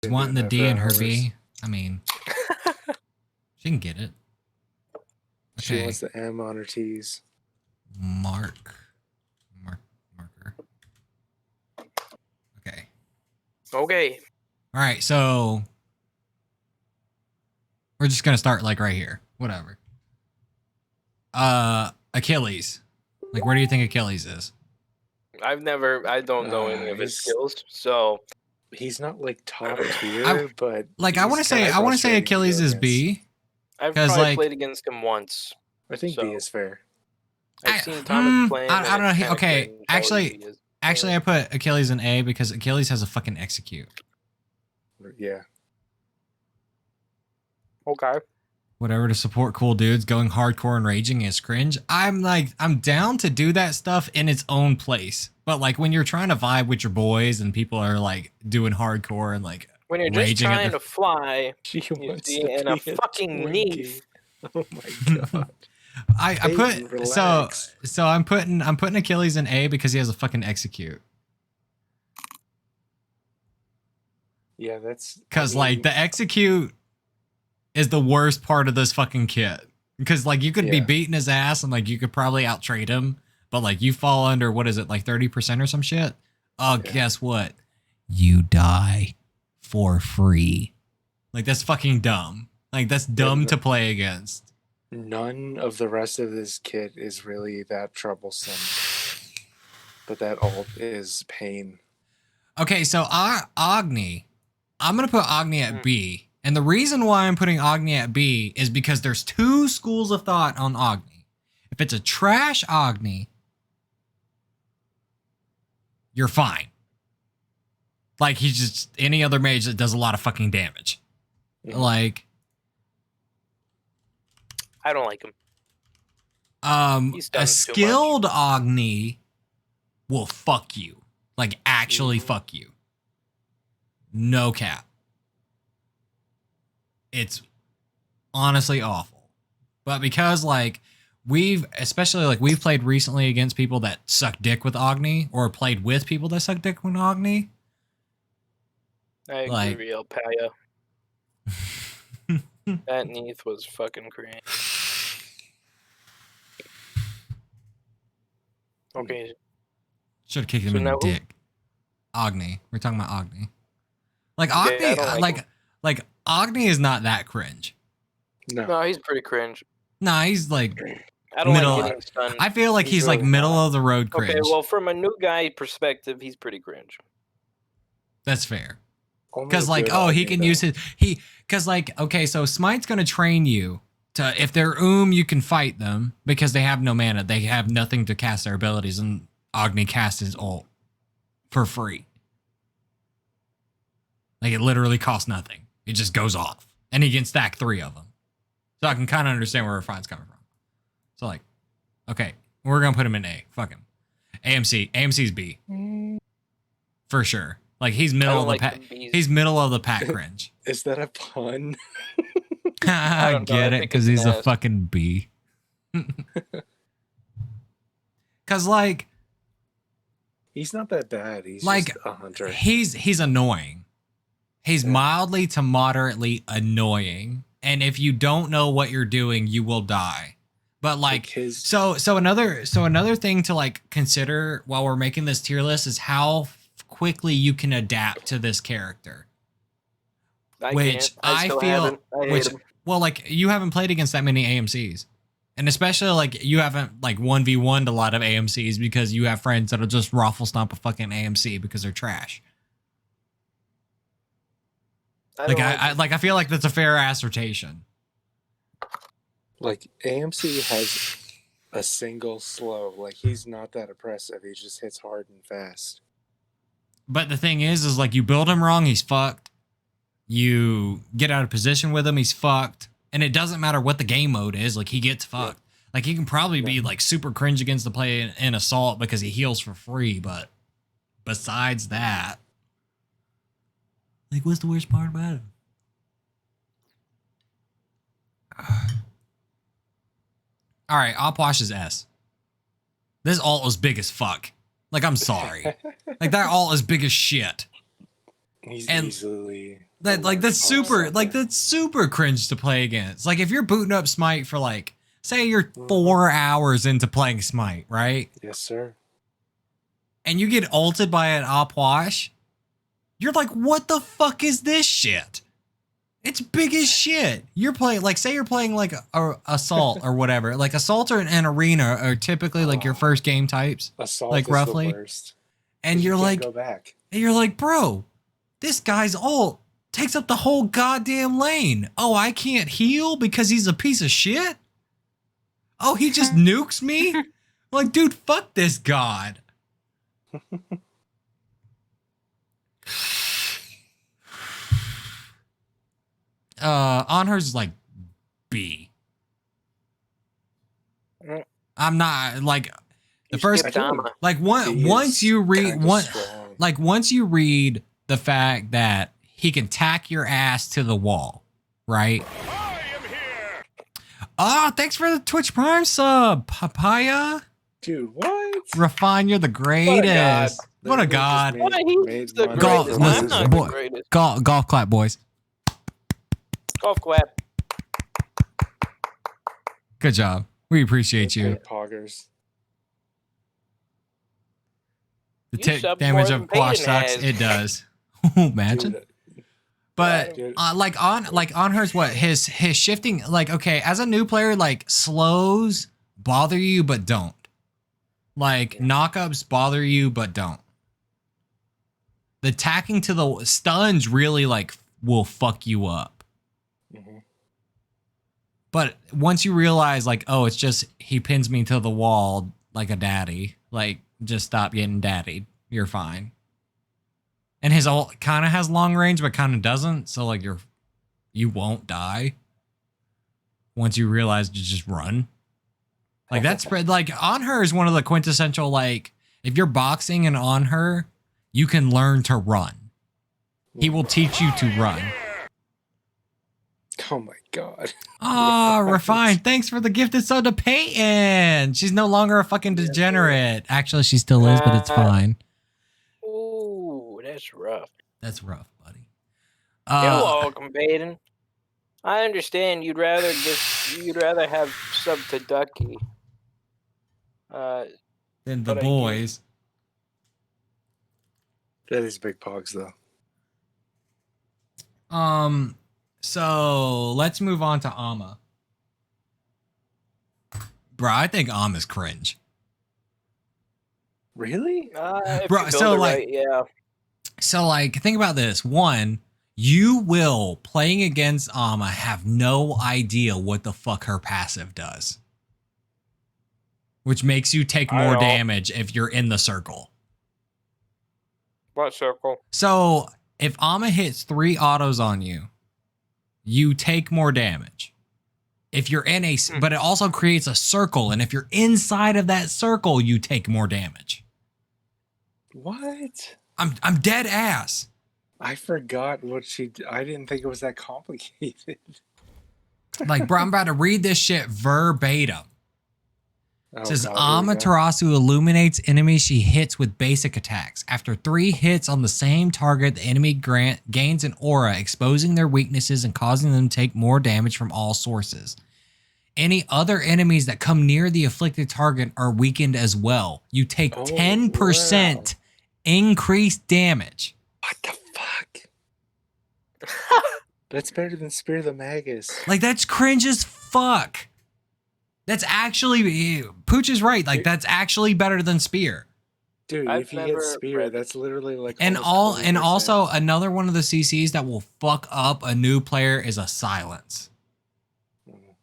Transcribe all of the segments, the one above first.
wanting the D in her B. I mean, she can get it. She Okay. wants the M on her T's. Marker. Okay. Okay. All right, so we're just gonna start like right here. Whatever. Achilles. Like, where do you think Achilles is? I don't know any of his skills, so he's not like top tier, but like I want to say Achilles is B. I've probably played against him once. I think B is fair. I've seen Thomas play. I don't know. Okay, actually, I put Achilles in A because Achilles has a fucking execute. Yeah. Okay. Whatever to support cool dudes, going hardcore and raging is cringe. I'm down to do that stuff in its own place. But like when you're trying to vibe with your boys and people are like doing hardcore and like when you're just trying to fly, in a fucking knee. Oh my god. I'm putting Achilles in A because he has a fucking execute. Yeah, that's because like the execute is the worst part of this fucking kit. Because like you could be beating his ass and like you could probably out trade him, but like you fall under what is it, like 30% or some shit? Oh, guess what? You die for free. Like that's fucking dumb. Like that's dumb to play against. None of the rest of this kit is really that troublesome. But that ult is pain. Okay, so Agni. I'm going to put Agni at B. And the reason why I'm putting Agni at B is because there's two schools of thought on Agni. If it's a trash Agni, you're fine. Like he's just any other mage that does a lot of fucking damage. Yeah. Like I don't like him. A skilled Agni will fuck you. Like actually fuck you. No cap. It's honestly awful. But because like we've played recently against people that suck dick with Agni or played with people that suck dick with Agni. I agree, Alpaya. That Neath was fucking crazy. Okay. Should have kicked him in the dick. Agni. We're talking about Agni. Like Agni, like Agni is not that cringe. No, he's pretty cringe. Nah, he's like I don't middle. Like getting stunned. I feel like he's really like middle of the road cringe. Okay, well, from a new guy perspective, he's pretty cringe. That's fair. Because like, he can use because like, okay, so Smite's gonna train you to if they're you can fight them because they have no mana, they have nothing to cast their abilities, and Agni casts his ult for free. Like it literally costs nothing. It just goes off, and he can stack 3 of them. So I can kind of understand where Refine's coming from. So like, okay, we're gonna put him in A. Fuck him. AMC's B for sure. Like he's middle of the pack. He's middle of the pack cringe. Is that a pun? I get it because he's a fucking B. Because like, he's not that bad. He's like just a hunter. He's annoying. He's mildly to moderately annoying, and if you don't know what you're doing, you will die. But like so another thing to like consider while we're making this tier list is how quickly you can adapt to this character. Well, like you haven't played against that many AMCs, and especially like you haven't like 1v1'd a lot of AMCs because you have friends that'll just raffle stomp a fucking AMC because they're trash. I feel like that's a fair assertion. Like AMC has a single slow. Like he's not that oppressive. He just hits hard and fast. But the thing is like you build him wrong, he's fucked. You get out of position with him, he's fucked. And it doesn't matter what the game mode is, like he gets fucked. Like he can probably be like super cringe against the play in Assault because he heals for free, but besides that, like what's the worst part about it? All right, Opwash is S. This ult was big as fuck. Like, I'm sorry. Like, that ult is big as shit. He's And easily that's super cringe to play against. Like if you're booting up Smite for like, say you're 4 hours into playing Smite, right? Yes, sir. And you get ulted by an Opwash, you're like, what the fuck is this shit? It's big as shit. You're playing, like, say you're playing like a Assault or whatever. Like Assault or an Arena are typically like your first game types. Assault like is roughly. the worst. And you're like, go back. And you're like, bro, this guy's ult takes up the whole goddamn lane. Oh, I can't heal because he's a piece of shit? Oh, he just nukes me? Like, dude, fuck this god. Anher's like B. I'm not like the first like once you read the fact that he can tack your ass to the wall, right? I am here. Oh, thanks for the Twitch Prime sub, Papaya. Dude, what? Refine, you're the greatest. What a god. He's the greatest. I'm not the greatest. Golf clap, boys. Golf clap. Good job. We appreciate you. Poggers. The tick damage of Quash sucks. It does. Imagine. Dude, but on hers, what his shifting, like, okay, as a new player, like slows bother you but don't. Like knockups bother you but don't. The tacking to the stuns really like will fuck you up. Mm-hmm. But once you realize like, oh, it's just he pins me to the wall like a daddy, like just stop getting daddied. You're fine. And his ult kind of has long range, but kind of doesn't. So like you won't die once you realize to just run. Like that spread, like on her is one of the quintessential, like if you're boxing and on her, you can learn to run. He will teach you to run. Oh my God. Oh, Refined. Thanks for the gifted sub to Peyton. She's no longer a fucking degenerate. Actually, she still is, but it's fine. Ooh, that's rough. That's rough, buddy. You're welcome, Peyton. I understand you'd rather have sub to Ducky. Than the boys. That is big pogs though. So let's move on to Amma. Bro, I think Amma's cringe. Really? Bro, so like, right, yeah. So like, think about this. One, you will, playing against Amma, have no idea what the fuck her passive does. Which makes you take more damage if you're in the circle. What circle? So if Amma hits 3 autos on you, you take more damage. If you're in a, but it also creates a circle, and if you're inside of that circle, you take more damage. What? I'm dead ass. I forgot what I didn't think it was that complicated. Like, bro, I'm about to read this shit verbatim. It says Amaterasu illuminates enemies she hits with basic attacks. After 3 hits on the same target, the enemy gains an aura, exposing their weaknesses and causing them to take more damage from all sources. Any other enemies that come near the afflicted target are weakened as well. You take 10% increased damage. What the fuck? That's better than Spear the Magus. Like, that's cringe as fuck. That's actually, Pooch is right. Like, that's actually better than Spear. Dude, if you get Spear, that's literally like and also another one of the CCs that will fuck up a new player is a Silence.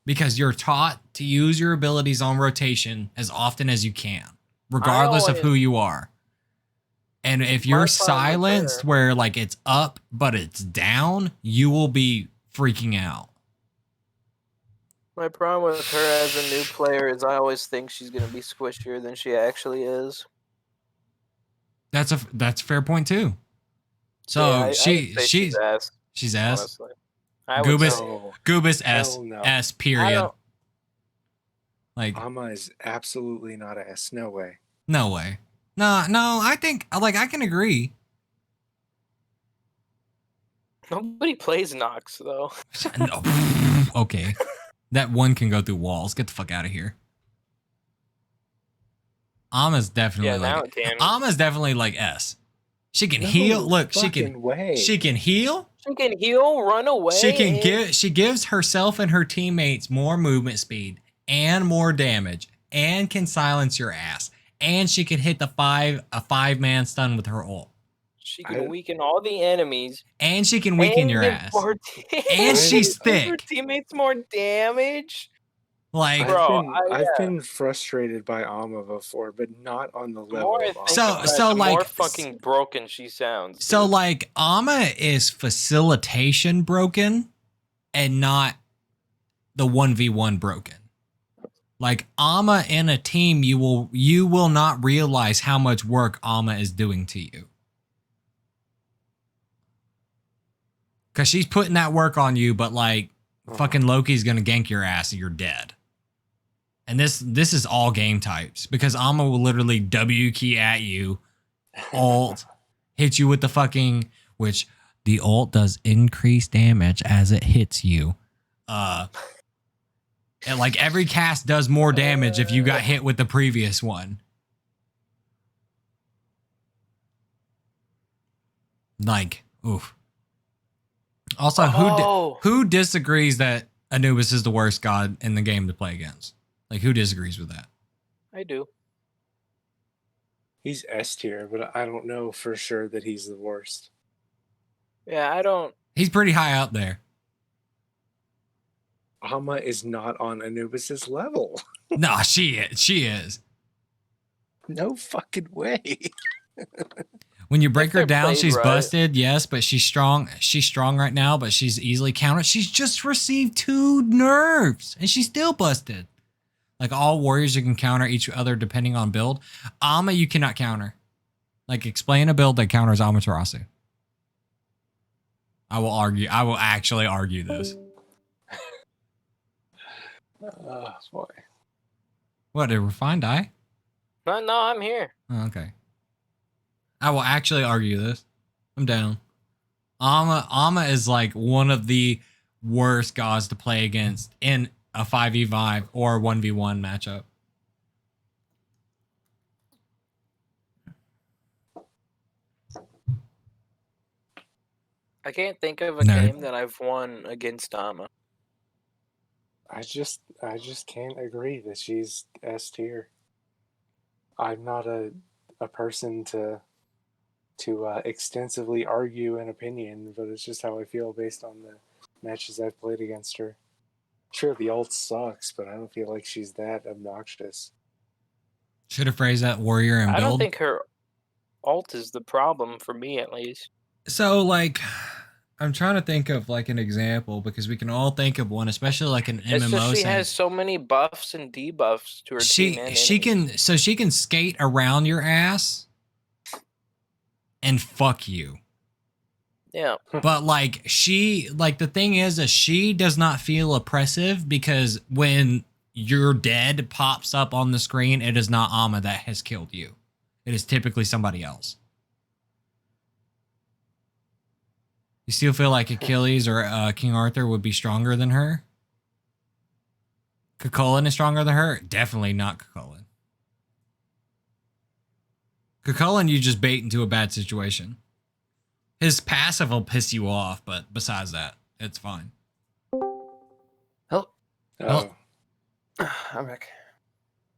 Because you're taught to use your abilities on rotation as often as you can, regardless of who you are. And if you're silenced where like it's up but it's down, you will be freaking out. My problem with her as a new player is I always think she's going to be squishier than she actually is. That's a fair point too. So yeah, she's ass. She's ass. Goobus S period. Like Amma is absolutely not ass. No way. No way. No, I think like I can agree. Nobody plays Nox though. No. Okay. That one can go through walls. Get the fuck out of here. Ama's definitely Yeah, now like it can. Ama's definitely like S. She can No heal. Look, she fucking way. can heal. She can heal, run away. She gives herself and her teammates more movement speed and more damage and can silence your ass. And she can hit a 5-man stun with her ult. She can weaken all the enemies. And she can weaken your ass. And she's Give her thick. teammates more damage. Like, Bro, I've been frustrated by Amma before, but not on the level more I of think Amma. about it, so the like more fucking broken she sounds. So dude. like Amma is facilitation broken and not the 1v1 broken. Like Amma in a team, you will not realize how much work Amma is doing to you. Cause she's putting that work on you, but like fucking Loki's gonna gank your ass and you're dead. And this is all game types because Amma will literally W key at you, ult, hit you with the fucking, which the ult does increase damage as it hits you. And like every cast does more damage if you got hit with the previous one. Like, oof. Also, who disagrees that Anubis is the worst god in the game to play against? Like, who disagrees with that? I do. He's S tier, but I don't know for sure that he's the worst. Yeah, I don't. He's pretty high up there. Amma is not on Anubis's level. Nah, she is. No fucking way. When you break If her they're down, played she's right. busted, yes, but she's strong. She's strong right now, but she's easily countered. She's just received 2 nerfs, and she's still busted. Like all warriors, you can counter each other depending on build. Amma, you cannot counter. Like, explain a build that counters Amaterasu. I will actually argue this. Oh boy. What, did Refine die? No, I'm here. Oh, okay. I will actually argue this. I'm down. Amma is like one of the worst gods to play against in a 5v5 or 1v1 matchup. I can't think of a No. game that I've won against Amma. I just can't agree that she's S tier. I'm not a person to extensively argue an opinion, but it's just how I feel based on the matches I've played against her. Sure, the ult sucks, but I don't feel like she's that obnoxious. Should have phrased that warrior and I build. don't think her ult is the problem for me, at least. So, like, I'm trying to think of like an example because we can all think of one, especially like an It's MMO just she sense. has so many buffs and debuffs to her team. And She can skate around your ass and fuck you. Yeah. But like the thing is she does not feel oppressive because when your dead pops up on the screen, it is not Amma that has killed you. It is typically somebody else. You still feel like Achilles or King Arthur would be stronger than her? Cucullin is stronger than her? Definitely not Cucullin. Cucullin you just bait into a bad situation. His passive will piss you off, but besides that, it's fine. Hello. Oh, I'm back.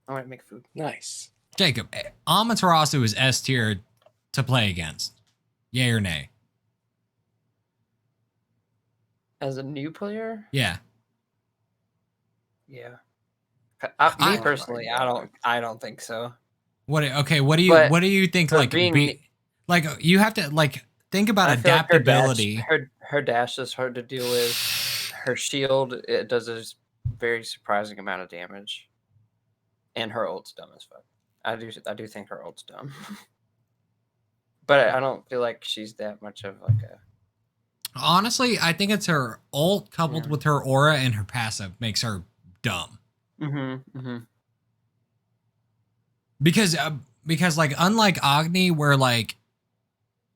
I want to make food. nice. Jacob, Amaterasu is S tier to play against. Yay or nay? As a new player, Yeah. yeah. I- Me personally, I don't think so. What do you think for like being- like you have to like think about I feel like adaptability. her dash is hard to deal with. Her shield, it does a very surprising amount of damage, and her ult's dumb as fuck. I do think her ult's dumb, but I don't feel like she's that much of like a. Honestly, I think it's her ult coupled with her aura and her passive makes her dumb. Because like unlike Agni, where like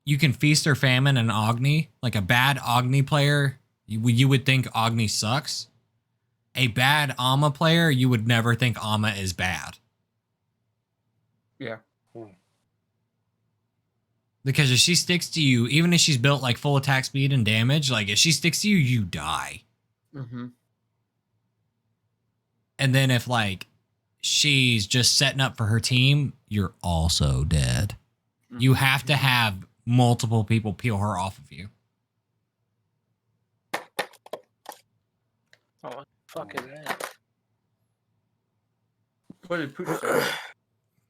you can feast or famine an Agni. Like a bad Agni player, you would think Agni sucks. A bad Ama player, you would never think Ama is bad. Yeah. Because if she sticks to you, even if she's built like full attack speed and damage, like if she sticks to you, you die. Mm-hmm. And then if like she's just setting up for her team, you're also dead. Mm-hmm. You have to have multiple people peel her off of you. Oh, what the fuck is that? What did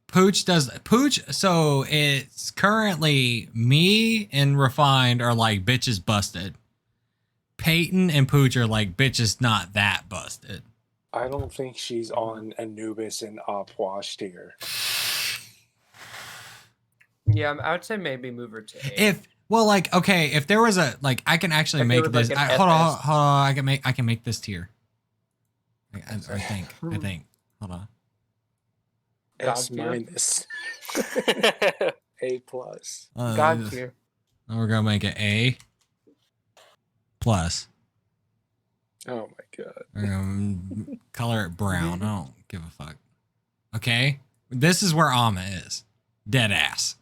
Pooch say? Pooch, so it's currently me and Refined are like bitches busted. Peyton and Pooch are like bitches not that busted. I don't think she's on Anubis and Opwash tier. Yeah, I would say maybe move her to 8. If there was a like, I can actually If there make was, this. like, an Hold on, FS. hold on. I can make this tier. I think. Hold on. S God tier? minus. A plus. God tier. We're gonna make it A plus. Oh my god. We're gonna color it brown. I don't give a fuck. Okay, this is where Ama is. Dead ass.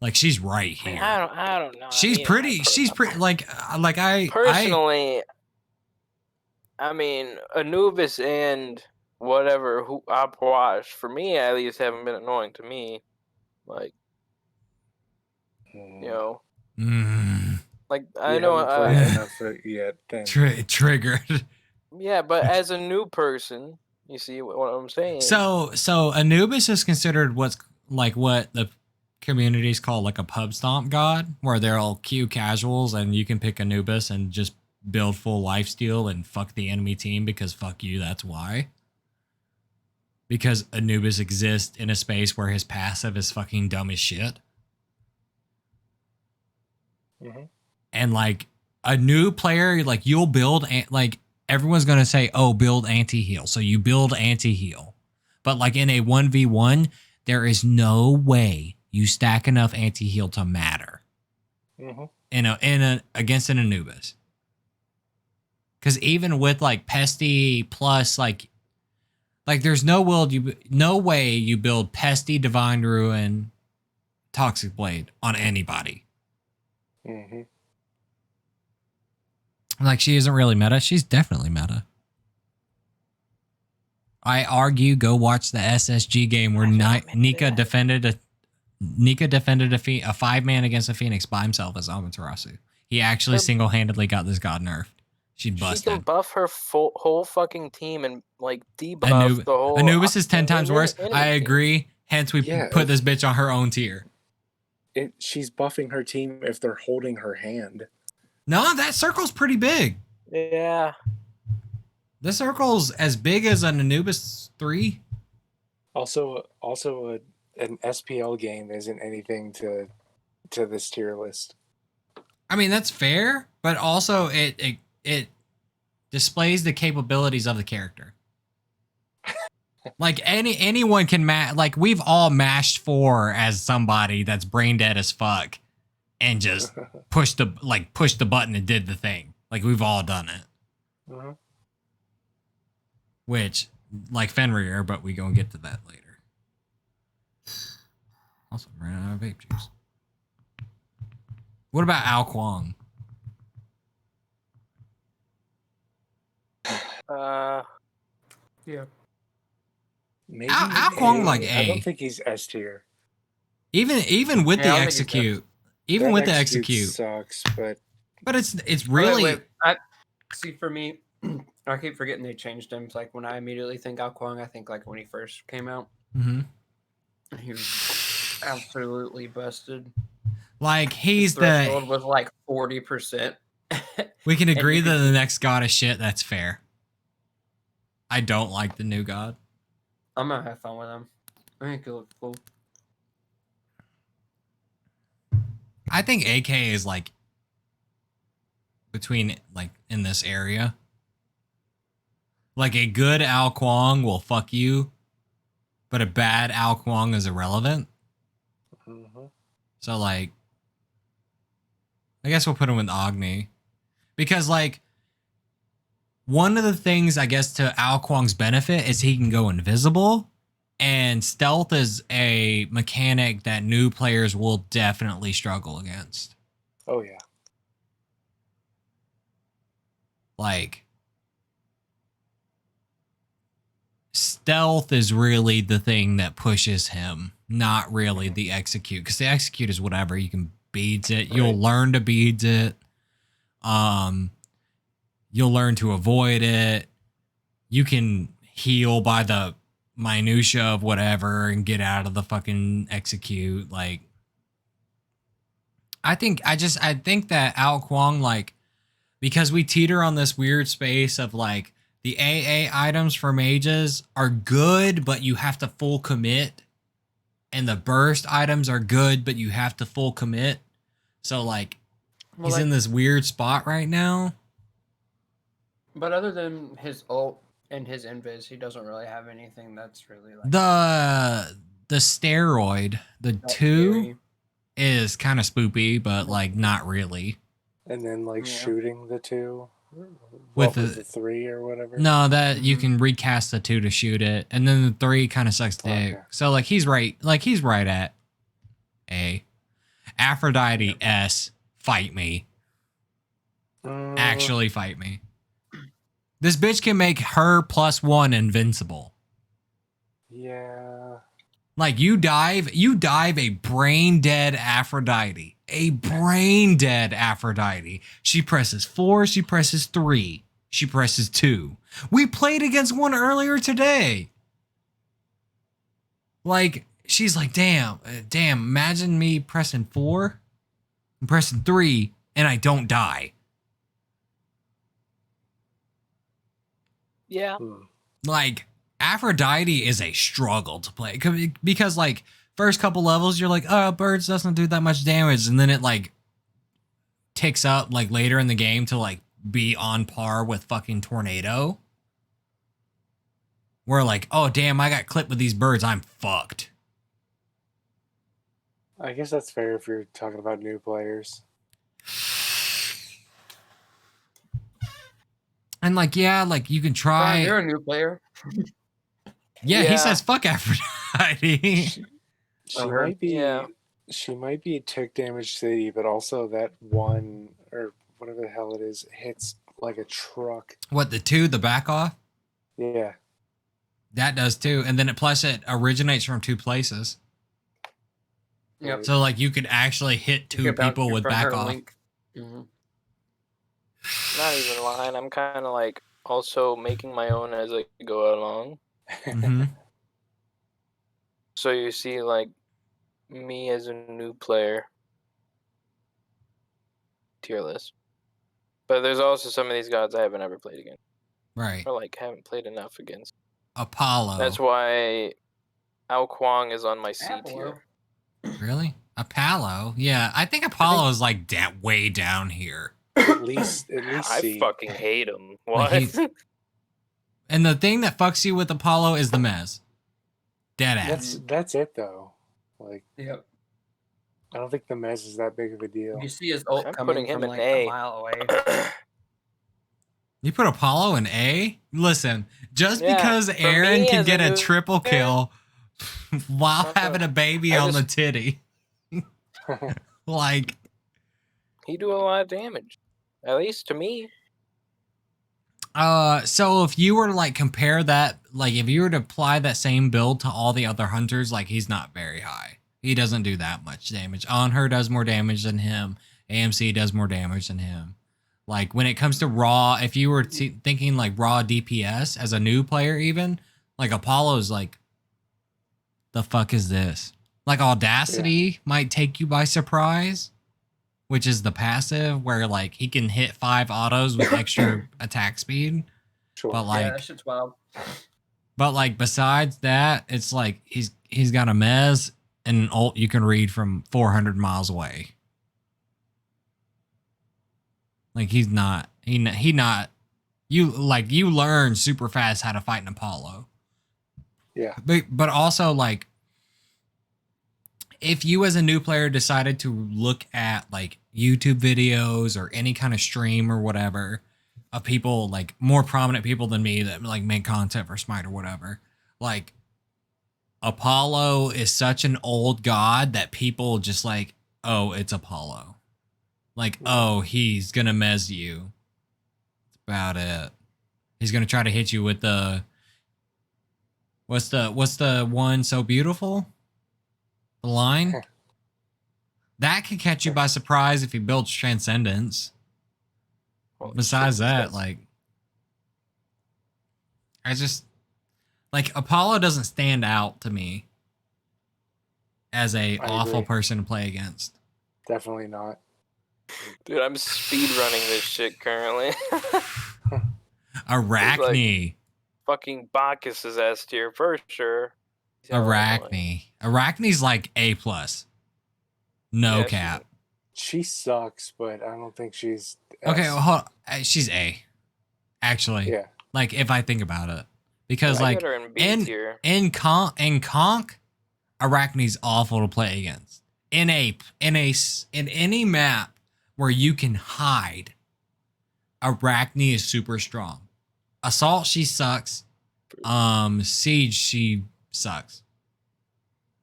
Like she's right here. I don't know. She's pretty. She's pretty. Like I personally. I mean, Anubis and whatever who Opwash for me at least haven't been annoying to me. Like, you know, like I You know haven't played enough yet. Then. Triggered. Yeah, but as a new person, you see what I'm saying. So Anubis is considered what the communities call like a pub stomp god, where they're all queue casuals and you can pick Anubis and just build full lifesteal and fuck the enemy team because fuck you, that's why. Because Anubis exists in a space where his passive is fucking dumb as shit. Mm-hmm. And like a new player, like you'll build, like everyone's going to say, oh, build anti-heal. So you build anti-heal. But like in a 1v1, there is no way you stack enough anti-heal to matter. Mm-hmm. Against an Anubis. Because even with like Pesty plus like there's no way you build Pesty, Divine Ruin, Toxic Blade on anybody. Mm-hmm. Like she isn't really meta. She's definitely meta. I argue go watch the SSG game where Nika defended a 5-man against a Phoenix by himself as Amaterasu. He actually single-handedly got this god nerfed. She busted. She can buff her whole fucking team and like debuff the whole. Anubis is 10 times worse. I agree. Team. Hence, we put this bitch on her own tier. She's buffing her team if they're holding her hand. No, that circle's pretty big. Yeah. The circle's as big as an Anubis 3. Also, an SPL game isn't anything to this tier list. I mean, that's fair, but also it displays the capabilities of the character. Like anyone can like we've all mashed 4 as somebody that's brain dead as fuck and just pushed the button and did the thing. Like we've all done it. Uh-huh. Which like Fenrir, but we gonna get to that later. Also ran out of vape juice. What about Ao Kwang? Yeah. Maybe Ao Kwang like A. I don't think he's S tier. Even with the execute. Even with the execute sucks, but it's really Wait. See, for me, I keep forgetting they changed him. It's like when I immediately think Ao Kwang, I think like when he first came out. Mm-hmm. He was absolutely busted. Like he's His threshold was like 40%. We can agree that the next god is shit. That's fair. I don't like the new god. I'm gonna have fun with him. I think he looks cool. I think AK is like between like in this area. Like a good Ao Kwang will fuck you but a bad Ao Kuang is irrelevant. Mm-hmm. So like, I guess we'll put him with Agni, because like one of the things I guess to Ao Kuang's benefit is he can go invisible, and stealth is a mechanic that new players will definitely struggle against. Oh yeah. Like, stealth is really the thing that pushes him, not really the execute, because the execute is whatever. You can beads it. You'll Right. learn to beads it. You'll learn to avoid it. You can heal by the minutia of whatever and get out of the fucking execute. Like, I think that Ao Kuang, like, because we teeter on this weird space of like the AA items for mages are good, but you have to full commit, and the burst items are good, but you have to full commit. So like, he's in this weird spot right now. But other than his ult and his invis, he doesn't really have anything that's really like The steroid, the that 2 scary. is kind of spoopy, but like not really. And then like Yeah. shooting the 2 With with the- the 3 or whatever. No, that you can recast the 2 to shoot it, and then the 3 kind of sucks dick. Okay. So like he's right at A. Aphrodite S, fight me. Actually fight me. This bitch can make her +1 invincible. Yeah. Like you dive a brain dead Aphrodite. A brain dead Aphrodite. She presses 4, she presses 3, she presses 2. We played against one earlier today. Like, she's like, damn, imagine me pressing 4 and pressing 3 and I don't die. Yeah. Like, Aphrodite is a struggle to play because like first couple levels you're like, oh, birds doesn't do that much damage, and then it like ticks up like later in the game to like be on par with fucking tornado. We're like, oh damn, I got clipped with these birds, I'm fucked. I guess that's fair if you're talking about new players. And like, yeah, like you can try. Brian, you're a new player. Yeah, he Yeah. says fuck Aphrodite. She her? might be Yeah. she might be tick damage city, but also that one or whatever the hell it is hits like a truck. What, the 2, the back off? Yeah. That does too. And then it originates from 2 places. Yep. So like you could actually hit 2 people with back off. Mhm. Not even lying. I'm kind of like also making my own as I go along. Hmm. So you see, like, me as a new player, tier list. But there's also some of these gods I haven't ever played against, Right. or like haven't played enough against. Apollo. That's why Ao Kuang is on my C tier. Really? Apollo? Yeah, I think Apollo is like way down here. At least I see. fucking hate him. Like, What? he's- And the thing that fucks you with Apollo is the mez. Dead ass. That's it though. Like Yep. I don't think the mez is that big of a deal. You see his ult I'm coming putting him from in like A. a mile away. You put Apollo in A? Listen, just Yeah, because for Aaron me can as get a a new triple player- kill while Fuck having up. a baby I on the just- titty. Like, He do a lot of damage, at least to me. so if you were to like compare that, like if you were to apply that same build to all the other hunters, like he's not very high. He doesn't do that much damage. On her does more damage than him. AMC does more damage than him. Like when it comes to raw, if you were thinking like raw DPS as a new player, even like Apollo's like, the fuck is this? Like Audacity might take you by surprise, which is the passive where like he can hit 5 autos with extra attack speed. Sure. But like, Yeah, that shit's wild. but like besides that, it's like he's got a mez and an ult you can read from 400 miles away. Like he not you learn super fast how to fight an Apollo. Yeah. But also, like, if you as a new player decided to look at like YouTube videos or any kind of stream or whatever of people, like more prominent people than me that like make content for Smite or whatever, like Apollo is such an old god that people just like, oh, it's Apollo. Like, oh, he's gonna mez you. That's about it. He's gonna try to hit you with the what's the one so beautiful? The line? That could catch you by surprise if he builds Transcendence. Holy Besides shit, that, this guy's- like, I just like Apollo doesn't stand out to me as a awful agree. person to play against. Definitely not. dude, I'm speed running this shit currently. Arachne. Fucking Bacchus is S tier for sure. He's hella annoying. Arachne's like A plus. No Yeah, she's- cap. She sucks, but I don't think she's Okay, S. well, hold on. She's A. Actually. Yeah. Like if I think about it. Because I like got her in B in tier. Conk, Arachne's awful to play against. In any map where you can hide, Arachne is super strong. Assault, she sucks. Siege, she sucks.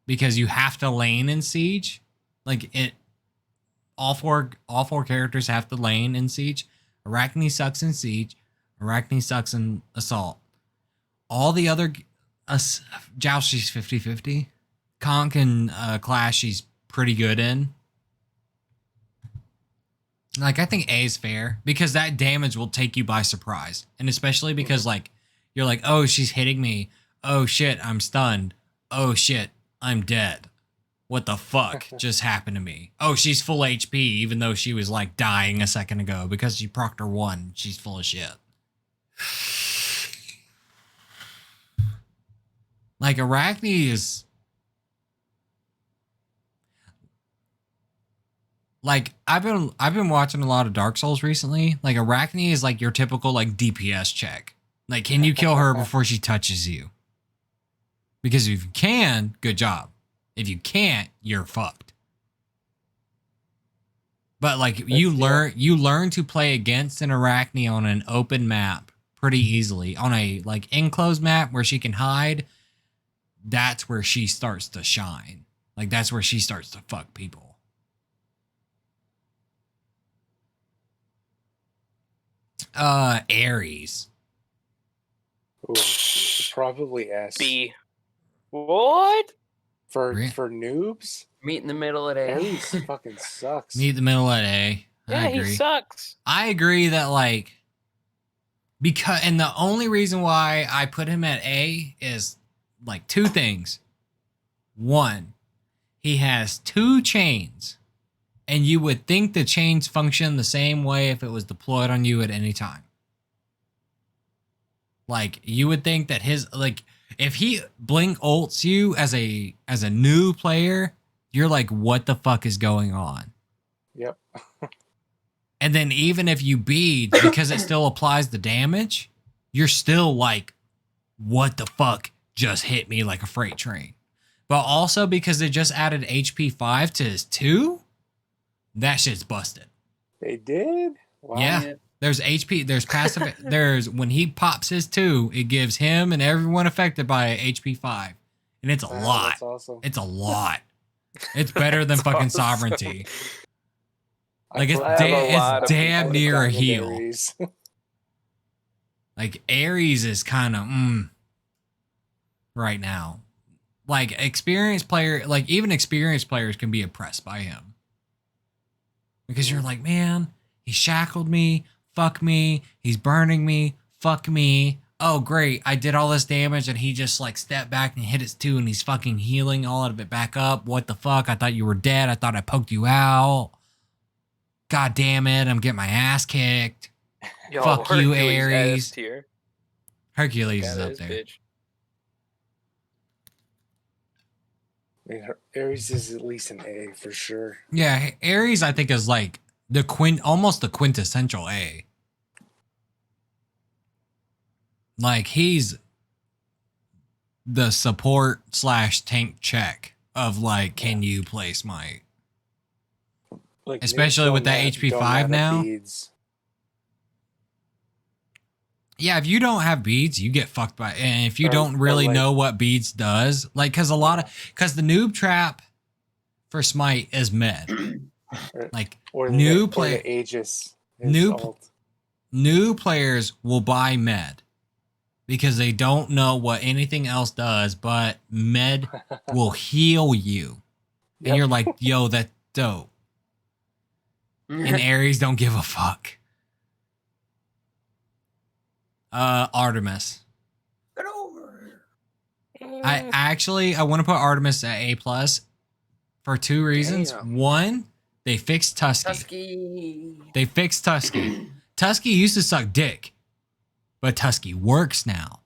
Because you have to lane in Siege. Like it all four characters have to lane in Siege. Arachne sucks in Siege. Arachne sucks in Assault. All the other Joust, she's 50-50. Conk and Clash, she's pretty good in. Like, I think A is fair because that damage will take you by surprise. And especially because, like, you're like, oh, she's hitting me. Oh, shit, I'm stunned. Oh, shit, I'm dead. What the fuck just happened to me? Oh, she's full HP, even though she was, like, dying a second ago because she procced her 1. She's full of shit. Like, Arachne is... Like, I've been watching a lot of Dark Souls recently. Like, Arachne is like your typical like DPS check. Like, can you kill her before she touches you? Because if you can, good job. If you can't, you're fucked. But like you learn to play against an Arachne on an open map pretty easily. On a like enclosed map where she can hide, that's where she starts to shine. Like that's where she starts to fuck people. Ares. Ooh, probably S. B. What? For Really? for noobs, Meet in the middle at A. Aries fucking sucks. Meet the middle at A. Yeah, I he agree. sucks. I agree that like because and the only reason why I put him at A is like two things. One, he has 2 chains, and you would think the chains function the same way if it was deployed on you at any time. Like you would think that his like if he blink ults you as a new player, you're like, what the fuck is going on? Yep. And then even if you bead, because it still applies the damage, you're still like, what the fuck just hit me like a freight train? But also because they just added HP 5 to his 2, that shit's busted. They did? Wow. Yeah. There's HP, there's passive, there's when he pops his 2, it gives him and everyone affected by HP 5. And it's a Wow, lot. That's awesome. It's a lot. It's better than fucking awesome. sovereignty. Like I it's, have a lot it's of damn people near a that heal. Aries. Like Ares is kind of right now. Like experienced player, like even experienced players can be impressed by him. Because you're like, man, he shackled me, fuck me, he's burning me, fuck me. Oh great, I did all this damage and he just like stepped back and hit his 2 and he's fucking healing all of it back up. What the fuck? I thought you were dead. I thought I poked you out. God damn it, I'm getting my ass kicked. Yo, Fuck you, Hercules Ares. S tier. Hercules Got is up his there. bitch. I mean, Aries is at least an A for sure. Yeah, Ares I think is like almost the quintessential A. Like he's the support / tank check of like, can you play Smite? Like, Especially noobs with that don't HP don't 5 have now. beads. Yeah, if you don't have beads, you get fucked by. And if you Or- don't or really like- know what beads does, like, because the noob trap for Smite is med. Like Or new the Aegis. new players will buy med because they don't know what anything else does, but med will heal you. And Yep. you're like, yo, that's dope. And Ares don't give a fuck. Artemis. Get over here. I want to put Artemis at A+ for 2 reasons. Damn. One, they fixed Tusky. They fixed Tusky. Tusky used to suck dick, but Tusky works now.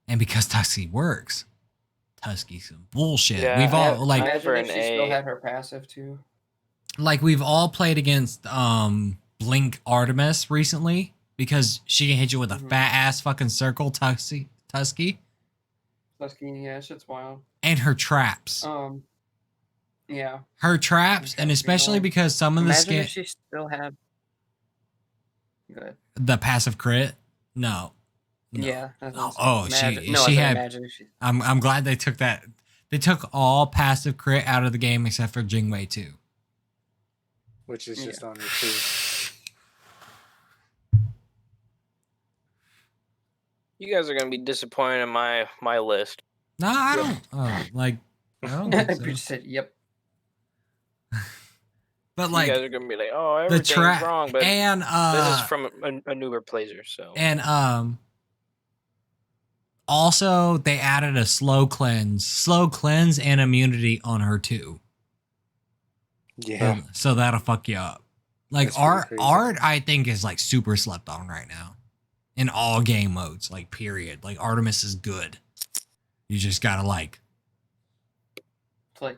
And because Tusky works, Tusky's some bullshit. Yeah, We've all like for Imagine if an she still A. had her passive too. we've all played against Blink Artemis recently because she can hit you with a fat ass fucking circle Tusky Tusky, yeah, shit's wild. and her traps. Yeah. Her traps, Okay, and especially annoying. because some of the Imagine if skin, she still had. Good. the passive crit. No. Yeah. She had. Imagine if she. I'm glad they took that. They took all passive crit out of the game except for Jingwei 2. Which is just on her too. You guys are gonna be disappointed in my list. No, I don't. I don't think so. You said, "Yep." But You guys like are gonna be like, oh, the everything's trap wrong, but and this is from a newer player, so. and also they added a slow cleanse and immunity on her too. Yeah. So that'll fuck you up. Like That's pretty crazy. art, I think is like super slept on right now, in all game modes. Like period. Like Artemis is good. You just gotta like Play.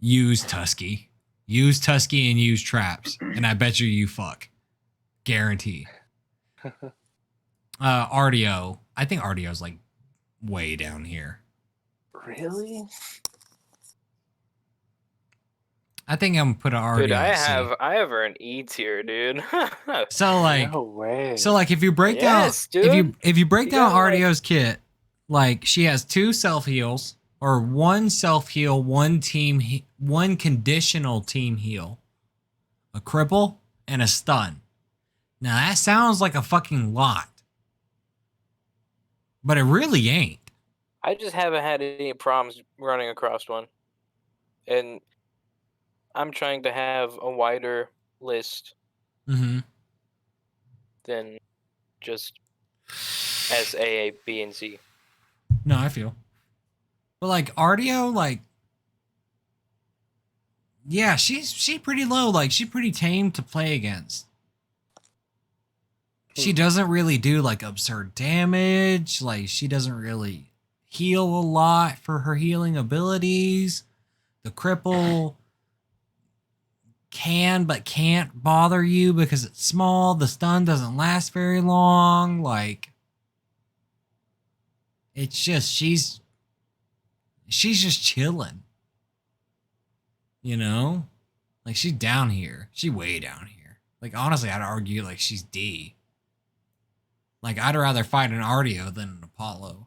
use Tusky and use traps, and I bet you fuck, guarantee. Artio, I think Artio's like way down here. Really? I think I'm gonna put an Artio. Dude, at C. I have her in E tier, dude. So like, No way. so like, if you break Yes, down, dude. if you break You down gotta, like- Artio's kit, like she has 2 self heals, or 1 self heal, 1 conditional team heal, a cripple, and a stun. Now that sounds like a fucking lot, but it really ain't. I just haven't had any problems running across one. And I'm trying to have a wider list Mm-hmm. than just S, A, B, and C. No, I feel. But like Artio, like, yeah, she's pretty low. Like she's pretty tame to play against. She doesn't really do like absurd damage. Like she doesn't really heal a lot for her healing abilities. The cripple can but can't bother you because it's small. The stun doesn't last very long. Like it's just she's just chilling. You know? Like she's down here. She way down here. Like honestly, I'd argue like she's D. Like I'd rather fight an Artio than an Apollo.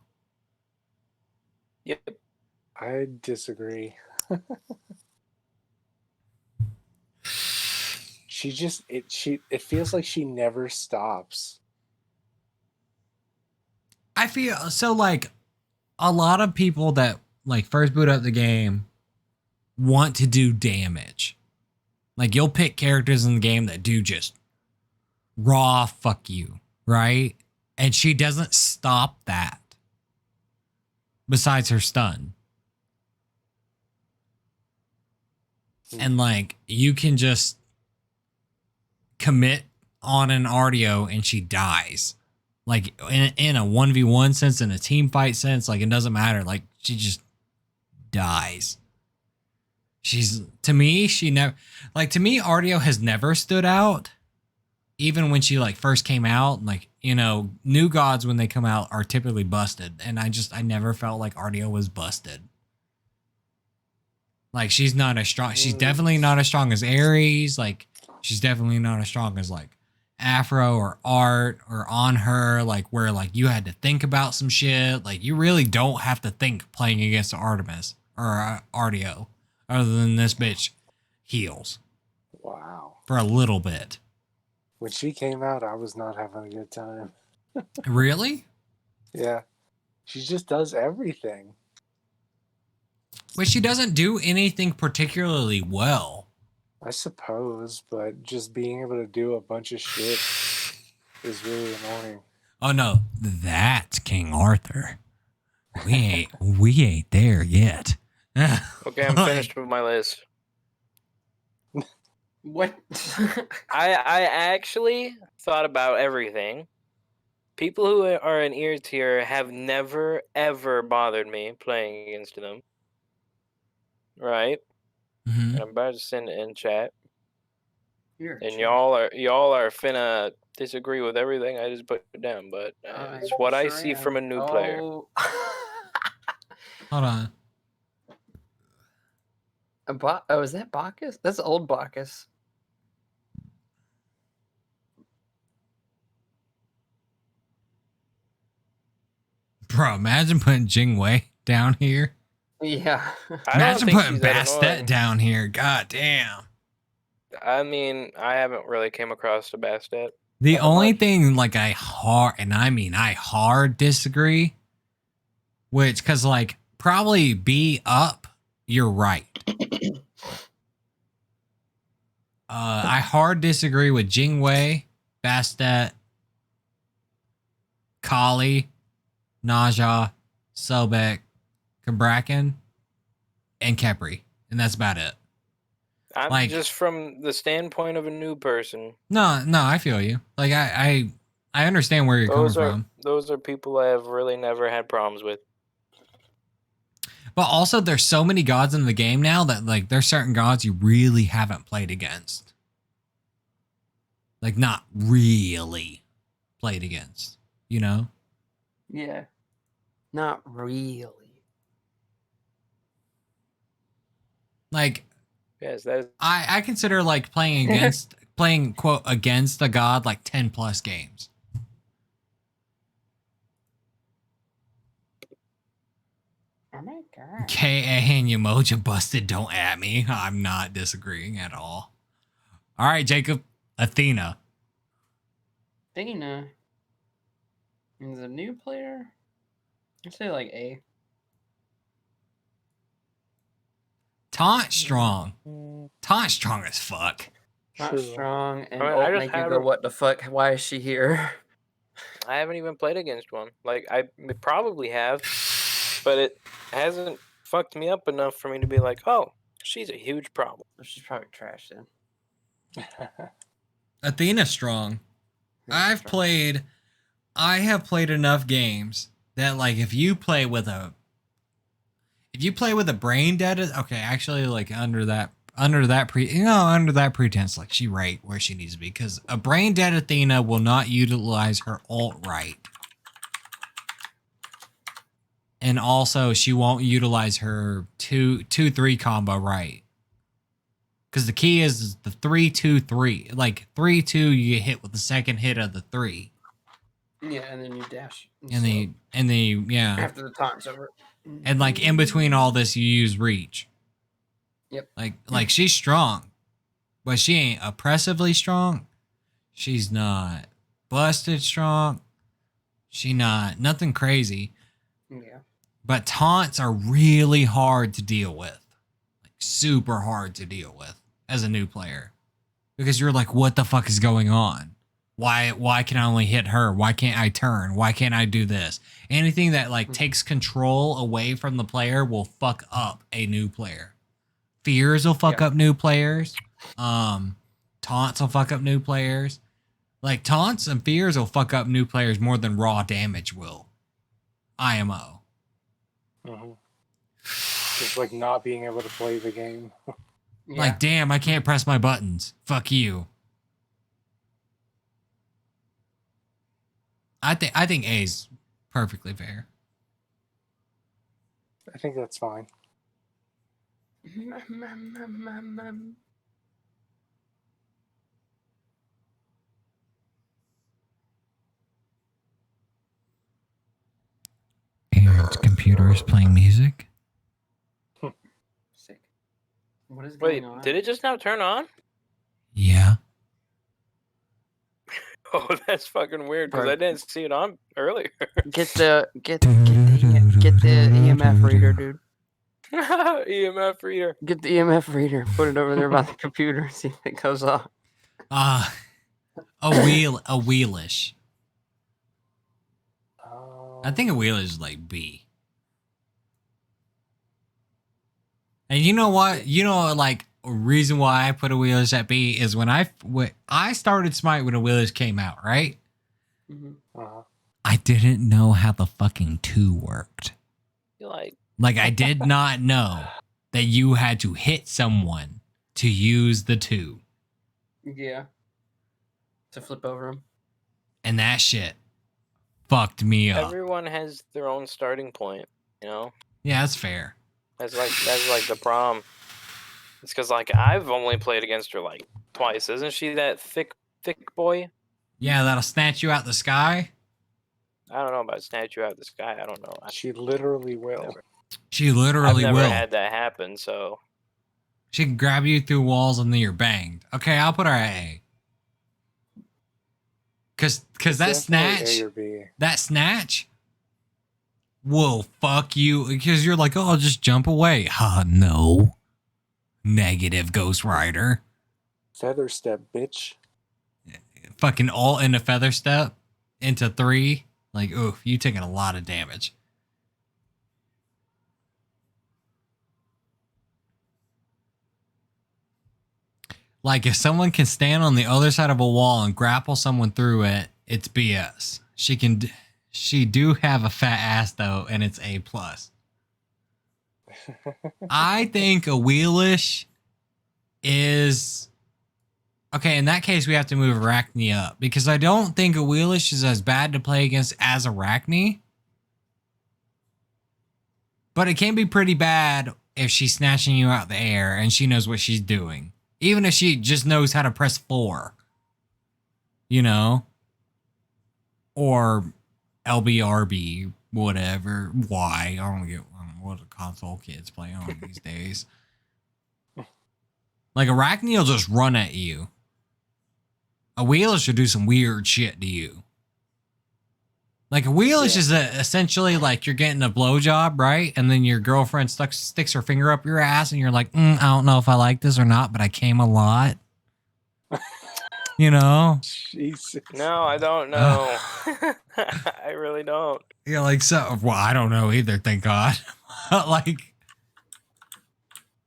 Yep. I disagree. It feels like she never stops. I feel so like a lot of people that like first boot up the game want to do damage. Like you'll pick characters in the game that do just raw fuck you, right? And she doesn't stop that. Besides her stun. And like you can just commit on an Artio and she dies. Like in a 1v1 sense, in a team fight sense, like it doesn't matter. Like she just dies. To me, Artio has never stood out even when she like first came out, like, you know, new gods when they come out are typically busted. And I never felt like Ardia was busted. Like she's not as strong. She's definitely not as strong as Ares. Like she's definitely not as strong as like Afro or Art or On Her. Like where like you had to think about some shit. Like you really don't have to think playing against Artemis or Ardio, other than this bitch heals Wow. for a little bit. When she came out, I was not having a good time. Really? Yeah. She just does everything. But she doesn't do anything particularly well. I suppose, but just being able to do a bunch of shit is really annoying. Oh no, that's King Arthur. We ain't there yet. Okay, I'm finished with my list. What? I actually thought about everything. People who are in ear tier have never ever bothered me playing against them. Right? Mhm. And I'm about to send it in chat. You're And y'all are finna disagree with everything I just put down, but it's what I see from a new player. Oh. Hold on. Oh, is that Bacchus? That's old Bacchus. Bro, imagine putting Jingwei down here. Yeah. I don't Imagine think putting she's that Bastet annoying. down here. God damn. I mean, I haven't really came across the Bastet. The Not only much. thing like I hard disagree, which cause like probably be up, you're right. I hard disagree with Jingwei, Bastet, Kali, Naja, Sobek, Kabrakan, and Kepri. And that's about it. I'm Like- just from the standpoint of a new person. No, I feel you. Like I understand where you're coming from. Those are people I have really never had problems with. But also there's so many gods in the game now that like there's certain gods you really haven't played against. Like not really played against, you know? Yeah. Not really. Like Yes, that is. I consider like playing quote against a god like 10 plus games. Oh my god. KA and Yamoja busted, don't at me. I'm not disagreeing at all. All right, Jacob. Athena. Athena is a new player. I'd say like A. Taunt strong. Taunt strong as fuck. Not True. strong and I mean, ult I just make you go, haven't- what the fuck? Why is she here? I haven't even played against one. Like I probably have, but it hasn't fucked me up enough for me to be like, oh, she's a huge problem. She's probably trash then. Athena strong. Yeah, I have played enough games that like if you play with a brain dead, okay, actually like under that pretense, like she right where she needs to be, because a brain dead Athena will not utilize her ult right. And also she won't utilize her 2-3 combo right. Because the key is the 3-2-3. Like 3-2 you get hit with the second hit of the 3. Yeah, and then you dash. And the yeah. After the taunt's over. And like in between all this, you use reach. Yep. Like she's strong, but she ain't oppressively strong. She's not busted strong. She not nothing crazy. Yeah. But taunts are really hard to deal with, like super hard to deal with as a new player, because you're like, what the fuck is going on? Why can I only hit her? Why can't I turn? Why can't I do this? Anything that like takes control away from the player will fuck up a new player. Fears will fuck up new players. Taunts will fuck up new players. Like taunts and fears will fuck up new players more than raw damage will. IMO. Mm-hmm. Just like not being able to play the game. Like, damn, I can't press my buttons. Fuck you. I think A's perfectly fair. I think that's fine. Aaron's computer is playing music. Sick. What is going Wait, on? did it just now turn on? Yeah. Oh, that's fucking weird because Bro. I didn't see it on earlier. Get the EMF reader, dude. EMF reader. Get the EMF reader. Put it over there by the computer. See if it goes off. A wheelish. I think a wheelish is like B. And you know what? You know, like, a reason why I put a wheelish at B is when I started Smite when a wheelish came out, right? Uh-huh. I didn't know how the fucking 2 worked. You like Like, I did not know that you had to hit someone to use the 2. Yeah. To flip over them. And that shit fucked me up. everyone has their own starting point, you know? Yeah, that's fair. That's like the prom. It's because like I've only played against her like twice. Isn't she that thick boy? Yeah, that'll snatch you out the sky. I don't know about snatch you out of the sky. I don't know. She literally will. She I've literally never will. had that happen. So She can grab you through walls and then you're banged. Okay, I'll put her at A. Cause that Definitely snatch, A or B. that snatch will fuck you. Because you're like, oh, I'll just jump away. No. Negative Ghost Rider. Feather step, bitch. Fucking all into feather step into 3. Like, oof, you taking a lot of damage. Like, if someone can stand on the other side of a wall and grapple someone through it, it's BS. She do have a fat ass though, and it's A+. I think a wheelish is okay. In that case, we have to move Arachne up because I don't think a wheelish is as bad to play against as Arachne. But it can be pretty bad if she's snatching you out the air and she knows what she's doing. Even if she just knows how to press 4. You know? Or LBRB, whatever. Why? I don't get what the console kids play on these days. Like, Arachne will just run at you. A wheelish should do some weird shit to you. Like, a wheelish is essentially like you're getting a blowjob, right? And then your girlfriend sticks her finger up your ass and you're like, I don't know if I like this or not, but I came a lot. You know? Jesus. no, I don't know. I really don't. Yeah, like, so, well, I don't know either, thank God. Like,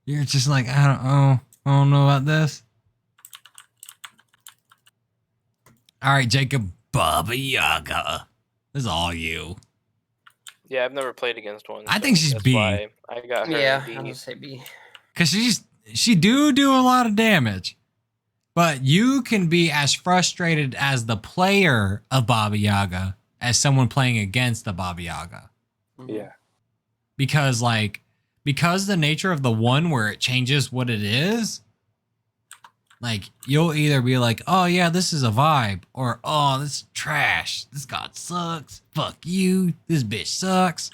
you're just like, I don't know about this. All right, Jacob, Baba Yaga. This is all you. Yeah, I've never played against one. I think she's that's B. why I got her. Yeah, B. I would say B. Because she do a lot of damage. But you can be as frustrated as the player of Baba Yaga as someone playing against the Baba Yaga. Yeah. Because the nature of the one where it changes what it is, like, you'll either be like, oh yeah, this is a vibe, or oh, this is trash. This god sucks. Fuck you. This bitch sucks.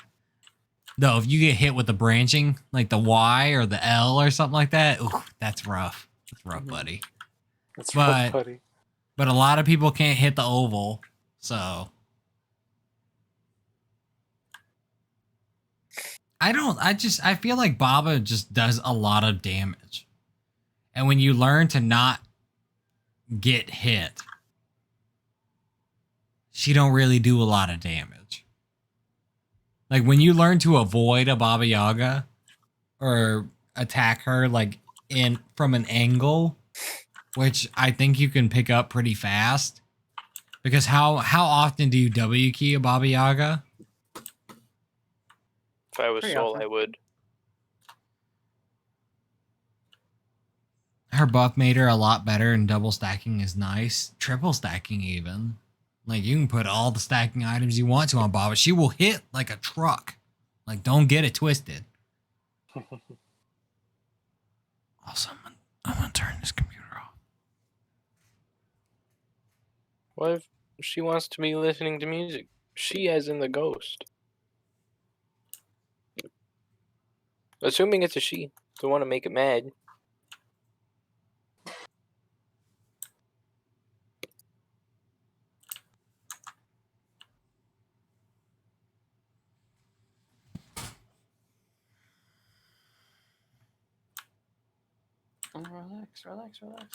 Though, if you get hit with the branching, like the Y or the L or something like that, ooh, that's rough. That's rough, buddy. That's But- right, buddy. But a lot of people can't hit the oval, so I feel like Baba just does a lot of damage. And when you learn to not get hit, she don't really do a lot of damage. Like, when you learn to avoid a Baba Yaga or attack her like from an angle, which I think you can pick up pretty fast. Because how often do you W key a Baba Yaga? If I was Pretty Soul, often. I would. Her buff made her a lot better, and double stacking is nice. Triple stacking even. Like, you can put all the stacking items you want to on Bob, but she will hit like a truck. Like, don't get it twisted. Also, I'm gonna turn this computer off. What if she wants to be listening to music? She as in the ghost. Assuming it's a she. Don't want to make it mad.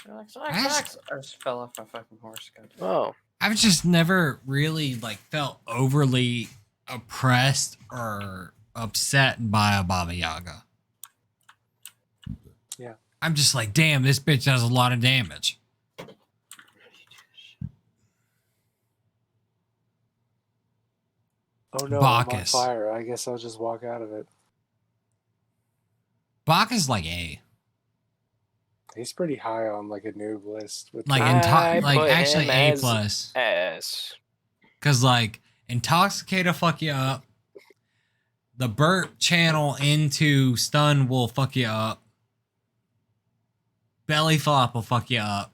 Relax. I just fell off my fucking horse. Oh. I've just never really like felt overly oppressed or upset by a Baba Yaga. Yeah. I'm just like, damn, this bitch does a lot of damage. Oh no, Bacchus. I'm on fire. I guess I'll just walk out of it. Bacchus like A. He's pretty high on like a noob list. With Like, I like put actually him A as plus. S. Because, like, Intoxicator fuck you up. The Burp channel into Stun will fuck you up. Belly Flop will fuck you up.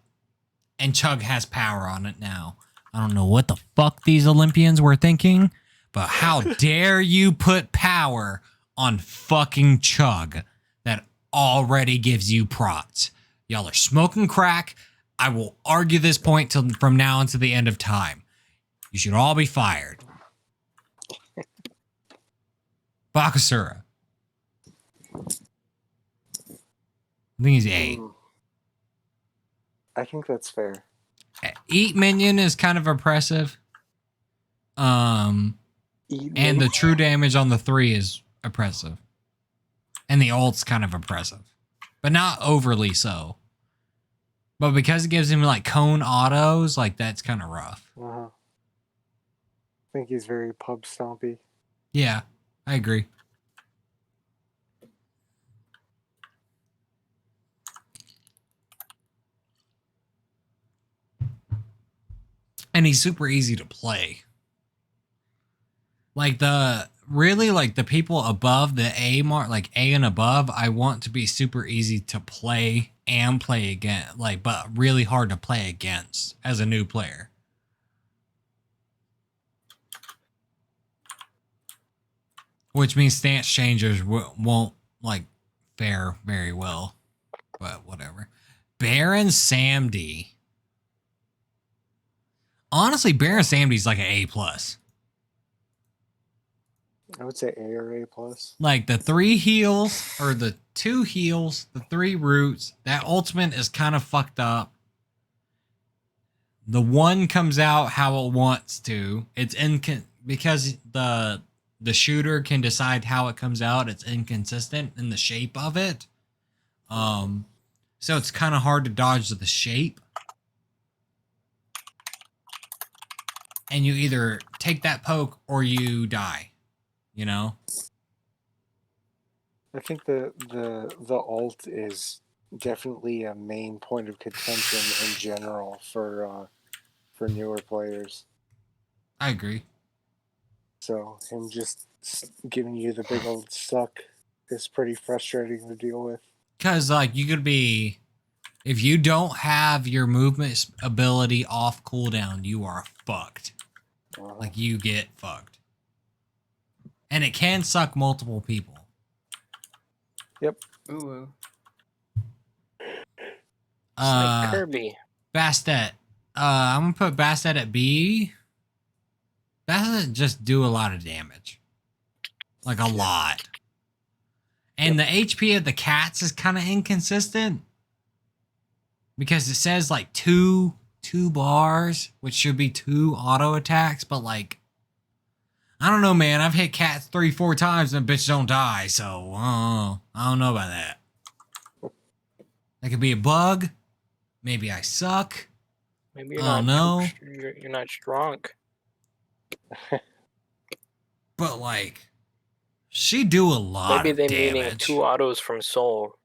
And Chug has power on it now. I don't know what the fuck these Olympians were thinking, but how dare you put power on fucking Chug that already gives you prots. Y'all are smoking crack. I will argue this point from now until the end of time. You should all be fired. Bakasura. I think he's A. I think that's fair. Eat Minion is kind of oppressive. And the true damage on the 3 is oppressive. And the ult's kind of oppressive. But not overly so. But because it gives him like cone autos, like that's kind of rough. I think he's very pub stompy. Yeah, I agree. And he's super easy to play. Like the people above the A mark, like A and above, I want to be super easy to play and play again, like, but really hard to play against as a new player. Which means stance changers won't like fare very well, but whatever. Baron Samdi. Honestly, Baron Samdi's like an A plus. I would say A or A plus. Like the 3 heals or the 2 heals, the 3 roots. That ultimate is kind of fucked up. The 1 comes out how it wants to. It's because the shooter can decide how it comes out. It's inconsistent in the shape of it. So it's kind of hard to dodge the shape. And you either take that poke or you die. You know? I think the ult is definitely a main point of contention in general for newer players. I agree. So him just giving you the big old suck is pretty frustrating to deal with. Because, like, you could be... If you don't have your movement ability off cooldown, you are fucked. Like, you get fucked. And it can suck multiple people. Yep. Ooh. Like Kirby. Bastet. I'm going to put Bastet at B. Bastet just do a lot of damage. Like, a lot. And the HP of the cats is kind of inconsistent. Because it says, like, two bars, which should be 2 auto attacks, but, like, I don't know, man. I've hit cats 3-4 times and the bitch don't die, so I don't know about that. That could be a bug. Maybe I suck. Maybe you're I don't not know. You're not strong. But, like, she do a lot Maybe of they damage. meaning 2 autos from Soul.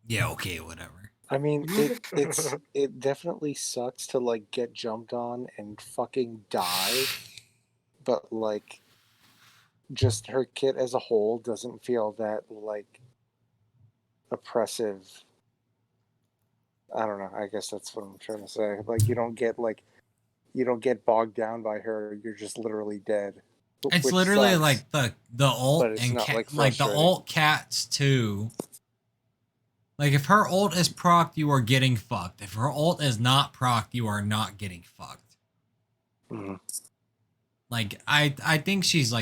Yeah, okay, whatever. I mean, it definitely sucks to like get jumped on and fucking die, but like just her kit as a whole doesn't feel that like oppressive. I don't know. I guess that's what I'm trying to say. Like you don't get bogged down by her. You're just literally dead. It's Which literally sucks, like the ult but it's and not like like the frustrating. ult cats too. Like if her ult is procced, you are getting fucked. If her ult is not procced, you are not getting fucked. Mhm. Like I think she's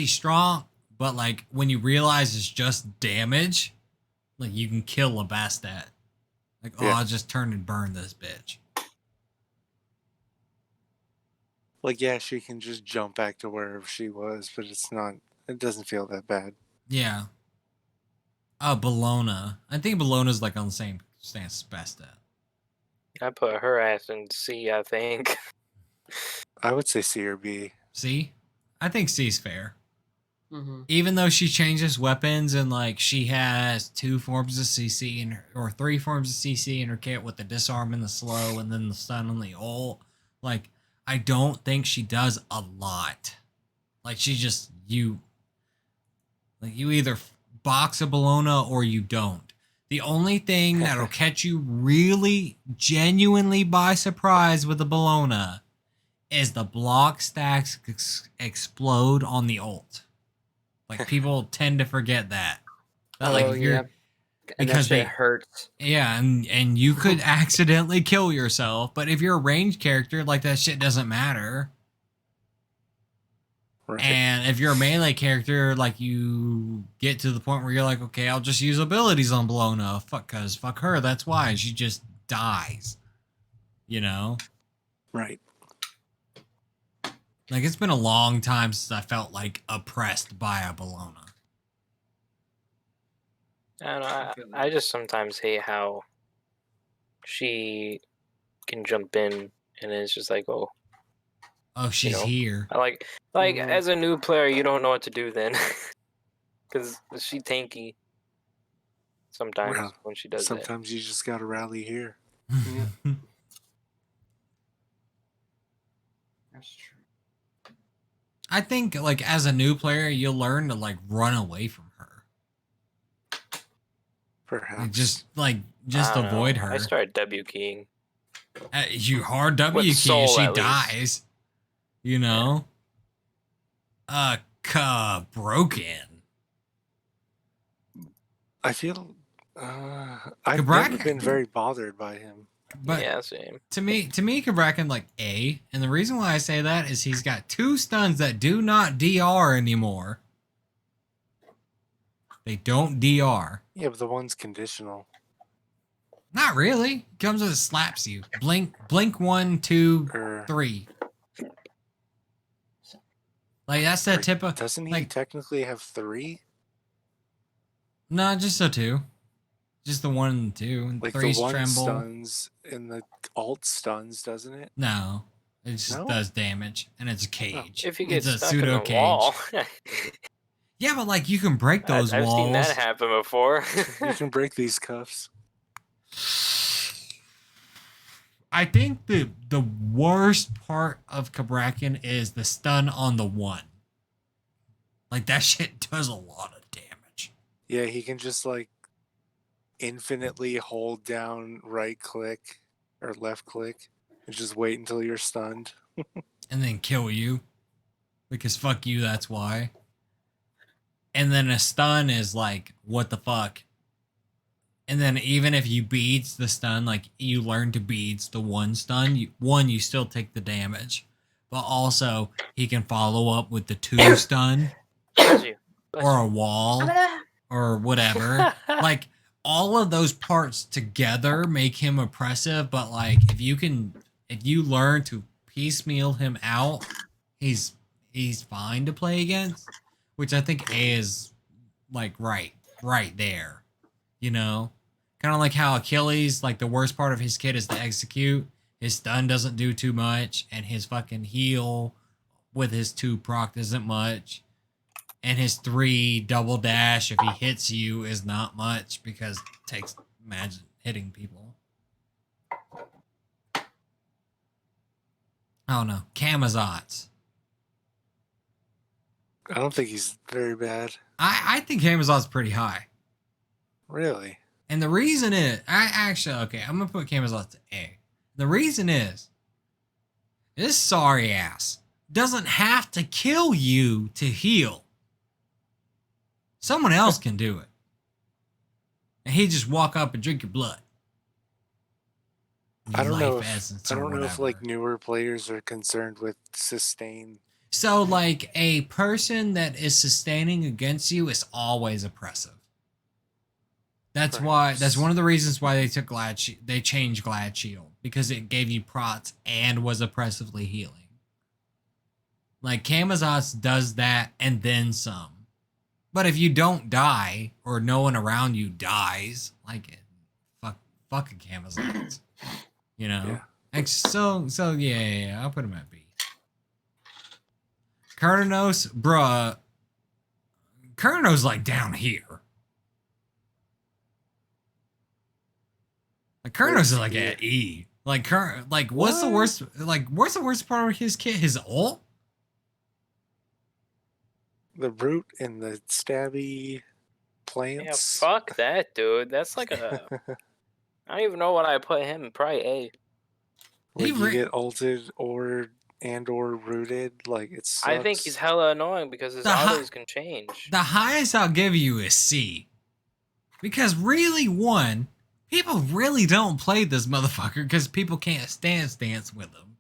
strong, but like when you realize it's just damage, like you can kill a Bastet. Like, oh, Yeah. I'll just turn and burn this bitch. Like yeah, she can just jump back to wherever she was, but it's not. It doesn't feel that bad. Yeah. Oh, Bologna. I think Bologna's like on the same stance as Bastet. I put her ass in C, I think. I would say C or B. C? I think C's fair. Mm-hmm. Even though she changes weapons and like she has 2 forms of CC in her, or 3 forms of CC in her kit with the disarm and the slow and then the stun and the ult, like I don't think she does a lot. Like she just you either box a Bologna or you don't. The only thing that'll catch you really genuinely by surprise with the Bologna is the block stacks explode on the ult. Like people tend to forget that. Like if you're And because that shit they hurts. yeah, and you could accidentally kill yourself, but if you're a ranged character, like that shit doesn't matter. Right. And if you're a melee character, like you get to the point where you're like, okay, I'll just use abilities on Bologna. Fuck her. That's why she just dies. You know, Right. like it's been a long time since I felt like oppressed by a Bologna. I don't know. I just sometimes hate how she can jump in and it's just like, oh, Oh, she's know, here. I like as a new player, you don't know what to do then, because she tanky sometimes Well, when she does that. sometimes you just gotta rally here. That's true. I think like as a new player, you'll learn to like run away from her. Perhaps. Like just I don't avoid know. her. I started W keying. You hard W key, soul, she at least. dies. You know. Broken. I feel I've Kabrak- never been very bothered by him. But Yeah, same. to me, Kabrakan like A, and the reason why I say that is he's got 2 stuns that do not DR anymore. They don't DR. Yeah, but the one's conditional. Not really. Comes with slaps you. Blink 1, 2, 3. Like that's the tip of. Doesn't he like, technically have 3? No, just the 2. Just the 1 and 2. And Like 3's the one tremble. stuns and the alt stuns, doesn't it? No, it just does damage, and it's a cage. If you get it's a stuck in pseudo the cage. wall. Yeah, but like you can break those I've walls. seen that happen before. You can break these cuffs. I think the worst part of Kabrakan is the stun on the 1. Like that shit does a lot of damage. Yeah, he can just like infinitely hold down right click or left click and just wait until you're stunned. And then kill you. Because fuck you, that's why. And then a stun is like, what the fuck? And then even if you beads the stun, like you learn to beads the 1 stun, you still take the damage. But also, he can follow up with the 2 stun. Or a wall. Or whatever. Like, all of those parts together make him oppressive, but like, if you learn to piecemeal him out, he's fine to play against. Which I think A is like right there. You know? Kind of like how Achilles, like the worst part of his kit is to execute. His stun doesn't do too much, and his fucking heal with his 2 proc isn't much. And his 3 double dash, if he hits you, is not much because it takes imagine hitting people. I don't know. Camazotz. I don't think he's very bad. I think Camazot's pretty high. Really? And the reason is, I'm going to put Camazotz to A. The reason is, this sorry ass doesn't have to kill you to heal. Someone else can do it. And he just walk up and drink your blood. I don't know Whatever. if like newer players are concerned with sustain. So like a person that is sustaining against you is always oppressive. That's one of the reasons why they took they changed Glad Shield, because it gave you prots and was oppressively healing. Like Camazotz does that and then some. But if you don't die or no one around you dies, like fuck a Camazotz. You know? Yeah. Like, so yeah, I'll put him at B. Kurnos, bruh. Kurnos like down here. Like Kurnos is like at E. Like what's the worst part of his kit? His ult? The root and the stabby Yeah, plants. fuck that, dude. That's like a. I don't even know what I put him. Probably A. When you get ulted or rooted, like it sucks. I think he's hella annoying because his autos can change. The highest I'll give you is C. Because really, one, people really don't play this motherfucker because people can't stance with him.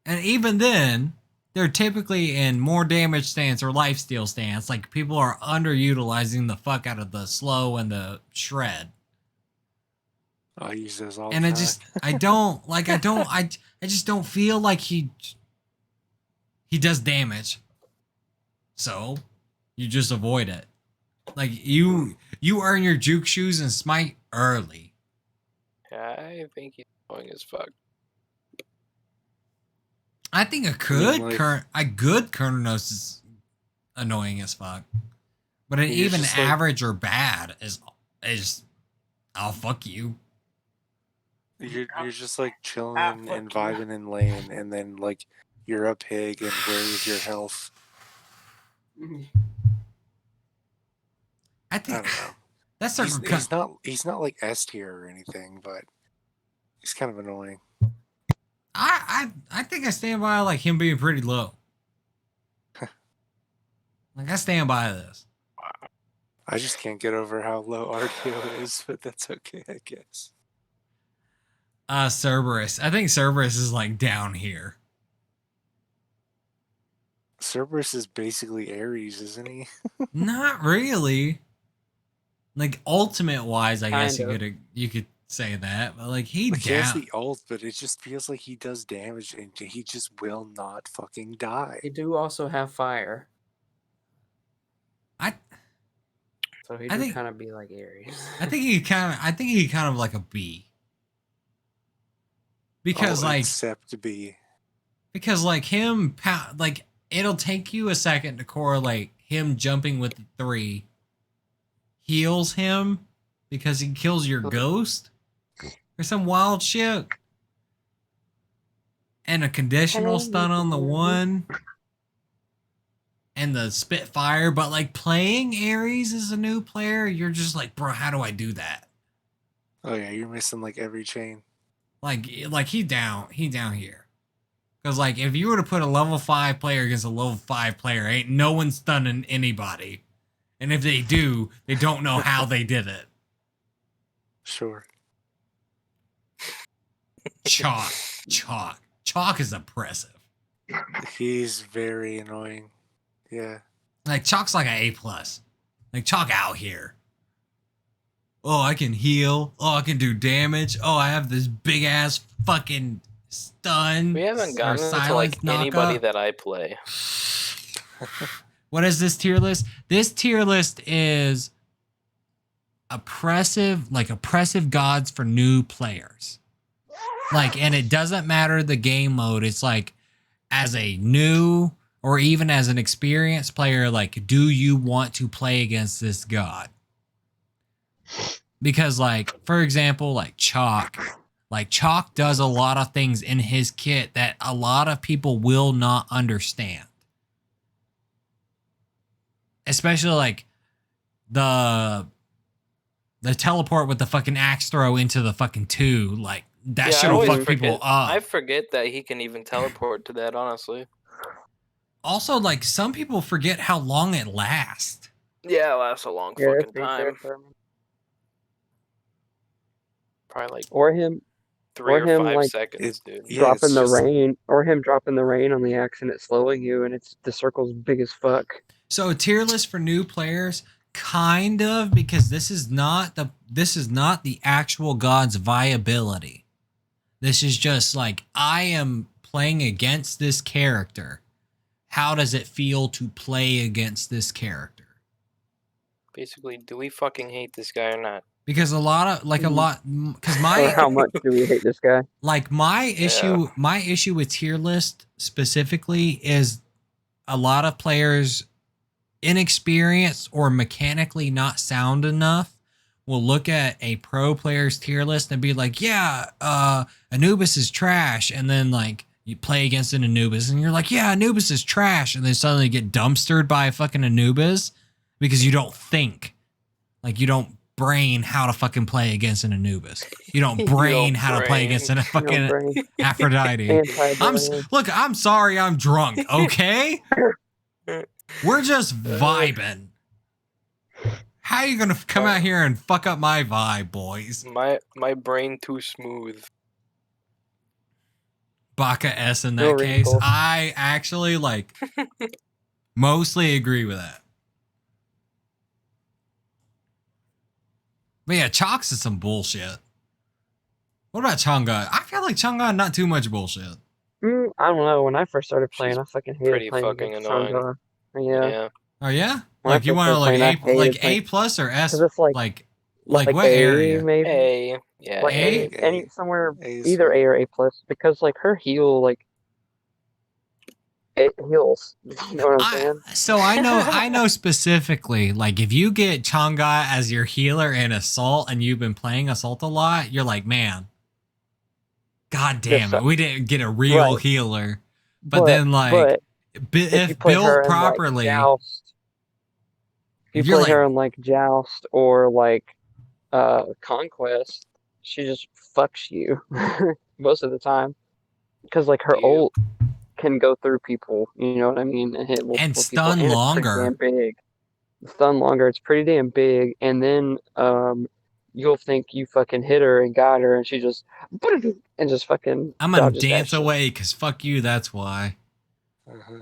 And even then, they're typically in more damage stance or lifesteal stance. Like, people are underutilizing the fuck out of the slow and the shred. I use those all and the I time. just don't feel like he does damage. So you just avoid it. Like you earn your juke shoes and smite early. Yeah, I think he's annoying as fuck. I think a good Kurnos is annoying as fuck. But an even average or bad is I'll fuck you. You're just like chilling and vibing in lane, and then like you're a pig and where's your health? I don't know. That's he's not like S tier or anything, but he's kind of annoying. I think I stand by like him being pretty low. Like I stand by this. I just can't get over how low RDO is, but that's okay, I guess. Cerberus. I think Cerberus is like down here. Cerberus is basically Ares, isn't he? Not really. Like ultimate wise, I guess you could say that, but like he has the ult, but it just feels like he does damage and he just will not fucking die. He do also have fire. So he do kind of be like Ares. I think he kind of like a B. Because except B. Because like him, like it'll take you a second to correlate him jumping with the 3 heals him because he kills your ghost or some wild shit, and a conditional stun on the 1 and the Spitfire. But like playing Ares as a new player, you're just like, bro, how do I do that? Oh yeah, you're missing like every chain. Like he down here. Because like if you were to put a level 5 player against a level 5 player, ain't no one stunning anybody. And if they do, they don't know how they did it. Sure. Chalk is oppressive. He's very annoying. Yeah. Like Chalk's like an A+. Like Chalk out here. Oh, I can heal. Oh, I can do damage. Oh, I have this big ass fucking stun. We haven't gotten into like anybody that I play. What is this tier list? This tier list is oppressive gods for new players. Like, and it doesn't matter the game mode. It's like as a new or even as an experienced player, like, do you want to play against this god? Because like, for example, like Chalk does a lot of things in his kit that a lot of people will not understand. Especially like the teleport with the fucking axe throw into the fucking 2, like that I should have always fucked people up. I forget that he can even teleport to that, honestly. Also, like some people forget how long it lasts. Yeah, it lasts a long Yeah, fucking that's time. fair. Probably like Or him 3 or him, 5 like, seconds, dude. Yeah, dropping it's the just rain, or him dropping the rain on the axe and it slowing you, and it's the circle's big as fuck. So a tier list for new players, kind of, because this is not the actual god's viability. This is just like, I am playing against this character. How does it feel to play against this character? Basically, do we fucking hate this guy or not? Because because Or my how much do we hate this guy? like my issue with tier list specifically is a lot of players inexperienced or mechanically not sound enough will look at a pro player's tier list and be like, yeah, Anubis is trash. And then like you play against an Anubis and you're like, yeah, Anubis is trash. And then suddenly get dumpstered by a fucking Anubis because you don't think. Like you don't brain how to fucking play against an Anubis. You don't brain how to play against a fucking brain. Aphrodite. Anti-brain. I'm sorry I'm drunk, okay? We're just vibing. How are you gonna come out here and fuck up my vibe, boys? My brain too smooth. Baka S in No that case. wrinkles. I actually like mostly agree with that. But yeah, Chalks is some bullshit. What about Chang'e? I feel like Chang'e not too much bullshit. I don't know. When I first started playing, She's I fucking hated pretty playing fucking against annoying. Sangha. Yeah. Oh yeah? When I Like you first want to started playing, I hated like A playing- plus or S? 'cause it's like Like like what A, area? maybe. A, yeah, Like A? any somewhere, A is either fine. A or A plus, because like her heal, like it heals. You know what I'm saying? So I know specifically, like if you get Chang'e as your healer in Assault and you've been playing Assault a lot, you're like, man, god damn it, we didn't get a real Right. healer. But then like if you if play her built in, like, properly, Joust, if you you're play her like, in like Joust or like Conquest, she just fucks you most of the time, because like her Yeah. ult can go through people, you know what I mean, and hit multiple and people, stun and it's longer. pretty damn big. Stun longer, it's pretty damn big, and then you'll think you fucking hit her and got her, and she just and just fucking I'm gonna dodges that dance shit. away because fuck you, that's why. Uh-huh.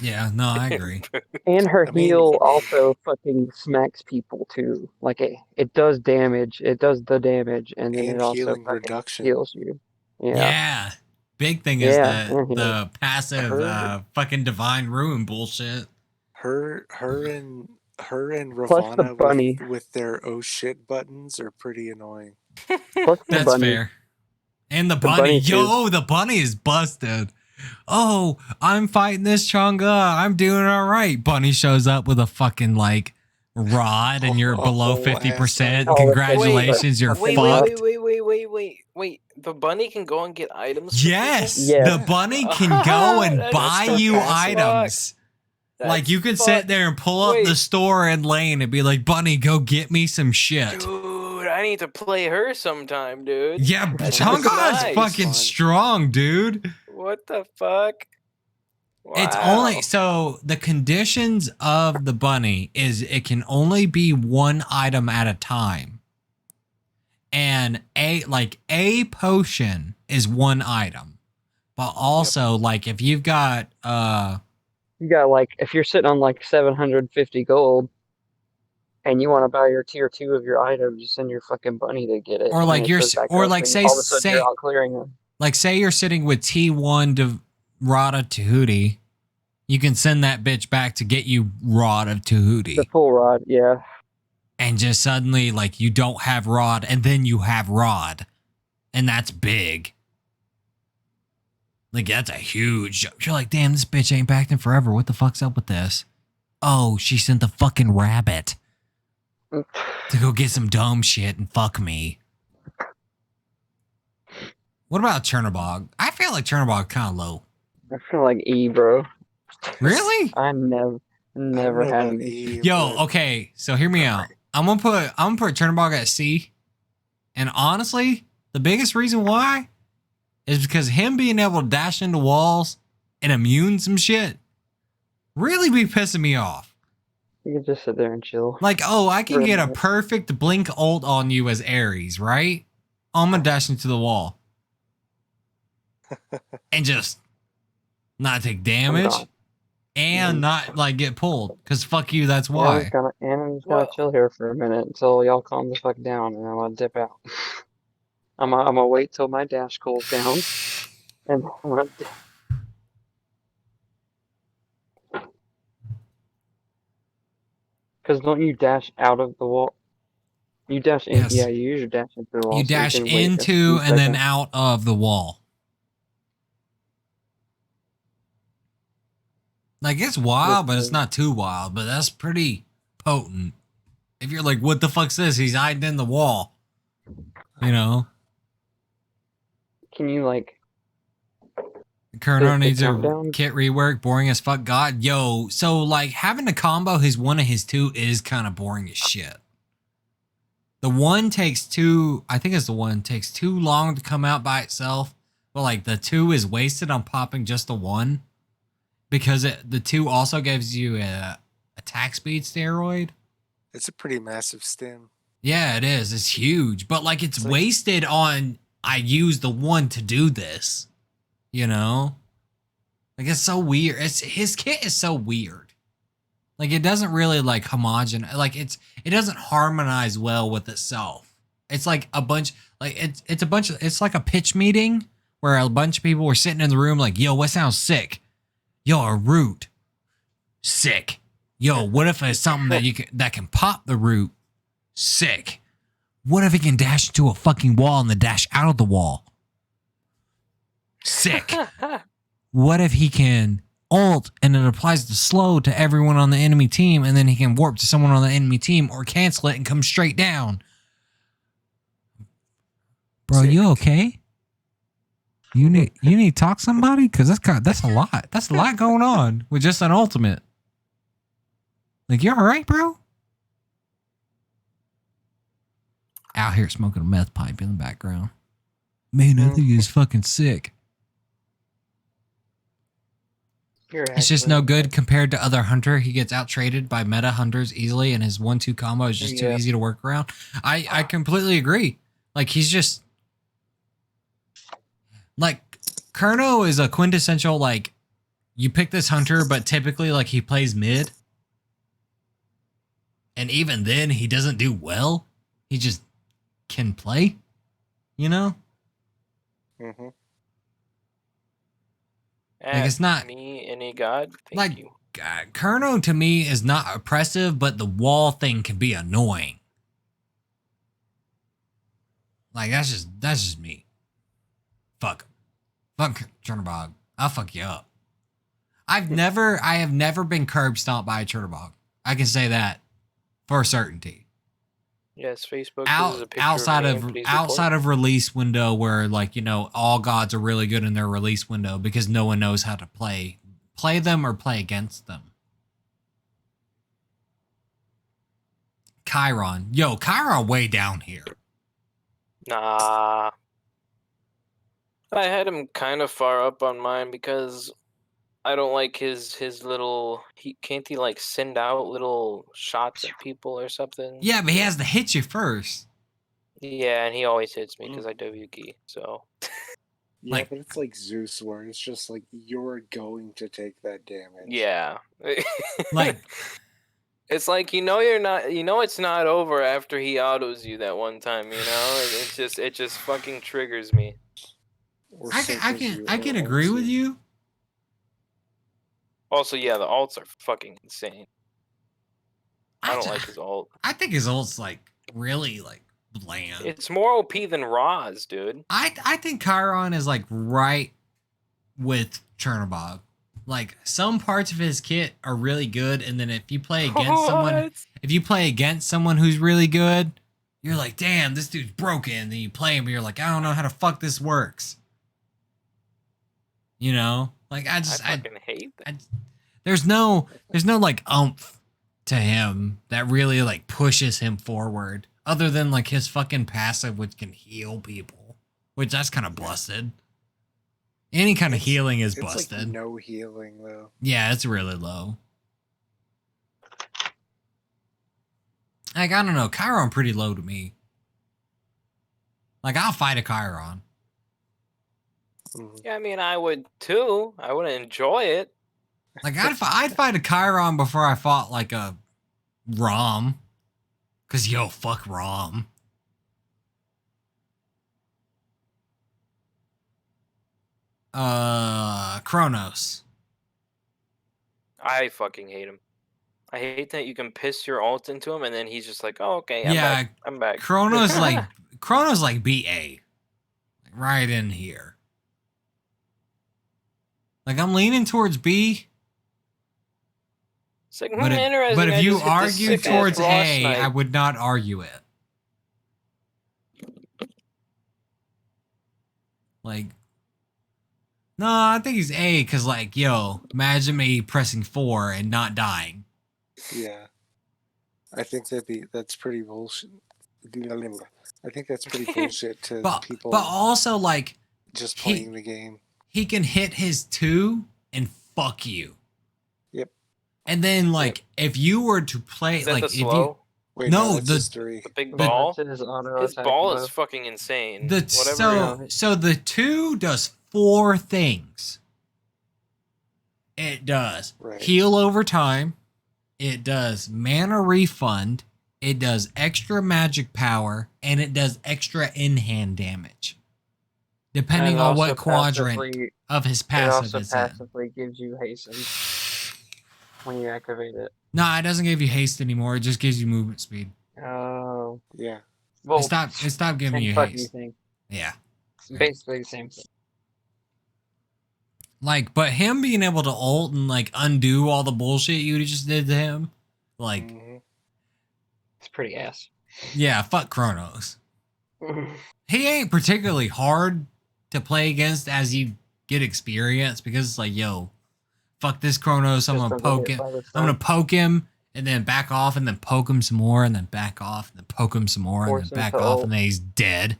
Yeah, no, I agree. And her I mean- heal also fucking smacks people too. Like it does damage. It does the damage, and then And it also healing fucking reduction. heals you. Yeah. Yeah. Big thing is Yeah, the and the passive Her- fucking divine ruin bullshit. Her and Plus the Ravana bunny. with their oh shit buttons are pretty annoying. Plus the That's bunny. fair. And the The bunny, bunny, too. yo, the bunny is busted. Oh, I'm fighting this Chang'e. I'm doing all right. Bunny shows up with a fucking like rod, and you're below Oh, 50%. asshole. Congratulations, you're Wait, fucked. Wait. The bunny can go and get items. for Yes, Yes. the bunny can go and That's buy the you passive. items. people? Like you can That's sit fucked. there and pull up the Wait. store in lane and be like, "Bunny, go get me some shit." Dude, I need to play her sometime, dude. Yeah, That's Chang'e is nice. fucking Fun. strong, dude. What the fuck? It's Wow. only so the conditions of the bunny is it can only be one item at a time. And a potion is one item. But also like if you've got You got like, if you're sitting on like 750 gold, and you want to buy your tier 2 of your items, you send your fucking bunny to get it. Or, and like, it you're goes back or, up, like, and say- all of a sudden say- you're out clearing them. like say you're sitting with T1 to Rod of Tahuti, you can send that bitch back to get you Rod of Tahuti. The full rod, yeah. And just suddenly like you don't have Rod and then you have Rod. And that's big. Like that's a huge. You're like, damn, this bitch ain't backed in forever. What the fuck's up with this? Oh, she sent the fucking rabbit. to go get some dumb shit and fuck me. What about Chernobog? I feel like Chernobog kind of low. I feel like E, bro. Really? I never I don't never know had about an E, Yo, but okay, so hear me out. I'm gonna put Chernobog at C. And honestly, the biggest reason why is because him being able to dash into walls and immune some shit really be pissing me off. You can just sit there and chill. Like, oh, I can For a get a minute. perfect blink ult on you as Ares, right? I'm gonna dash into the wall. And just not take damage gone. and not like get pulled. Cause fuck you, that's I'm why. just gonna Well- chill here for a minute until y'all calm the fuck down, and I'm gonna dip out. I'm gonna wait till my dash cools down, and I'm gonna dip. Because don't you dash out of the wall? You dash in. Yes. Yeah, you use your dash into the wall. You so dash can wait a into few and then seconds. out of the wall. Like, it's wild, but it's not too wild. But that's pretty potent. If you're like, what the fuck's this? He's hiding in the wall. You know? Can you like? Kerno the needs a countdown? kit rework. Boring as fuck. God, yo. So, like, having to combo his 1 and his 2 is kind of boring as shit. The 1 takes too, I think it's the 1, takes too long to come out by itself. But, like, the 2 is wasted on popping just the 1. Because the 2 also gives you a attack speed steroid. it's a pretty massive stim. Yeah, it is. It's huge. But, like, it's It's like- wasted on, I use the 1 to do this. You know? Like, it's so weird. His kit is so weird. Like, it doesn't really, like, like, it doesn't harmonize well with itself. It's like a bunch, like, it's like a pitch meeting where a bunch of people were sitting in the room like, yo, what sounds sick? Yo, a root. Sick. Yo, what if it's something that can pop the root? Sick. What if it can dash into a fucking wall and then dash out of the wall? Sick. What if he can ult and it applies the slow to everyone on the enemy team and then he can warp to someone on the enemy team or cancel it and come straight down? Bro, you okay? You need to talk to somebody? Cause that's a lot. That's a lot going on with just an ultimate. Like, you alright, bro? Out here smoking a meth pipe in the background. Man, I think he's fucking sick. It's just no good compared to other hunter. He gets out traded by meta hunters easily, and his 1-2 combo is just too easy to work around. I completely agree. Like, he's just like Kerno is a quintessential, like, you pick this hunter, but typically like he plays mid. And even then he doesn't do well. He just can play, you know? Mm-hmm. Like, it's not me any god. Thank like you. Kerno to me is not oppressive, but the wall thing can be annoying. Like, that's just me. Fuck Chernobog. I'll fuck you up. I have never been curb stomped by a Chernobog. I can say that for certainty. Yes, Facebook. This is a picture outside of, of me, please outside report. of release window, where, like, you know, all gods are really good in their release window because no one knows how to play them or play against them. Chiron, way down here. Nah. I had him kind of far up on mine because I don't like his little. Can't he like send out little shots at people or something? Yeah, but he has to hit you first. Yeah, and he always hits me because I W key. So Yeah, Like- but it's like Zeus, where it's just like you're going to take that damage. yeah, Like, it's like you're not. It's not over after he autos you that one time. It just fucking triggers me. Or I synchros you can or agree ults with you. Also, yeah, the alts are fucking insane. I don't like his ult. I think his ult's like really like bland. It's more OP than Roz, dude. I think Chiron is like right with Chernobog. Like, some parts of his kit are really good, and then if you play against someone, if you play against someone who's really good, you're like, damn, this dude's broken. Then you play him, and you're like, I don't know how the fuck this works. You know, like I fucking hate that. there's no like oomph to him that really like pushes him forward, other than like his fucking passive, which can heal people, which that's kind of busted. Any kind of healing is busted. Like no healing though. Yeah, it's really low. Like, I don't know, Chiron pretty low to me. Like, I'll fight a Chiron. Yeah, I mean, I would too. I wouldn't enjoy it. Like, I'd fight a Chiron before I fought like a Rom. Cause yo, fuck Rom. Kronos. I fucking hate him. I hate that you can piss your ult into him and then he's just like, oh, okay, I'm back. Kronos like BA. Like right in here. Like I'm leaning towards B. It's like, But interesting. but I if you just hit this argue sick-ass towards raw A, snipe. I would not argue it. Like, no, I think he's A because, like, yo, imagine me pressing 4 and not dying. Yeah. I think that's pretty bullshit. I think that's pretty bullshit to people. But also, like, just playing the game. He can hit his 2 and fuck you. Yep. And then, like, if you were to play, Is that like, the slow? Wait, no, the big ball. His ball is fucking insane. So the 2 does 4 things. It does heal over time. It does mana refund. It does extra magic power, and it does extra in-hand damage, depending on what quadrant of his passive it also is passively gives you hasten when you activate it. No, it doesn't give you haste anymore. It just gives you movement speed. Oh. Yeah. Well, it stopped giving you haste. Thing. Yeah. It's basically the same thing. Like, but him being able to ult and like undo all the bullshit you just did to him, like, it's pretty ass. Yeah, fuck Kronos. He ain't particularly hard to play against as you get experience because it's like, yo, fuck this Kronos. I'm gonna poke him. I'm gonna poke him and then back off and then poke him some more and then back off and then poke him some more and then back off and then he's dead.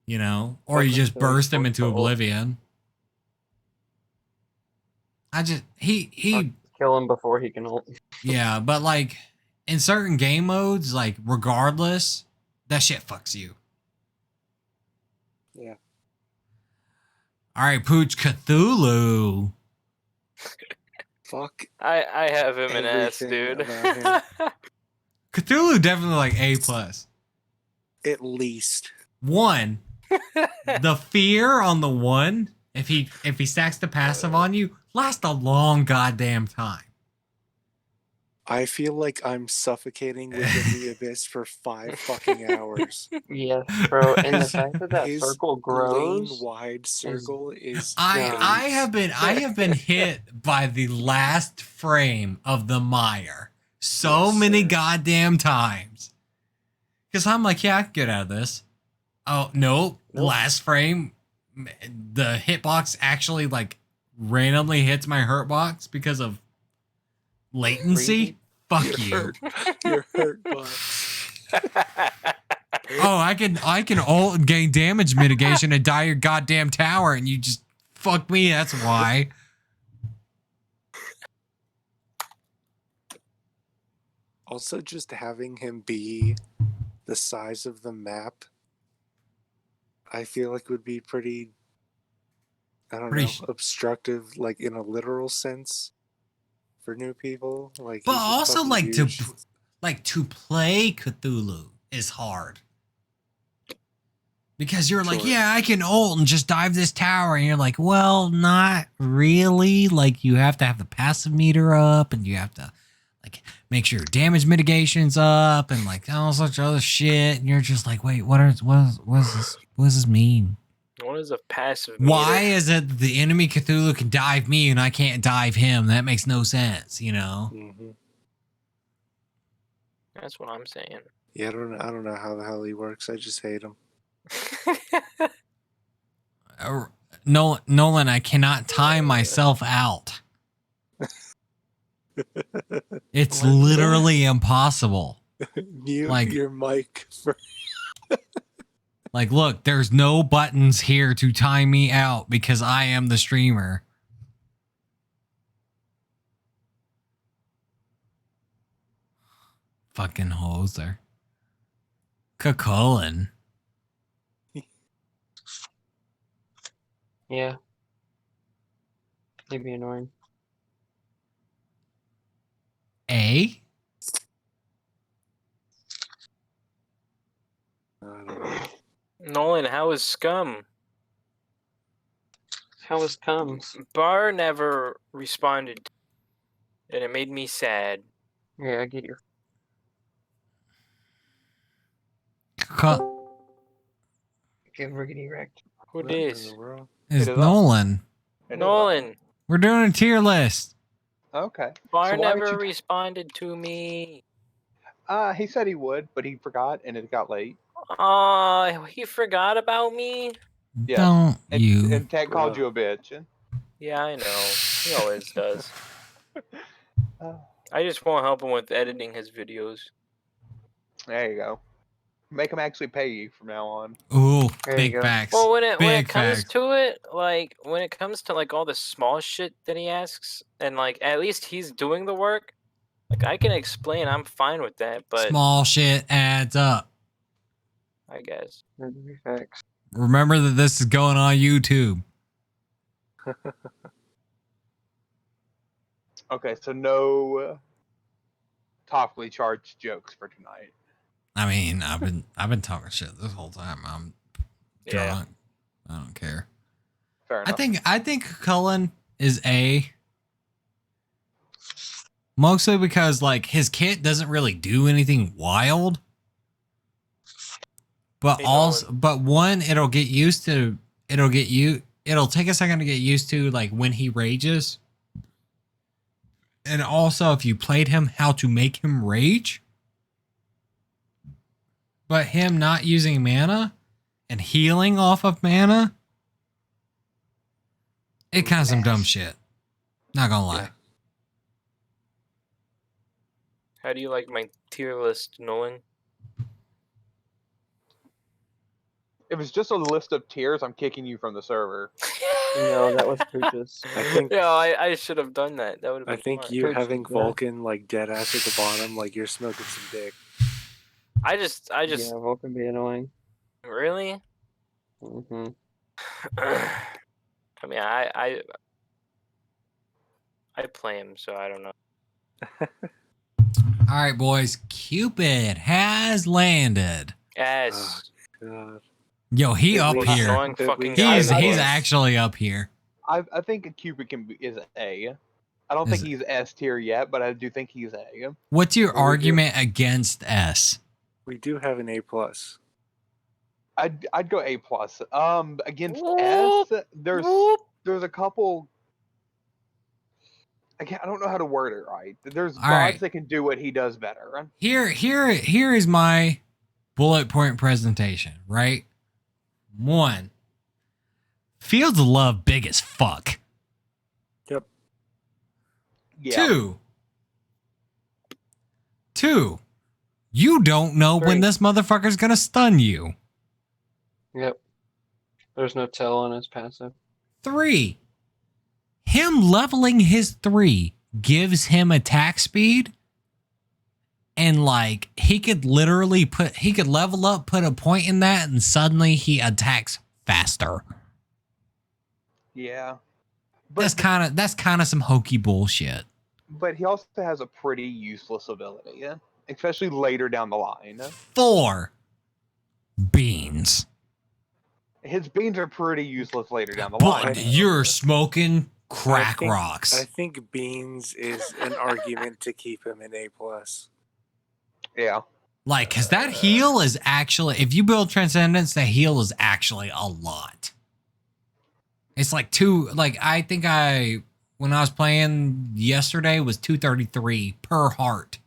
You know, or you just burst him into oblivion. He kill him before he can ult. Yeah, but like in certain game modes, like regardless, that shit fucks you. Yeah. All right, Pooch, Cthulhu. Fuck. I have him in S, dude. Cthulhu definitely like A+. At least. 1. The fear on the 1, if he stacks the passive on you, lasts a long goddamn time. I feel like I'm suffocating within the abyss for 5 fucking hours. Yeah, bro, and the fact that His circle grows, lane-wide circle is. I have been hit by the last frame of the mire so many goddamn times. Because I'm like, yeah, I can get out of this. Oh no, last frame, the hitbox actually like randomly hits my hurt box because of latency. Fuck you. Your hurt box. Oh, I can ult and gain damage mitigation and die your goddamn tower, and you just fuck me. That's why. Also, just having him be the size of the map, I feel like would be pretty. I don't know, obstructive, like in a literal sense, for new people. Like, but also like to play Cthulhu is hard. Because you're like, yeah, I can ult and just dive this tower. And you're like, well, not really. Like, you have to have the passive meter up and you have to, like, make sure your damage mitigation's up and, like, all such other shit. And you're just like, wait, what does this mean? What is a passive meter? Why is it that the enemy Cthulhu can dive me and I can't dive him? That makes no sense, you know? Mm-hmm. That's what I'm saying. Yeah, I don't know how the hell he works. I just hate him. Nolan, I cannot time myself out. It's literally impossible. Mute your mic for. Like, look, there's no buttons here to time me out because I am the streamer. Fucking hoser. Cacolin. Yeah. He'd be annoying. A? I don't know. Nolan, how is Scum? How was comes? Bar never responded, and it made me sad. Yeah, I get your. Get riggedy wrecked. Who What in dis? the world? Is It is Nolan. Nolan, We're doing a tier list. Okay. Bar So why don't never you responded to me. He said he would, but he forgot, and it got late. He forgot about me? Yes. Don't And, you. and Ted called you a bitch. Yeah, I know. He always does. Uh, I just won't help him with editing his videos. there you go. Make him actually pay you from now on. Ooh, There you big go. facts. Well, when it Big comes facts. to it, like when it comes to like all the small shit that he asks, and like at least he's doing the work. Like I can explain, I'm fine with that, but Small shit adds up. I guess. Facts. Remember that this is going on YouTube. Okay, so no topically charged jokes for tonight. I mean, I've been talking shit this whole time. I'm drunk. I don't care. Fair enough. I think Cullen is A. Mostly because like his kit doesn't really do anything wild. But Hey, also Nolan. but one, it'll take a second to get used to like when he rages. And also if you played him how to make him rage. But him not using mana and healing off of mana, it kind of some dumb shit. Not gonna lie. Yeah. How do you like my tier list, Nolan? If it's just a list of tiers, I'm kicking you from the server. No, that was Pooch's. I think Yeah, I should have done that. That would have been I think smart. you Pooch having is that. Vulcan like dead ass at the bottom, like you're smoking some dick. I just Yeah, Vulcan be annoying. really. Mm-hmm. I mean, I play him, so I don't know. All right, boys. Cupid has landed. Yes. God. Yo, he At up least- here. Annoying at fucking least- guy. He's I- he's I- actually up here. I think a Cupid is A. I don't Is think he's S tier yet, but I do think he's A. What's your Well, we do- argument against S? We do have an A plus. I'd go A plus. Against Whoop, S, there's whoop. a couple. I don't know how to word it right. There's All gods right. that can do what he does better. Here is my bullet point presentation, right? 1. Fields of Love big as fuck. Yep. Yeah. 2, you don't know when 3. this motherfucker's gonna stun you. Yep. There's no tell on his passive. 3, him leveling his 3 gives him attack speed. And like he could level up, put a point in that, and suddenly he attacks faster. Yeah. That's kind of some hokey bullshit. But he also has a pretty useless ability, yeah? Especially later down the line. 4, beans. His beans are pretty useless later down the But line. you're smoking crack I rocks. think Beans is an argument to keep him in A plus. Yeah. Like, cause that heal is actually, if you build Transcendence, the heal is actually a lot. It's like I think when I was playing yesterday was 233 per heart.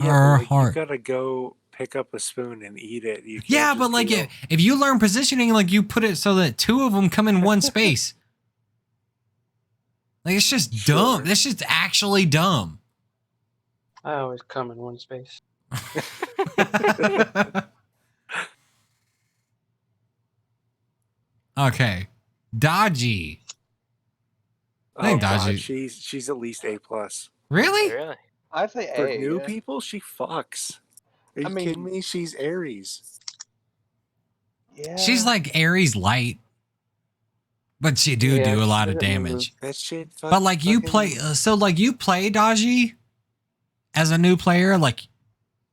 Yeah, but like, heart. you gotta go pick up a spoon and eat it. You can't Yeah, just but like be all- if you learn positioning, like you put it so that two of them come in one space. Like it's just dumb. Sure. That's just actually dumb. I always come in one space. Okay. Dodgy. I Oh think god, Dodgy. she's at least A plus. Really? Really? I'd say For A. new people, she fucks. Are you I mean- kidding me? She's Aries. Yeah. She's like Aries light. But she do Yeah, a lot she of doesn't move. damage. That shit. But like you play, so like you play Dodgy as a new player. Like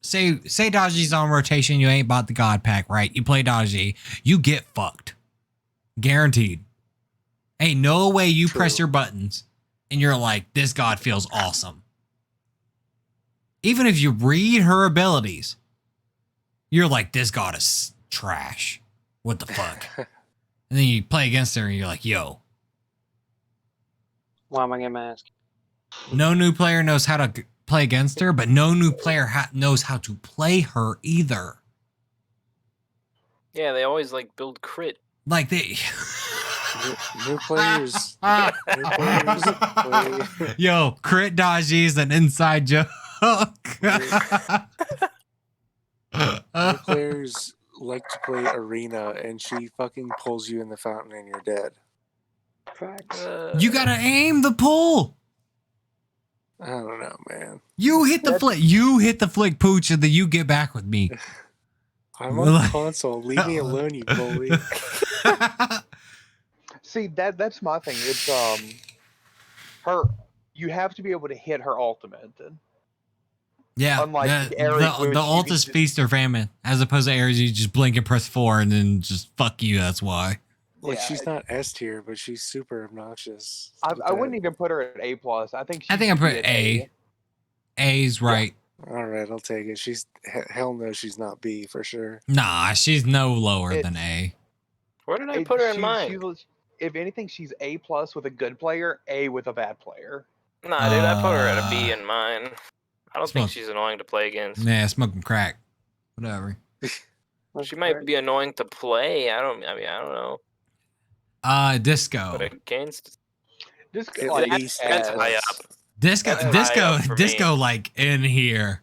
say Dodgy's on rotation, you ain't bought the God pack, right? You play Dodgy, you get fucked, guaranteed. Ain't no way you True. press your buttons and you're like, this God feels awesome. Even if you read her abilities, you're like, this God is trash. What the fuck? And then you play against her and you're like, yo. Why am I getting masked? No new player knows how to play against her, but no new player knows how to play her either. Yeah, they always like build crit. Like they. New players. New players play. Yo, crit Dodgy is an inside joke. New players like to play arena, and she fucking pulls you in the fountain, and you're dead. Facts. You gotta aim the pull. I don't know, man. You hit the flick. You hit the flick pooch, and then you get back with me. I'm on Like- console. Leave me alone, you bully. See, that's my thing. It's her. You have to be able to hit her ultimate. Yeah, Unlike the, Ares, which the you ult can is just- feast or famine, as opposed to Ares, you just blink and press 4 and then just fuck you. That's why. Like, Yeah. she's not S tier, but she's super obnoxious. I wouldn't even put her at A plus. I think. I think I should put be at A. A's right. All right, I'll take it. She's hell no, she's not B for sure. Nah, she's no lower It- than A. Where did I It- put her in she- mine? she's- if anything, she's A plus with a good player, A with a bad player. Nah, dude, I put her at a B Uh, in mine. I don't smoke. think she's annoying to play against. Nah, smoking crack. Whatever. That's She might correct. be annoying to play. I don't know. Disco. But against, Just At like least that's A high plus. up. Disco. That's high Disco. up for me. Disco. Like in here.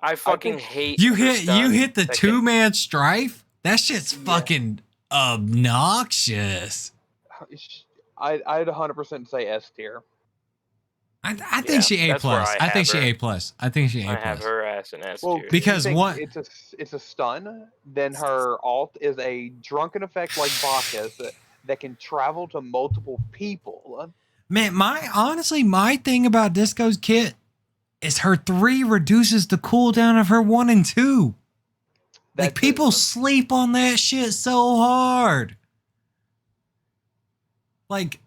I fucking think hate. You her hit. You stun hit the that can- 2-man strife. That shit's Yeah. fucking obnoxious. I'd 100% say S tier. I think Yeah, she A that's where plus. I I think have she her. A plus. I think she A I have plus. her ass in S Well, tier. Because you think one- it's a stun, then her alt is a drunken effect like Bacchus that can travel to multiple people. Man, my thing about Disco's kit is her 3 reduces the cooldown of her 1 and 2. Like That people too. sleep on that shit so hard. Like,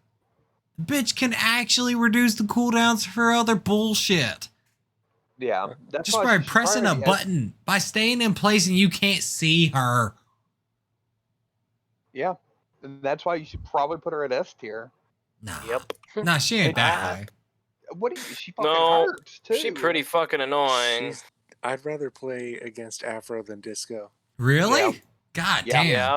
bitch can actually reduce the cooldowns for other bullshit. Yeah, that's Just why by she's pressing a probably S- button, by staying in place and you can't see her. Yeah, and that's why you should probably put her at S tier. Nah, Yep. nah, she ain't that Ah. high. What do you? She fucking No, hurts too. She pretty fucking annoying. I'd rather play against Afro than Disco. Really? Yeah. God Yeah. damn. Yeah.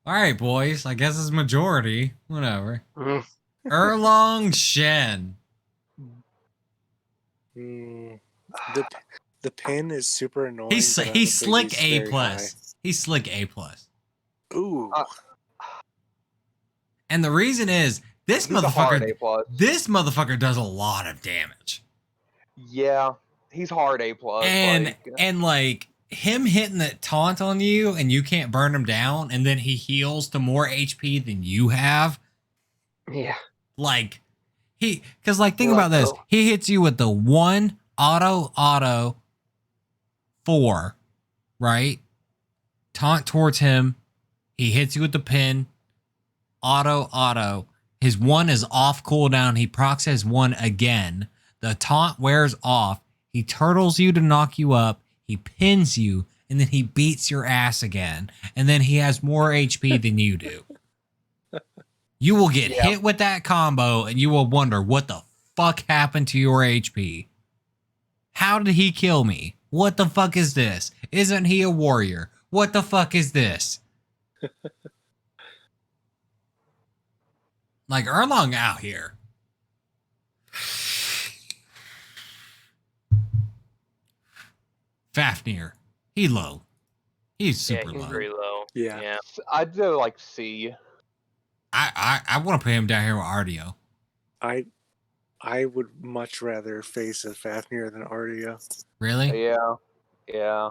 All right, boys. I guess it's majority. Whatever. Mhm. Erlong Shen. Hmm. The pin is super annoying. He's but I don't he's think slick he's A very plus. He's slick A plus. high. Ooh. And the reason is this He's a hard motherfucker. A plus. This motherfucker does a lot of damage. Yeah, he's hard A plus. And like him hitting that taunt on you and you can't burn him down, and then he heals to more HP than you have. Yeah. Like because like think Like, about this. oh. He hits you with the 1 auto 4, right? Taunt towards him. He hits you with the pin. Auto. His 1 is off cooldown. He procs his 1 again. The taunt wears off. He turtles you to knock you up. He pins you, and then he beats your ass again. And then he has more HP than you do. You will get Yeah. hit with that combo, and you will wonder what the fuck happened to your HP. How did he kill me? What the fuck is this? Isn't he a warrior? What the fuck is this? Like, Erlong out here. Fafnir. He low. He's super he's low. pretty low. Yeah. I'd do like C. I want to put him down here with Ardio. I would much rather face a Fafnir than Ardia. Really? Yeah.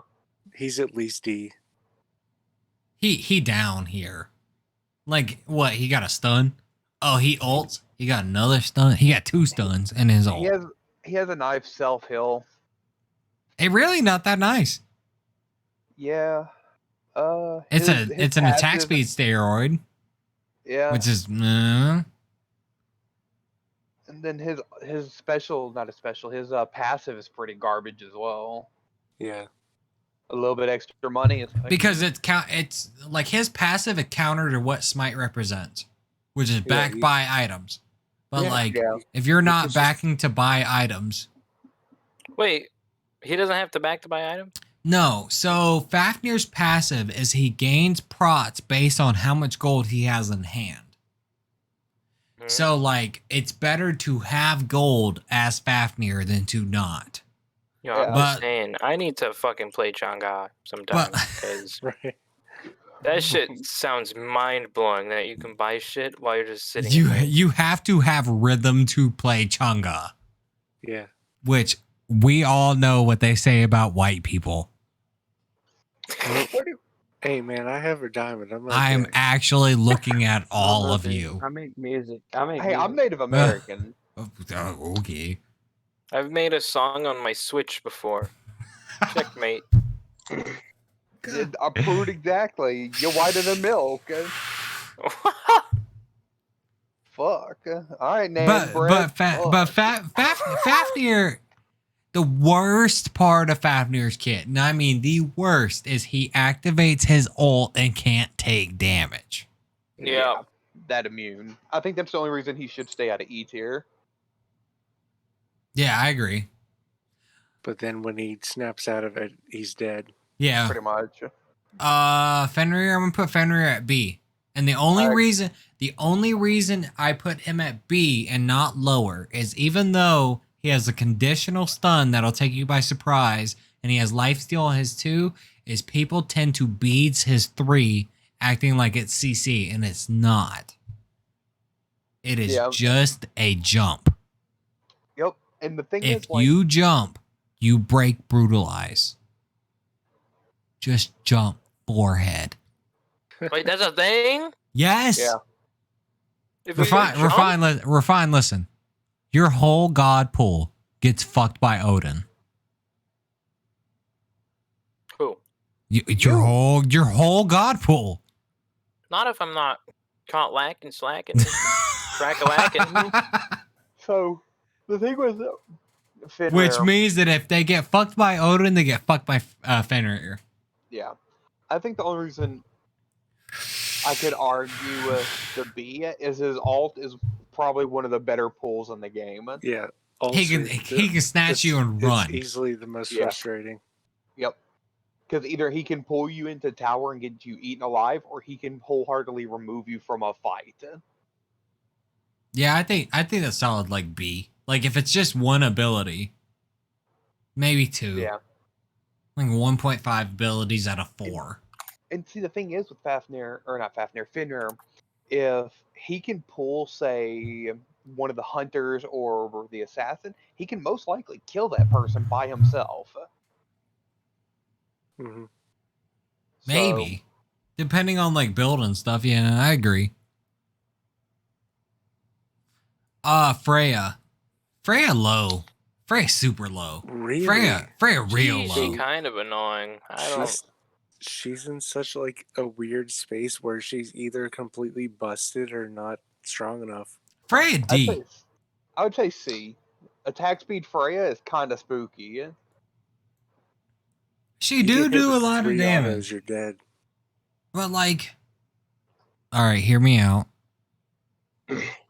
He's at least D. He down here. Like, what? He got a stun? Oh, he ults? He got another stun? He got 2 stuns in his ult. He has a nice self heal. Hey, really not that nice. Yeah. It's his an attack passive- speed steroid, Yeah. which is And then his special, not a special, his passive is pretty garbage as well. Yeah. A little bit extra money. Is because it's like his passive is counter to what Smite represents, which is backed by items. But if you're not backing to buy items, Wait, he doesn't have to back to buy items? no. So Fafnir's passive is he gains prots based on how much gold he has in hand. So, like, it's better to have gold as Fafnir than to not. Yo, I'm But- just saying, I need to fucking play Chang'e sometime because Right. that shit sounds mind blowing that you can buy shit while you're just sitting. You in there. you have to have rhythm to play Chang'e, Yeah. which we all know what they say about white people. Hey man, I have a diamond. I'm not I'm gay. actually looking at all of Nothing. you. I make music. Hey, I'm Native American. Oh, okay. I've made a song on my Switch before. Checkmate. I proved exactly. You're whiter than milk. Fuck. All right, man. Fafnir, the worst part of Fafnir's kit, and I mean the worst, is he activates his ult and can't take damage. Yeah. That immune. I think that's the only reason he should stay out of E tier. Yeah, I agree. But then when he snaps out of it, he's dead. Yeah. Pretty much. Fenrir, I'm gonna put Fenrir at B. And the only reason I put him at B and not lower is even though he has a conditional stun that'll take you by surprise, and he has lifesteal on his 2, is people tend to beads his 3, acting like it's CC, and it's not. It is just a jump. Yep. And the thing If is, like, you jump, you break brutalize. Just jump forehead. Wait, that's a thing? Yes. Yeah. If you jump? Refine, listen. Your whole god pool gets fucked by Odin. Who? Your whole god pool. Not if I'm not caught lacking, slacking, crack-a-lacking. so the thing with Fenrir, Which means that if they get fucked by Odin, they get fucked by Fenrir. yeah, I think the only reason I could argue the B is his ult is probably one of the better pulls in the game. Yeah. He can snatch you and run. It's easily the most Yeah. frustrating. Yep. Because either he can pull you into tower and get you eaten alive, or he can wholeheartedly remove you from a fight. Yeah, I think that's solid. Like B. Like if it's just one ability, maybe 2. Yeah. Like 1.5 abilities out of 4. And see, the thing is with Fenrir, if he can pull, say, one of the hunters or the assassin, he can most likely kill that person by himself. Mhm. Maybe. Depending on like build and stuff. Yeah, I agree. Freya. Freya low. Freya super low. Really? Freya real She's low. kind of annoying. I don't. She's in such like a weird space where she's either completely busted or not strong enough. Freya D. I would say C. Attack speed Freya is kind of spooky. She You do get hit a with lot of 3 damage. autos, you're dead. But like, all right, hear me out.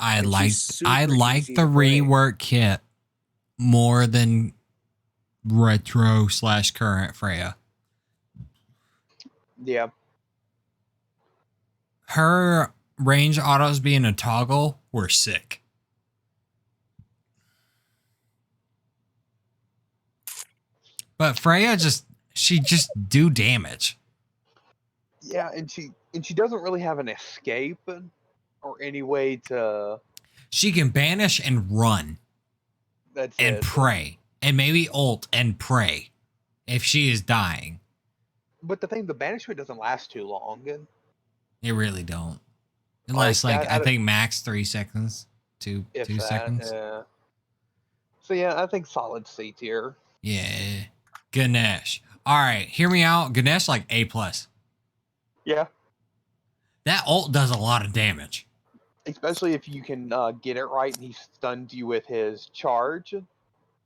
I And like she's super the easy to play. rework kit more than retro / current Freya. Yeah. Her range autos being a toggle were sick. But Freya she just do damage. Yeah, and she doesn't really have an escape or any way to. She can banish and run That's and it. pray and maybe ult and pray if she is dying. But the thing, the banishment doesn't last too long. They really don't. It lasts I think max 3 seconds, two seconds. Yeah. So yeah, I think solid C tier. Yeah. Ganesh. All right, hear me out. Ganesh like A+. Yeah. That ult does a lot of damage. Especially if you can get it right and he stuns you with his charge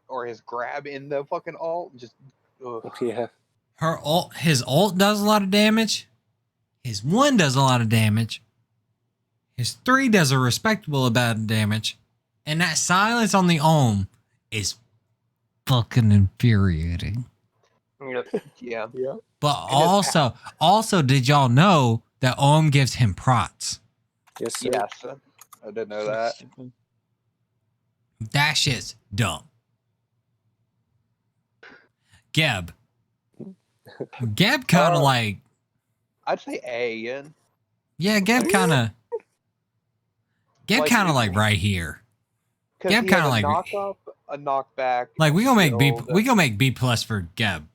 or his grab in the fucking ult. Just ugh. Yeah. His ult does a lot of damage. His 1 does a lot of damage. His 3 does a respectable amount of damage. And that silence on the Ohm is fucking infuriating. Yep. Yeah. Yeah. But also, did y'all know that Ohm gives him prots? Yes, sir. Yes. I didn't know that. That shit's dumb. Geb. Geb kind of like... I'd say A. And Yeah, Geb kind of... Geb Like, kind of like right here. because Geb he kinda has a like- knock up, a knockback. Like we gonna make B. shield. We gonna make B+ for Geb.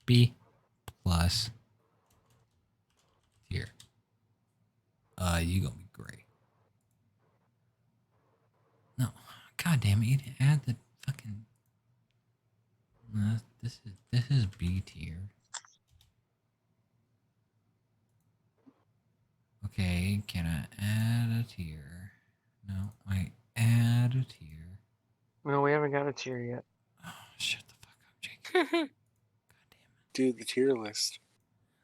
B+ here. You gonna be great. No, god damn it! You didn't add the fucking. No, this is B tier. Okay, can I add a tier? No, wait, add a tier. No, we haven't got a tier yet. Oh, shut the fuck up, Jake. God damn it. Dude, the tier list.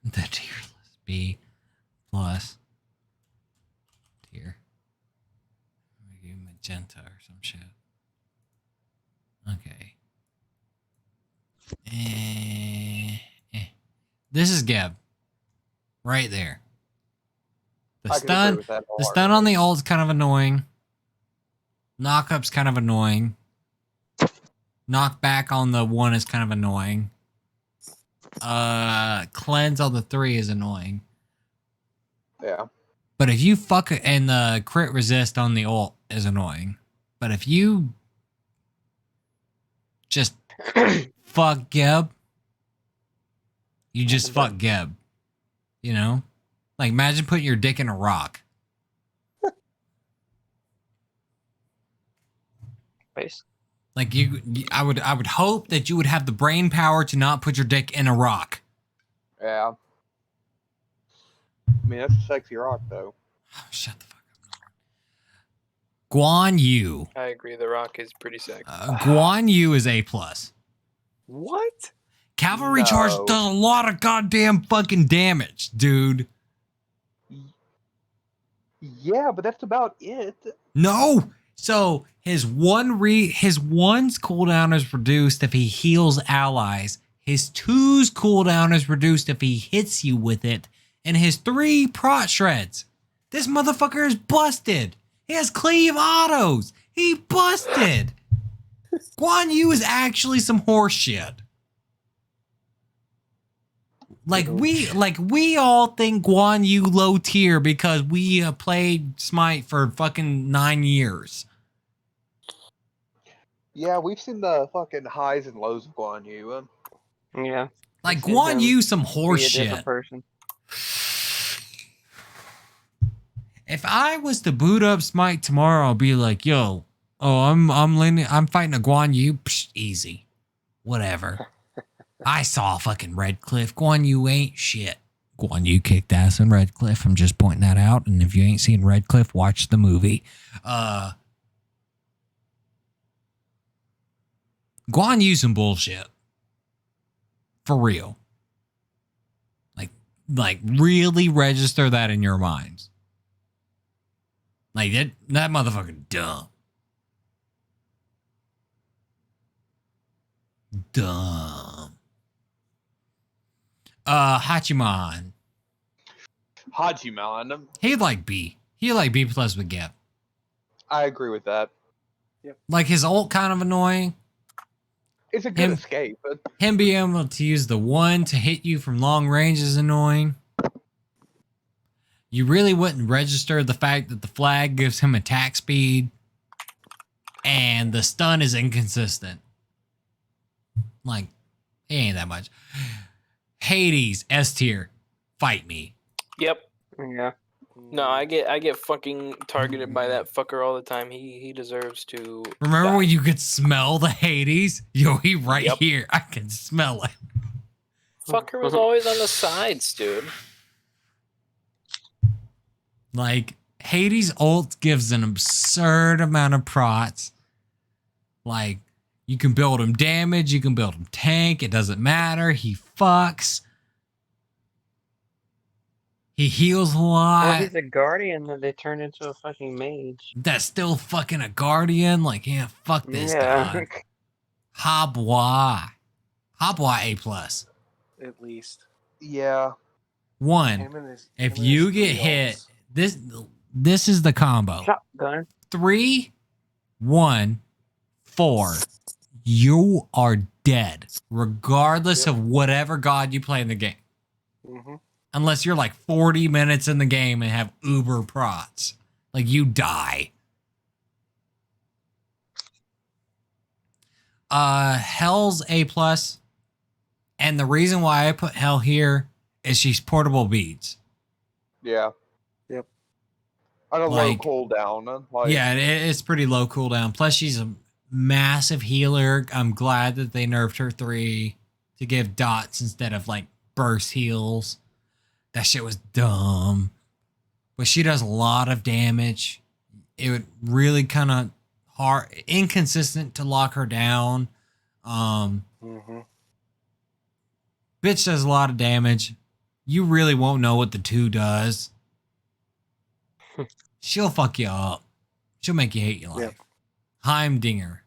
The tier list. B+ tier. Maybe magenta or some shit. Okay. This is Geb. Right there. The I can agree stun, with that the stun on the ult's kind of annoying. Knockup's kind of annoying. Knockback on the 1 is kind of annoying. Cleanse on the 3 is annoying. Yeah. But if you fuck it, and the crit resist on the ult is annoying. But if you just fuck Geb, you just fuck Geb. You know? Like imagine putting your dick in a rock. Base. Like I would hope that you would have the brain power to not put your dick in a rock. Yeah. I mean, that's a sexy rock, though. Oh, shut the fuck up. Guan Yu. I agree. The Rock is pretty sick. Guan Yu is A+. What? Cavalry No. charge does a lot of goddamn fucking damage, dude. Yeah, but that's about it. No. So his one's cooldown is reduced if he heals allies. His 2's cooldown is reduced if he hits you with it. And his 3 prot shreds. This motherfucker is busted. He has cleave autos. He busted. Guan Yu is actually some horse shit. Like we all think Guan Yu low tier because we played Smite for fucking 9 years. Yeah, we've seen the fucking highs and lows of Guan Yu. Yeah. Like Seen Guan him Yu some Be horse a shit. different person. If I was to boot up Smite tomorrow, I'll be like, yo, I'm fighting a Guan Yu. Psh, easy. Whatever. I saw fucking Redcliffe. Guan Yu ain't shit. Guan Yu kicked ass in Redcliffe. I'm just pointing that out. And if you ain't seen Redcliffe, watch the movie. Guan Yu some bullshit. For real. Like really register that in your minds. Like that motherfucker dumb. Dumb. Hachiman. Hachiman. He like B. He like B plus with Gep. I agree with that. Like his ult kind of annoying. It's a good escape. But Him being able to use the 1 to hit you from long range is annoying. You really wouldn't register the fact that the flag gives him attack speed. And the stun is inconsistent. Like, it ain't that much. Hades, S tier. Fight me. Yep. Yeah. No, I get fucking targeted by that fucker all the time. He deserves to. Remember die. when you could smell the Hades? Yo, he right Yep. here. I can smell it. Fucker was always on the sides, dude. Like, Hades ult gives an absurd amount of prots. Like, you can build him damage, you can build him tank, it doesn't matter. He fucks. He heals a Well, lot. he's a guardian that they turned into a fucking mage. That's still fucking a guardian. Like, yeah, fuck this Yeah. guy. Habwa. Habwa A plus. At least. yeah, One. Him and his, If him and you his get three hit, ults. this is the combo. Shotgun. 3, 1, 4. You are dead, regardless Yep. of whatever god you play in the game. Mhm. Unless you're like 40 minutes in the game and have uber prots. Like, you die. Hell's A plus. And the reason why I put Hell here is she's portable beads. yeah. Yep. On a Like- low cooldown. Like, Yeah, it's pretty low cooldown. Plus, she's a massive healer. I'm glad that they nerfed her 3 to give dots instead of like burst heals. That shit was dumb. But she does a lot of damage. It would really kind of hard, inconsistent to lock her down. Mhm. Bitch does a lot of damage. You really won't know what the 2 does. She'll fuck you up. She'll make you hate your life. Yep. Heimdinger.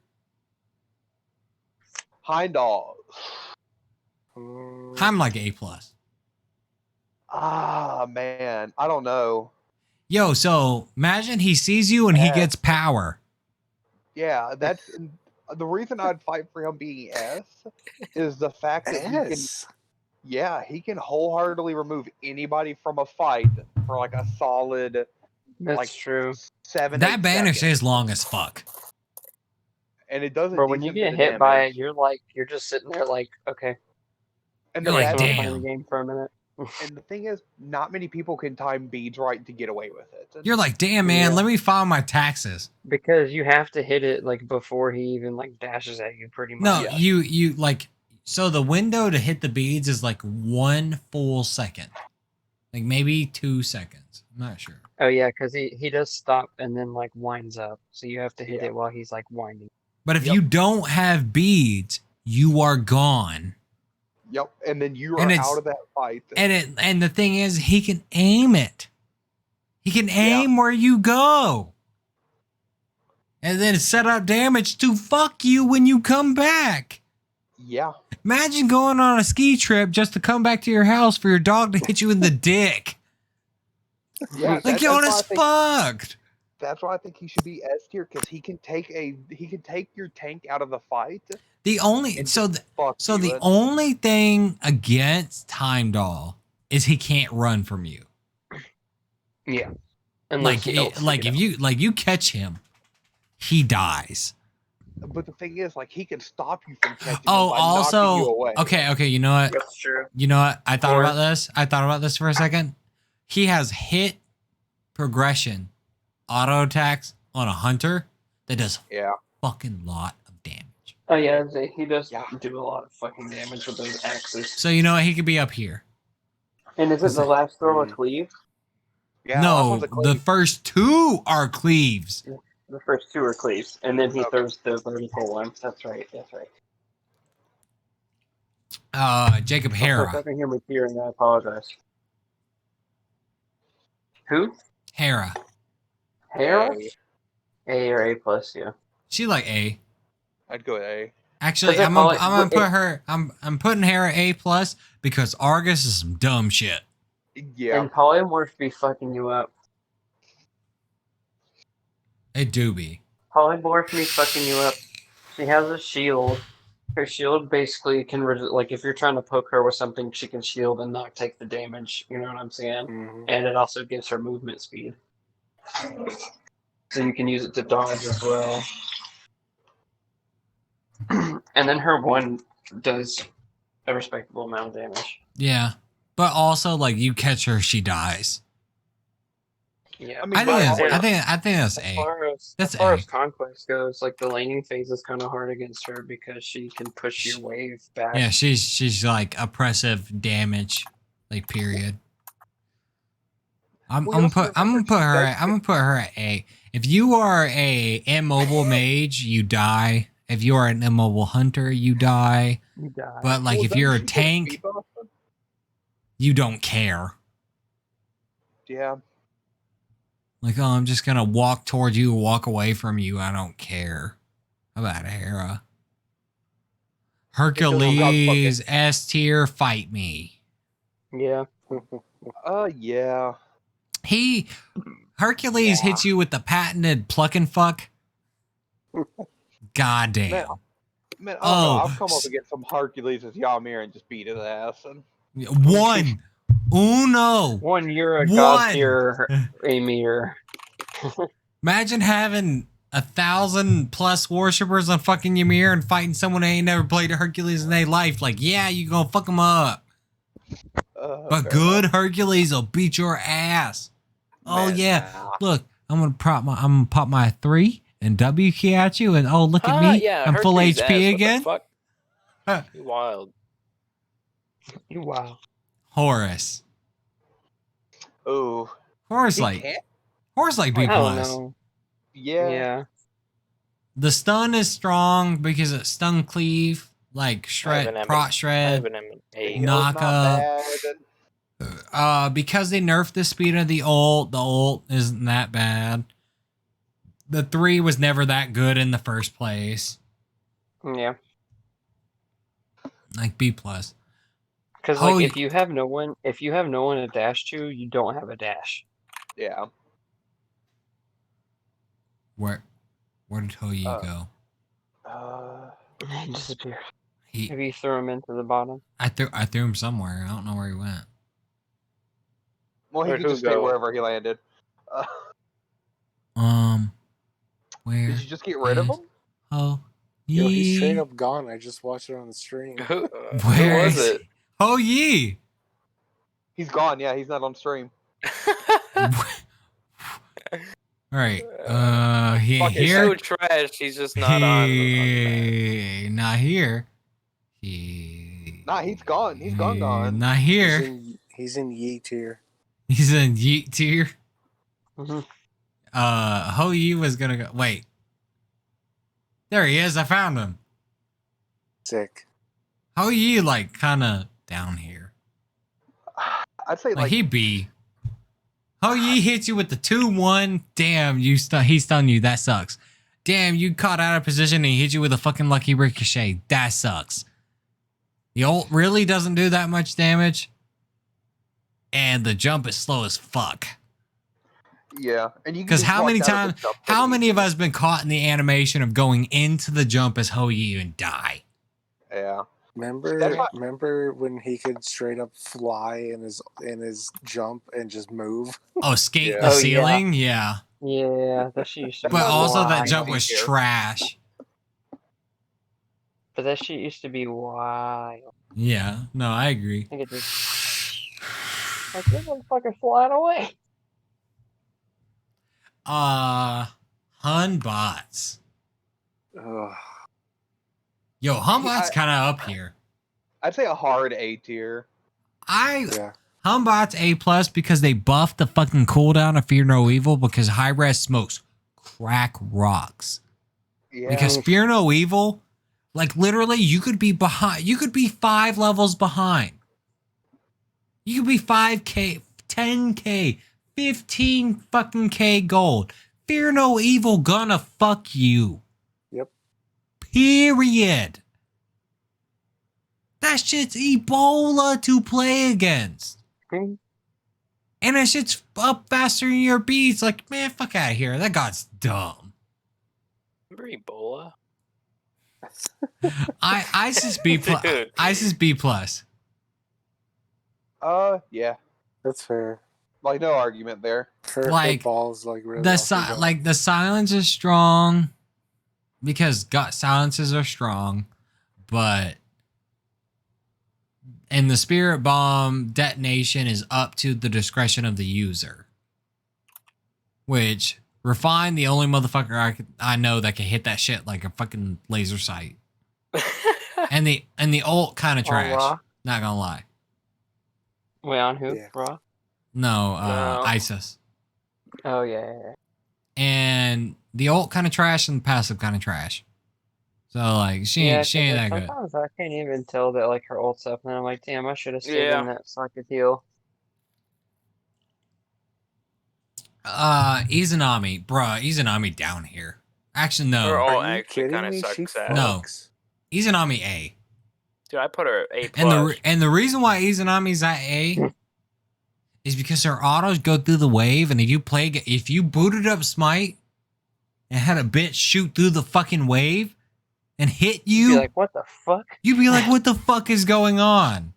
Heimdall. I'm like A plus. Ah, man. I don't know. Yo, so imagine he sees you and he Yeah. gets power. Yeah, that's the reason I'd fight for him being S is the fact that he can. S. Yeah, he can wholeheartedly remove anybody from a fight for like a solid That's Like- true. 7. That 8 banish seconds. is long as fuck. And it does. a But when you decent get bit of hit by damage. it, you're just sitting there like, okay, And You're the like, I'm bad- gonna damn. play the game for a minute. And the thing is, not many people can time beads right to get away with it. You're like, damn, man, Yeah. let me file my taxes. Because you have to hit it like before he even like dashes at you, pretty much. No, Yeah. you like, so the window to hit the beads is like 1 full second. Like maybe 2 seconds. I'm not sure. Oh yeah, because he does stop and then like winds up, so you have to hit Yeah. it while he's like winding. But if Yep. you don't have beads, you are gone. Yep. And then you And are it's- out of that fight. And the thing is, he can aim it. He can aim where you go. And then set up damage to fuck you when you come back. Yeah. Imagine going on a ski trip just to come back to your house for your dog to hit you in the dick. Yeah. Like, yo, that's that's why I think- fucked. That's why I think he should be S tier because he can take your tank out of the fight. The only And so Fuck so you, the and- only thing against Heimdall is he can't run from you. Yeah. Like he ults to like get if out. you catch him, he dies. But the thing is, like, he can stop you from catching. Oh, him by knocking you also away. okay, you know what? That's true. You know what? I thought Or- about this. I thought about this for a second. He has hit progression auto attacks on a hunter that does Yeah. fucking lot of damage. Oh yeah, he does Yeah. do a lot of fucking damage with those axes. So you know what? He could be up here. And is it the last throw a Mm. cleave? Yeah. no, that one's a the cleave. first 2 are cleaves. The first 2 are cleaves, and then he Okay. throws the vertical one. That's right. That's right. Jacob If Hera. I can hear me hearing, I apologize. Who? Hera. Hera? A. A or A plus, yeah. She like A. I'd go A. Actually, 'Cause if I'm gonna Holly- I'm gonna it- put her. I'm putting her at A+ because Argus is some dumb shit. Yeah. And polymorphs be fucking you up. It do be. Polymorph me fucking you up. She has a shield. Her shield basically can like if you're trying to poke her with something, she can shield and not take the damage. You know what I'm saying? Mhm. And it also gives her movement speed, so you can use it to dodge as well. And then her one does a respectable amount of damage. Yeah, but also like you catch her, she dies. Yeah, I mean, I think that's, but- I think that's as A. far as That's as far A. as conquest goes, like the laning phase is kind of hard against her because she can push your wave back. Yeah, she's like oppressive damage, like period. I'm Well, you also gonna remember put she her does at, I'm gonna put her at A. If you are a immobile mage, you die. If you are an immobile hunter, you die. You die. But like Well, if you're a doesn't she get tank, speed buff? you don't care. Yeah. Like, oh, I'm just gonna walk towards you, walk away from you. I don't care. How about Hera? Hercules S tier, fight me. Yeah. Yeah. Hercules hits you with the patented pluck and fuck. God damn. Man, I don't know. Oh, I've come up against some Hercules with Ymir and just beat his ass. And One. Uno. One, you're a One. god tier Amir. Imagine having 1,000+ worshippers on fucking Ymir and fighting someone who ain't never played a Hercules in their life. Like, yeah, you gonna fuck them up. But fair good enough. Hercules will beat your ass. Oh Man, yeah. nah. Look, I'm gonna pop my 3 and W key at you, and oh look at me. Yeah, I'm full Hercules' HP ass, what the again. fuck? You wild. Wow. Horus. Ooh. Horus He like can't- B+. I don't know. Yeah. Yeah. The stun is strong because it stun cleave, like shred, prot I shred, have an M8. knock Not up. bad. Because they nerfed the speed of the ult isn't that bad. The 3 was never that good in the first place. Yeah. Like B+. Because Oh, like if you have no one to dash to, you don't have a dash. Yeah. Where did Hoyi go? He disappeared. He Maybe you threw him into the bottom. I threw him somewhere. I don't know where he went. Well, he Where'd could just who stay go? wherever he landed. Where? Did you just get rid of him? Oh, Yo, he's straight Yi. up gone. I just watched it on the stream. Who Where was is it? Oh Yi. He's gone. Yeah, he's not on stream. All right. He Fuck, He's here. so trash. He's just not on. He not here. He. Nah, he's gone. He's gone. Not here. He's in Yi tier. He's in Yeet tier. Mhm. Ho Yi was gonna go. Wait. There he is. I found him. Sick. Ho Yi like kind of down here. I'd say Like he B. Ho Yi hits you with the 2-1. Damn, he stunned you. That sucks. Damn, you caught out of position and he hit you with a fucking lucky ricochet. That sucks. The ult really doesn't do that much damage. And the jump is slow as fuck. Yeah, and you Because how many times, how How many of us been caught in the animation of going into the jump as Ho Yi and die? Yeah. Remember when he could straight up fly in his jump and just move? Oh, skate Yeah. the Oh, yeah. ceiling? Yeah. Yeah, that shit used to be But also that wild. jump was trash. But that shit used to be wild. Yeah. No, I agree. I think it just like this motherfucker flying away. Hun bots. Ugh. Yo, Hun bots kind of up here. I'd say a hard A tier. Yeah. Humbot's A+ because they buffed the fucking cooldown of Fear No Evil because high res smokes crack rocks. Yeah. Because Fear No Evil, like literally, you could be behind. You could be 5 levels behind. You could be 5K, 10K, 15 fucking K gold. Fear No Evil gonna fuck you. Yep. Period. That shit's Ebola to play against. Hmm. And that shit's up faster than your beats. Like, man, fuck out of here. That god's dumb. Remember Ebola? ISIS B plus. Dude. ISIS B plus. Yeah. That's fair. Like, no argument there. Her Like, balls like really. The off the dome. the silence is strong because silences are strong, but and the spirit bomb detonation is up to the discretion of the user. Which Refine, the only motherfucker I know that can hit that shit like a fucking laser sight. and the ult kind of trash. Raw? Not gonna lie. Wait, on who? Yeah. Raw? No, No. ISIS. Oh, yeah. And the ult kind of trash and the passive kind of trash. So like she ain't that good. Sometimes I can't even tell that like her ult's up, and then I'm like, damn, I should have stayed Yeah. in that so I could heal. Izanami, bruh, Izanami down here. Actually, Her no. ult Are you actually kidding kind of me? She sucks ass. No. fucks. Izanami A. Dude, I put her A+. And the reason why Izanami's at A is because her autos go through the wave, and if you booted up Smite and had a bitch shoot through the fucking wave and hit you, Be like, what the fuck? you'd be like, what the fuck is going on?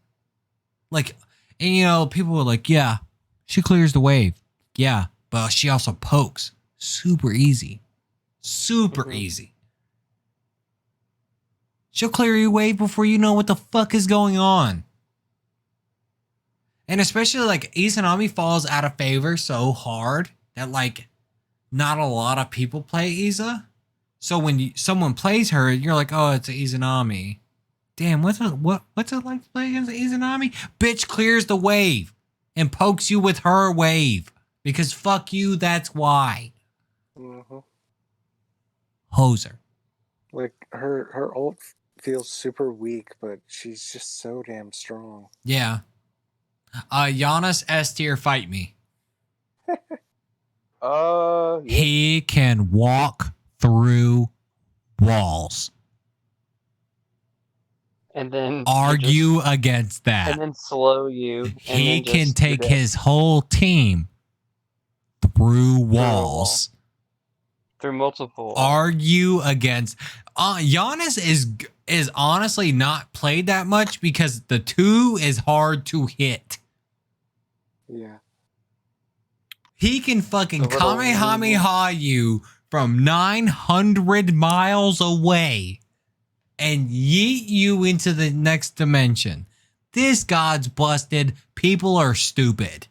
Like, and you know, people were like, yeah, she clears the wave. Yeah, but she also pokes. Super easy. Super Mhm. easy. She'll clear your wave before you know what the fuck is going on. And especially like Izanami falls out of favor so hard that like not a lot of people play Iza. So when someone plays her, you're like, oh, it's an Izanami. Damn, what's it like to play against Izanami? Bitch clears the wave and pokes you with her wave. Because fuck you, that's why. Mhm. Hoser. Like her ult feels super weak, but she's just so damn strong. Yeah. Giannis S tier, fight me. Yeah. He can walk through walls. And then Argue against that. and then slow you. And He then can just take do that his whole team through walls. through multiple. Argue against. Giannis is honestly not played that much because the 2 is hard to hit. Yeah. He can fucking The little Kamehameha you from 900 miles away and yeet you into the next dimension. This god's busted. People are stupid.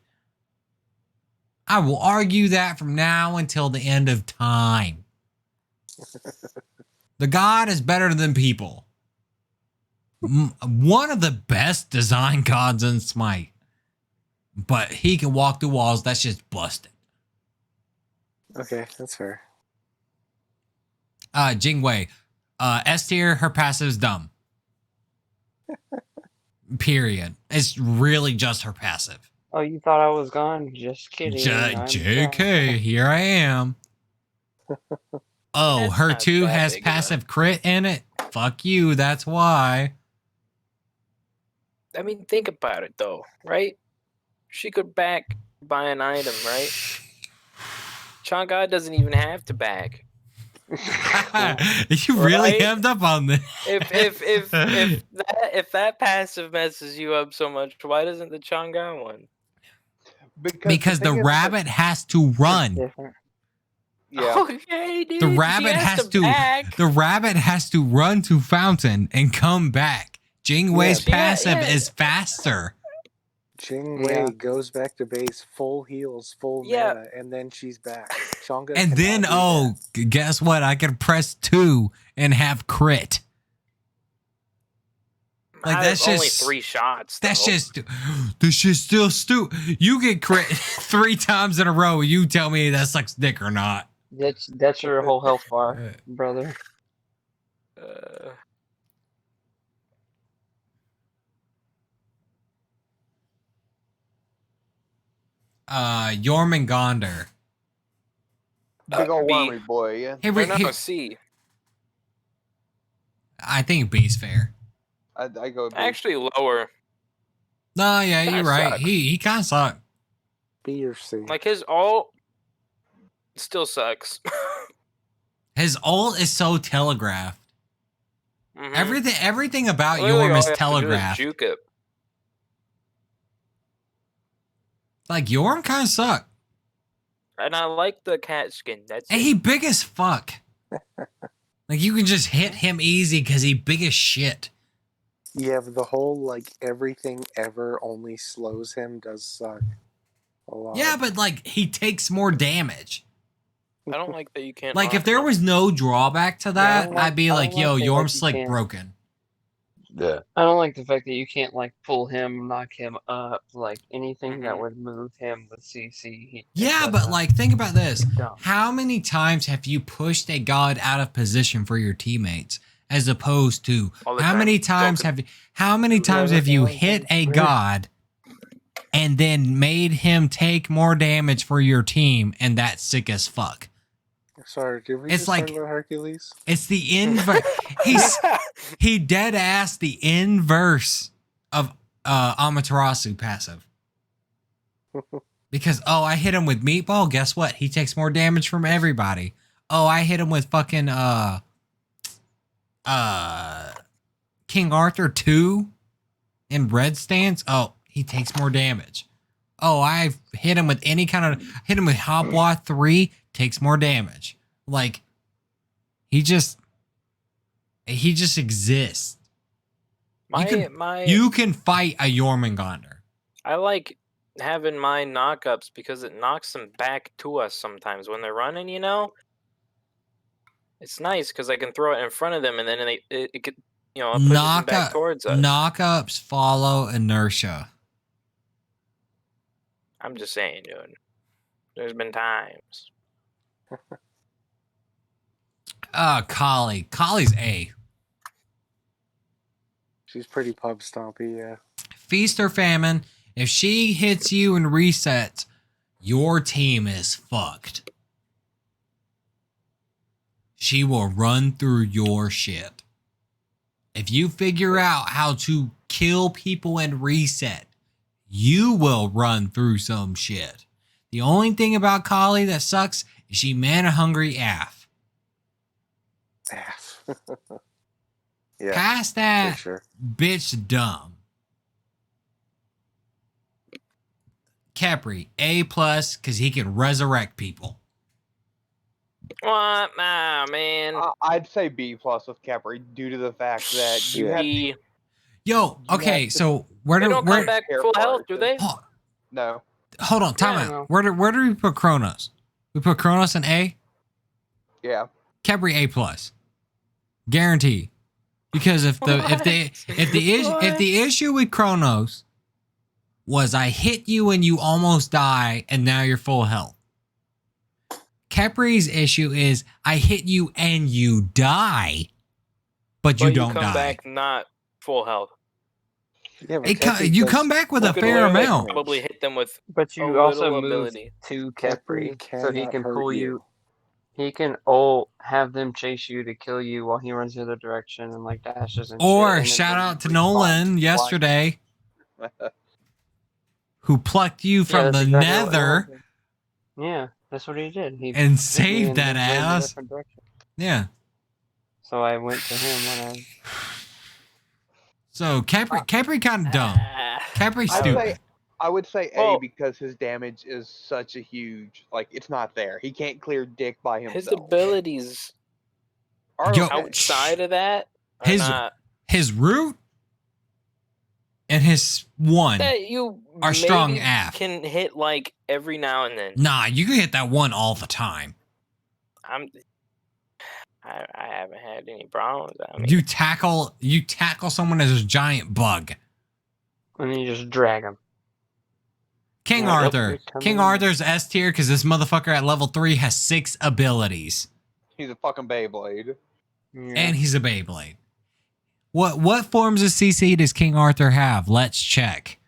I will argue that from now until the end of time. The god is better than people. One of the best design gods in Smite. But he can walk through walls. That's just busted. Okay, that's fair. Jingwei. S tier, her passive is dumb. Period. It's really just her passive. Oh, you thought I was gone? Just kidding. I'm JK, back. here I am. Oh, That's her not 2 that has big of a- passive crit in it? Fuck you, that's why. I mean, think about it though, right? She could back buy an item, right? Chang'e doesn't even have to back. You really Right? hemmed up on this. If that passive messes you up so much, why doesn't the Chang'e one? Because the thing is, rabbit has to run. Different. Yeah. Okay, dude. The she rabbit has to back. the rabbit has to run to fountain and come back. Jingwei's Yeah, passive yeah. is faster. Jing Wei Yeah. goes back to base, full heals, full Yeah. mana, and then she's back. Chang'e And then cannot do guess what? I can press 2 and have crit. Like, that's only just 3 shots. That's though. just this shit's still stupid. You get crit 3 times in a row. You tell me that sucks dick or not. That's your whole health bar, Uh, brother. Jormungandr. Big old B. wormy boy, yeah. Hey, Or wait, no, here, C. I think B's fair. I go with B. Actually, lower. No, yeah, That you're right. sucks. He kind of sucked. B or C. Like his ult still sucks. His ult is so telegraphed. Mhm. Everything about Literally Yorm all is you have to do is telegraphed. juke it. Like Yorm kind of sucked. And I like the cat skin. That's And it. he big as fuck. Like you can just hit him easy because he big as shit. Yeah, but the whole like everything ever only slows him does suck a lot. Yeah, but like he takes more damage. I don't like that you can't. Like knock if there him. was no drawback to that, don't like- I'd be I like, don't yo, like the, Yorm like, you Slick can't- broken. I don't like the fact that you can't like pull him, knock him up, like anything that Mhm. would move him with CC. Yeah, but like think about this. dumb. How many times have you pushed a god out of position for your teammates as opposed to All the how time. many times Broken. have you hit a god and then made him take more damage for your team and that's sick as fuck? Sorry, did we It's just like- talk about Hercules? It's the inverse. He dead ass the inverse of Amaterasu passive. Because I hit him with meatball, guess what? He takes more damage from everybody. Oh, I hit him with fucking King Arthur 2 in red stance. Oh, he takes more damage. Oh, I hit him with hit him with Hopwa 3, takes more damage. Like he just exists. You can fight a Jormungandr. I like having my knockups because it knocks them back to us sometimes when they're running. You know, it's nice because I can throw it in front of them and then it could, it pushes them back towards us. Knockups follow inertia. I'm just saying, dude. There's been times. Collie's A. She's pretty pub stompy, yeah. Feast or famine. If she hits you and resets, your team is fucked. She will run through your shit. If you figure out how to kill people and reset, you will run through some shit. The only thing about Collie that sucks is she mana hungry AF. Yeah, Past for that, sure. bitch dumb. Capri, A+, because he can resurrect people. What? Nah, man. I'd say B plus with Capri due to the fact that you have C. Yo, okay, Yeah. so where They do don't come where back Hair full health, do parts. they? no. hold on, time Yeah, out. no. Where do we put Kronos? We put Kronos in A? Yeah. Capri A+. Guarantee. Because if the issue with Kronos was I hit you and you almost die and now you're full health. Capri's issue is I hit you and you die, but you don't come die. back not full health. Yeah, but You come back with a You could fair literally amount. Probably hit them with But a you also little move ability. to Capri Capri, so he cannot can hurt pull you. He can ult, have them chase you to kill you while he runs the other direction and like dashes and shit. Or And then shout when out to he respawns, Nolan he flies. yesterday who plucked you from that's the exactly what nether happened. Yeah, that's what he did. He hit and me saved and that then ran the ass. different direction. Yeah. So I went to him when I. So Capri kind of dumb. Capri stupid. I would say A Well- because his damage is such a huge, like, it's not there. He can't clear dick by himself. His abilities Are Yo- okay. outside of that are His not his root and his one. that you Are strong maybe AF. can hit like every now and then. Nah, you can hit that one all the time. I haven't had any problems. I mean, You tackle someone as a giant bug. And then you just drag him. King Yeah, Arthur. yep, come King on. Arthur's S tier because this motherfucker at level 3 has 6 abilities. He's a fucking Beyblade. Yeah. And he's a Beyblade. What forms of CC does King Arthur have? Let's check.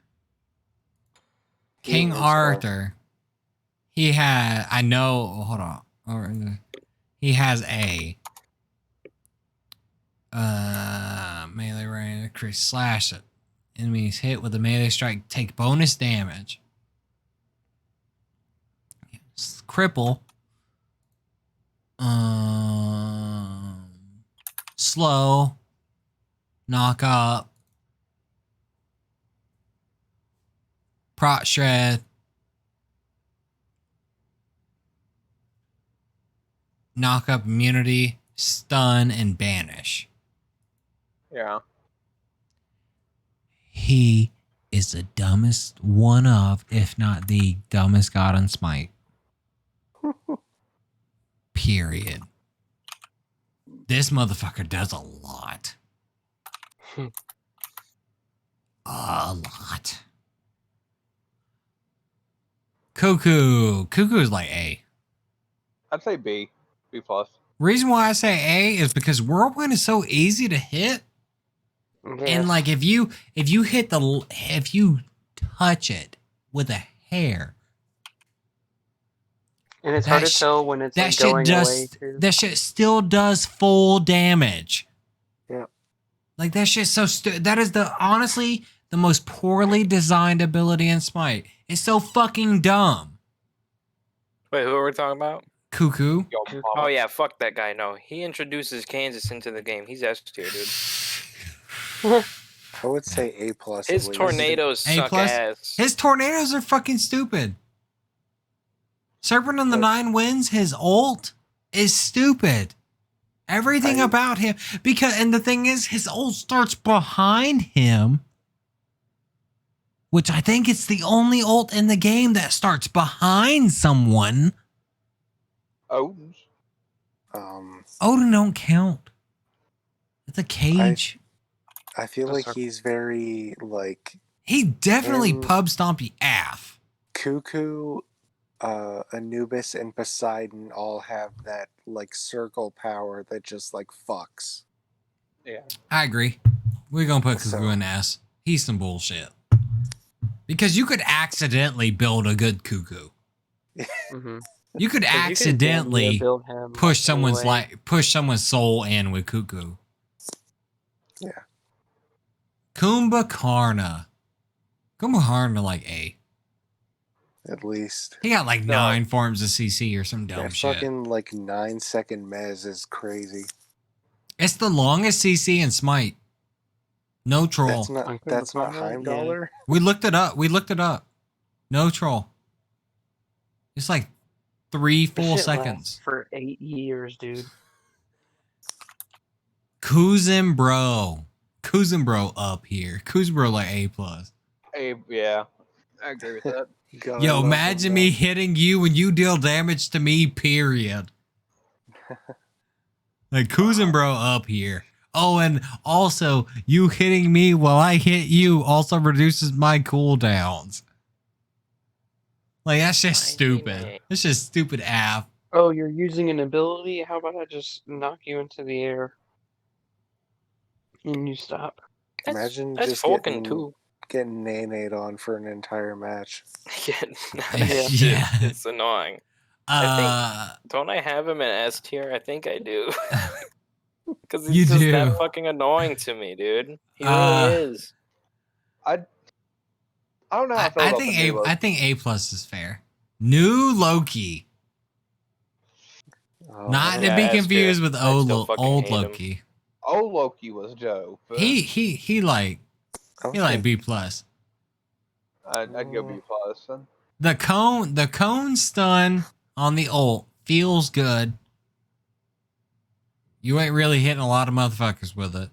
King himself. Arthur. He had hold on. He has a Melee range increase slash it. Enemies hit with a melee strike take bonus damage. Cripple. Slow. Knock up. Prot shred. Knock up immunity. Stun and banish. Yeah. He is the dumbest one of, if not the dumbest god on Smite. Period. This motherfucker does a lot. A lot. Cuckoo. Cuckoo is like A. I'd say B. B plus. Reason why I say A is because Whirlwind is so easy to hit. And like if you touch it with a hair, And it's That hard to sh- tell when it's that like shit going away just too. that shit still does full damage. Yeah. Like that shit's so that is honestly the most poorly designed ability in Smite. It's so fucking dumb. Wait, who are we talking about? Cuckoo. Yo, Cuckoo. Oh mama. yeah, fuck that guy. No, he introduces Kansas into the game. He's S tier, dude. I would say A plus. His at least. tornadoes A suck plus? ass. His tornadoes are fucking stupid. Serpent on the But- 9 Winds, his ult is stupid. Everything I- about him, and the thing is, his ult starts behind him, which I think it's the only ult in the game that starts behind someone. Odin's. Odin don't count. It's a cage. I feel That's like our- he's very like He definitely him- pub stompy AF. Cuckoo, Anubis, and Poseidon all have that like circle power that just like fucks. Yeah. I agree. We're gonna put Cuckoo So- in S. He's some bullshit. Because you could accidentally build a good Cuckoo. Mm-hmm. You could accidentally push someone's soul in with Cuckoo. Yeah. Kumbhakarna like A. At least. He got like No. 9 forms of CC or some dumb That shit. fucking like 9-second mez is crazy. It's the longest CC in Smite. No troll. That's not On Heimdallr. Kumbhakarna? We looked it up. No troll. It's like 3 full seconds. for 8 years, dude. Kuzenbro up here. Kuzenbro like A plus. Yeah. I agree with that. God, I Yo, love imagine him, me though. hitting you when you deal damage to me, period. Like Kuzenbro up here. Oh, and also you hitting me while I hit you also reduces my cooldowns. Like that's just stupid. It's just stupid app. Oh, you're using an ability? How about I just knock you into the air? And you stop. Imagine That's just Vulcan getting too. Nade on for an entire match. Yeah, Yeah. it's annoying. Don't I have him in S tier? I think I do. Because he's You just do. that fucking annoying to me, dude. He Uh, really is. I don't know how I feel I about think the new I think A plus is fair. New Loki. Oh, Not to Yeah, be that's confused fair. with I still fucking old hate him. Loki. Oh, Loki was dope. He like B plus. I'd go B plus. Then. The cone stun on the ult feels good. You ain't really hitting a lot of motherfuckers with it.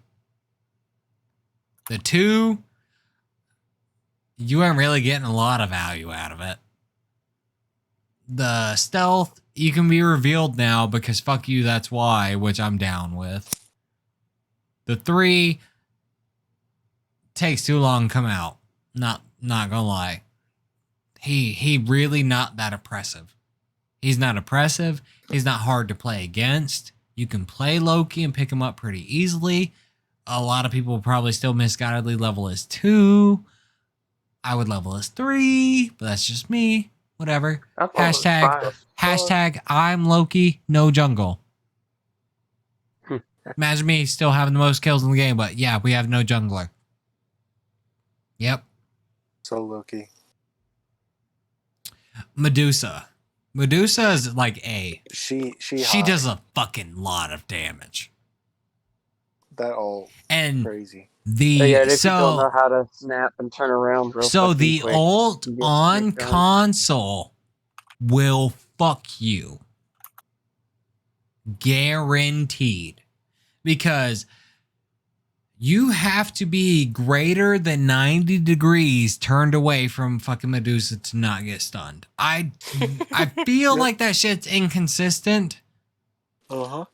The 2, you ain't really getting a lot of value out of it. The stealth, you can be revealed now because fuck you, that's why, which I'm down with. The 3 takes too long to come out. Not gonna lie. He really not that oppressive. He's not oppressive. He's not hard to play against. You can play Loki and pick him up pretty easily. A lot of people probably still misguidedly level as 2. I would level as 3, but that's just me. Whatever. I thought it was Hashtag 5. I'm Loki, no jungle. Imagine me still having the most kills in the game, but yeah, we have no jungler. Yep. So Loki. Medusa. Medusa is like A. She She high. does a fucking lot of damage. That all And crazy. But yeah, the if you don't know how to snap and turn around real so fucking the quick, ult you get on kicked on. console will fuck you. Guaranteed. Because you have to be greater than 90 degrees turned away from fucking Medusa to not get stunned. I feel Yep. like that shit's inconsistent. Uh-huh.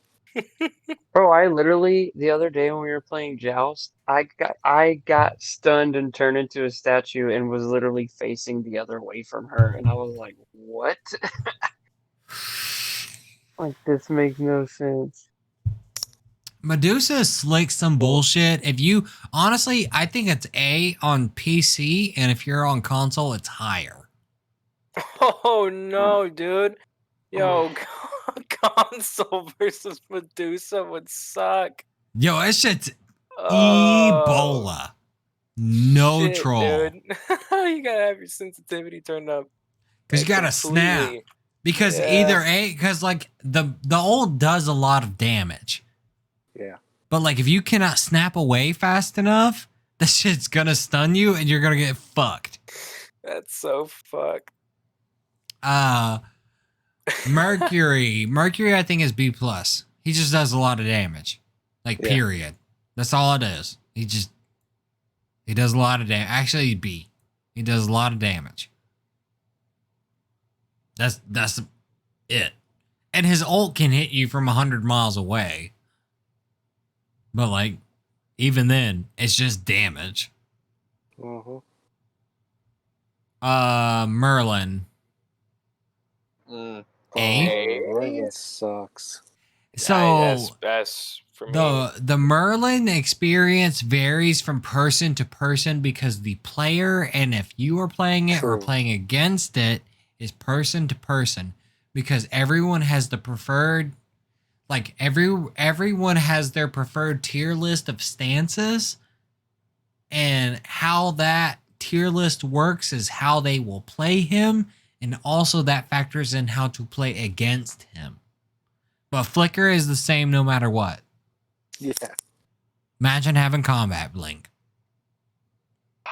Bro, I literally the other day when we were playing Joust, I got stunned and turned into a statue and was literally facing the other way from her, and I was like, "What? Like this makes no sense." Medusa slicks some bullshit. If you honestly, I think it's A on PC, and if you're on console, it's higher. Oh no, dude. Yo, console versus Medusa would suck. Yo, that shit's Oh, Ebola. No shit, troll. dude. You gotta have your sensitivity turned up. Because you gotta snap. completely. Because Yeah. either A, because like the ult does a lot of damage. Yeah. But like if you cannot snap away fast enough, that shit's gonna stun you and you're gonna get fucked. That's so fucked. Mercury. Mercury I think is B plus. He just does a lot of damage. Like Yeah. period. That's all it is. He does a lot of damage. Actually B. He does a lot of damage. That's it. And his ult can hit you from 100 miles away. But like, even then, it's just damage. Uh-huh. Merlin. Mm. A? Oh, Merlin sucks. So That's for me. the Merlin experience varies from person to person because the player and if you are playing it or True. playing against it is person to person because everyone has the preferred like everyone has their preferred tier list of stances and how that tier list works is how they will play him and also that factors in how to play against him. But Flicker is the same no matter what. Yeah. Imagine having combat blink.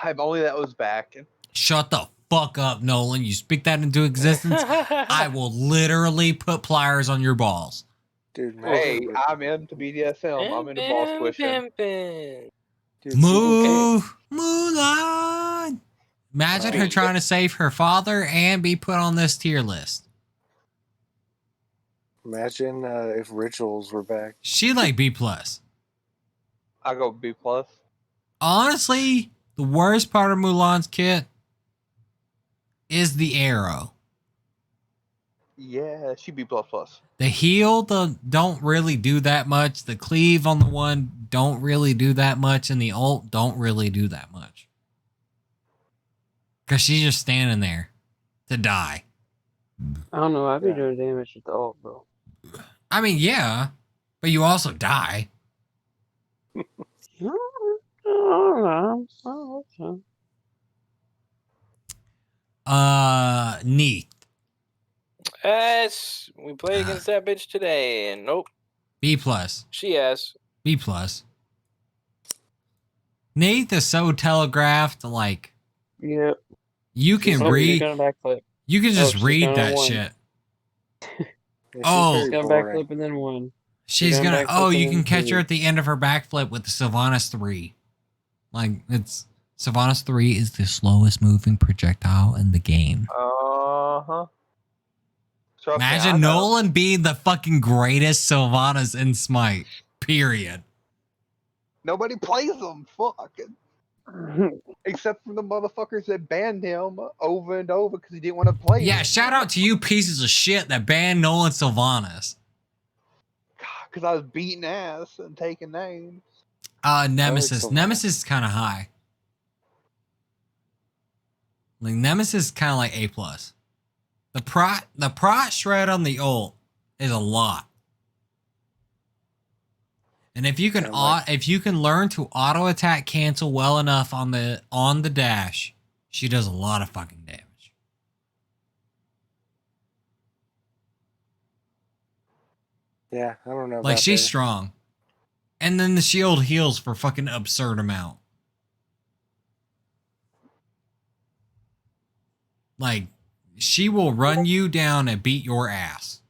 If only that was back. Shut the fuck up, Nolan. You speak that into existence, I will literally put pliers on your balls. Dude, Hey, imagine I'm into BDSM. I'm into ball squishing. Pimpin'. dude, Move, Mulan. Imagine her Right. trying to save her father and be put on this tier list. Imagine if rituals were back. She like B plus. I go B plus. Honestly, the worst part of Mulan's kit is the arrow. Yeah, she B plus plus. The heal don't really do that much. The cleave on the one don't really do that much, and the ult don't really do that much. Cause she's just standing there to die. I don't know. I'd be Yeah. doing damage with the ult, bro. I mean, yeah, but you also die. Neat. Yes, we played against that bitch today, and nope, B plus. she has. B plus. Neat is so telegraphed. Like Yep. you can Oh, she's read. gonna backflip. You can just she's read gonna that win. shit. Yeah, she's Oh. very She's gonna boring. backflip and then one. She's gonna gonna. backflip Oh, you and can then catch her two. at the end of her backflip with the Sylvanas 3. Like it's Sylvanas 3 is the slowest moving projectile in the game. Uh-huh. Trust me, I Imagine know. Nolan being the fucking greatest Sylvanas in Smite. Period. Nobody plays them. Fuck. Except for the motherfuckers that banned him over and over because he didn't want to play. Yeah, him. shout out to you pieces of shit that banned Nolan Sylvanas. Because I was beating ass and taking names. Nemesis. Sylvanas. Nemesis is kind of high. Like Nemesis is kind of like A plus. The prot shred on the ult is a lot. And if you can And, like- if you can learn to auto attack cancel well enough on the dash, she does a lot of fucking damage. Yeah, I don't know. Like about she's her. strong. And then the shield heals for fucking absurd amount. Like she will run you down and beat your ass.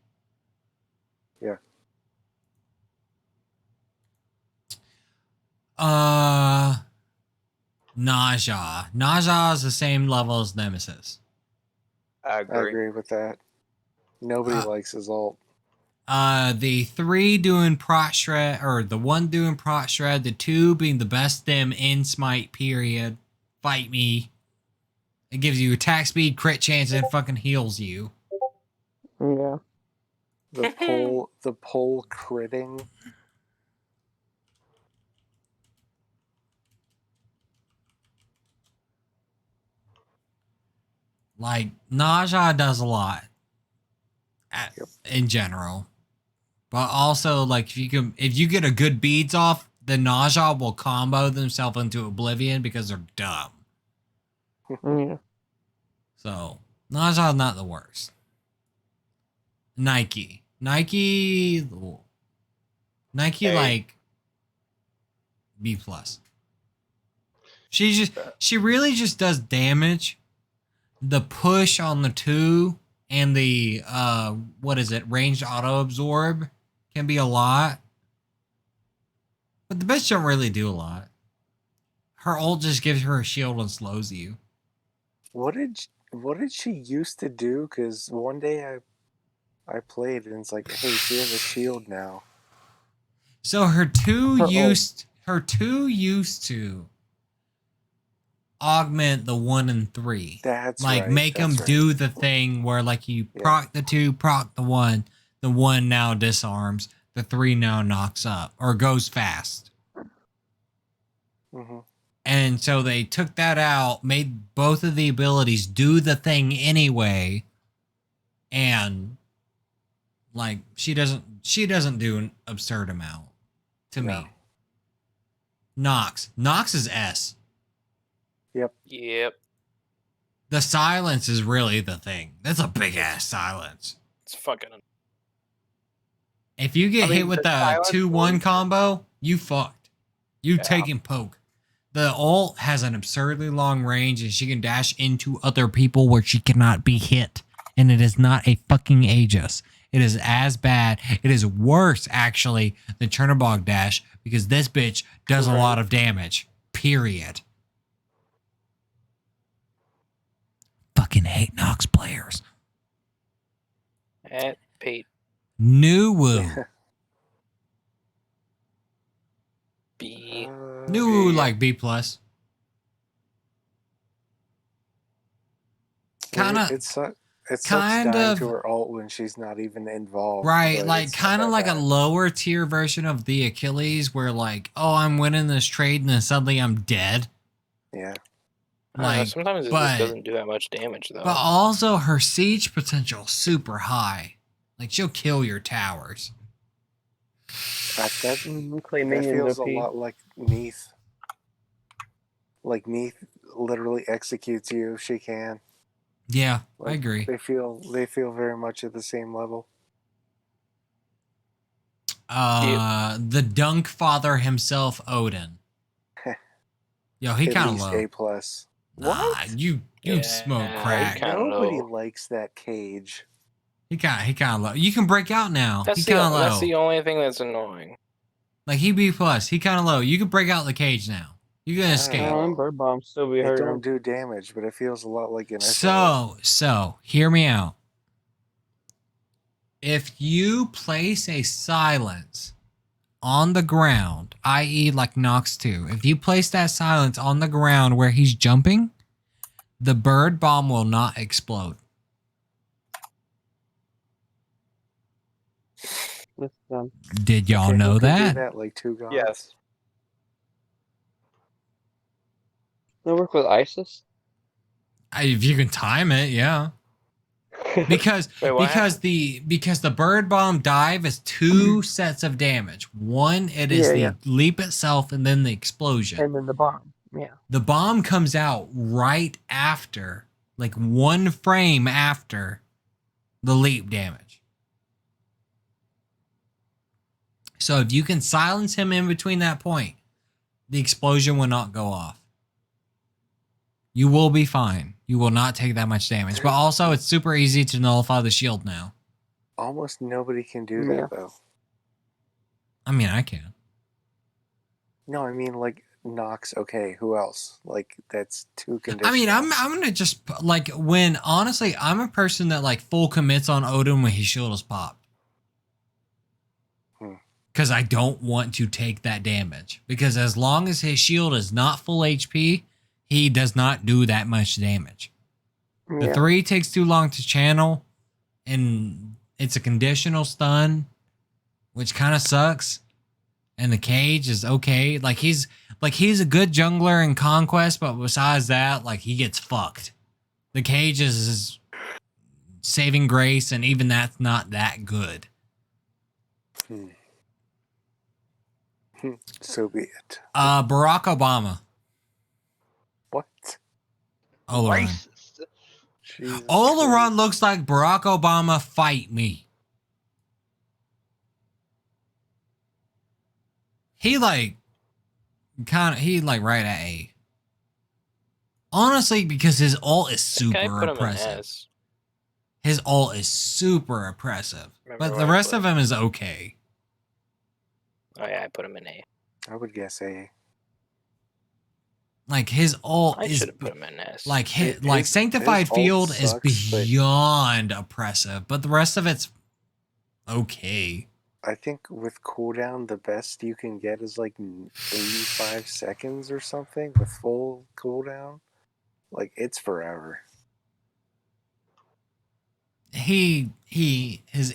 Yeah. Naja. Naja is the same level as Nemesis. I I agree. agree with that. Nobody likes his ult. The 3 doing prot shred, or the 1 doing prot shred, the 2 being the best stem in smite, period. Fight me. It gives you attack speed, crit chance, and fucking heals you. Yeah. The pole critting. Like, Naja does a lot. In general. But also, like, if you get a good beads off, the Naja will combo themselves into oblivion because they're dumb. Yeah. So, Naja's not the worst. Nike, Hey. like B plus. She really just does damage. The push on the 2 and the ranged auto absorb can be a lot. But the bitch don't really do a lot. Her ult just gives her a shield and slows you. What did she used to do? Because one day I played and it's like, hey, she has a shield now. So her 2 Her used to augment the 1 and 3. That's like right. make them that's right. do the thing where like you proc the 2, proc the 1, the 1 now disarms, the 3 now knocks up or goes fast. Mm-hmm. And so they took that out, made both of the abilities do the thing anyway, and like she doesn't do an absurd amount to me. Nox is S. Yep. The silence is really the thing. That's a big ass silence. It's fucking. If you get hit with the silence 2-1 one- combo, you fucked. You take and poke. The ult has an absurdly long range and she can dash into other people where she cannot be hit. And it is not a fucking Aegis. It is as bad. It is worse, actually, than Chernobog dash because this bitch does a lot of damage. Period. Fucking hate Nox players. At Pete. New Woo. B. New Woo like B plus. Kind of. It sucks kind dying of- to her ult when she's not even involved. Right, but like it's not kind of that like a bad. lower tier version of the Achilles where like, oh, I'm winning this trade and then suddenly I'm dead. Yeah. Like, Sometimes it but- just doesn't do that much damage though. But also her siege potential super high. Like she'll kill your towers. That Clay minions feels a OP. lot like Neath. Like Neath literally executes you if she can. Yeah, I Like, agree. They feel very much at the same level. The Dunk Father himself, Odin. Yo, he At kind of least low. A plus. Nah, you Yeah, smoke he crack. kinda Nobody low. likes that cage. He kind of low. You can break out now. That's he kind of low. that's the only thing that's annoying. Like he B plus. He kind of low. You can break out the cage now. You can I escape. don't know. Oh, bird bombs still be It hurting. don't do damage, but it feels a lot like an SL. So hear me out. If you place a silence on the ground, i.e. like Nox 2, if you place that silence on the ground where he's jumping, the bird bomb will not explode. Did y'all Okay, who know can do that? that like two gods? Yes. They work with ISIS. If you can time it, yeah. because Wait, what because the bird bomb dive is 2 sets of damage. One, it is Yeah, the yeah. leap itself and then the explosion. And then the bomb. Yeah. The bomb comes out right after, like 1 frame after the leap damage. So if you can silence him in between that point, the explosion will not go off. You will be fine. You will not take that much damage. But also, it's super easy to nullify the shield now. Almost nobody can do Yeah. that though. I mean, I can. No, I mean like Nox. Okay, who else? Like that's too conditional. I mean, I'm gonna just like when honestly, I'm a person that like full commits on Odin when his shield is popped. Because I don't want to take that damage. Because as long as his shield is not full HP, he does not do that much damage. The Yeah. 3 takes too long to channel, and it's a conditional stun, which kind of sucks. And the cage is okay. Like he's a good jungler in Conquest, but besides that, like he gets fucked. The cage is saving grace, and even that's not that good. So be it. Barack Obama. What? Oleron. Racist. Jesus Oleron Christ. looks like Barack Obama. Fight me. He like right at A. Honestly, because his ult is guy super put him in oppressive. S. His ult is super oppressive. Remember But where the I rest put of him is okay. Oh yeah, I put him in A. I would guess A. Like his ult I is should have put him in S. like His Sanctified ult Field is sucks, but- beyond oppressive, but the rest of it's okay. I think with cooldown, the best you can get is like 85 seconds or something with full cooldown. Like it's forever. His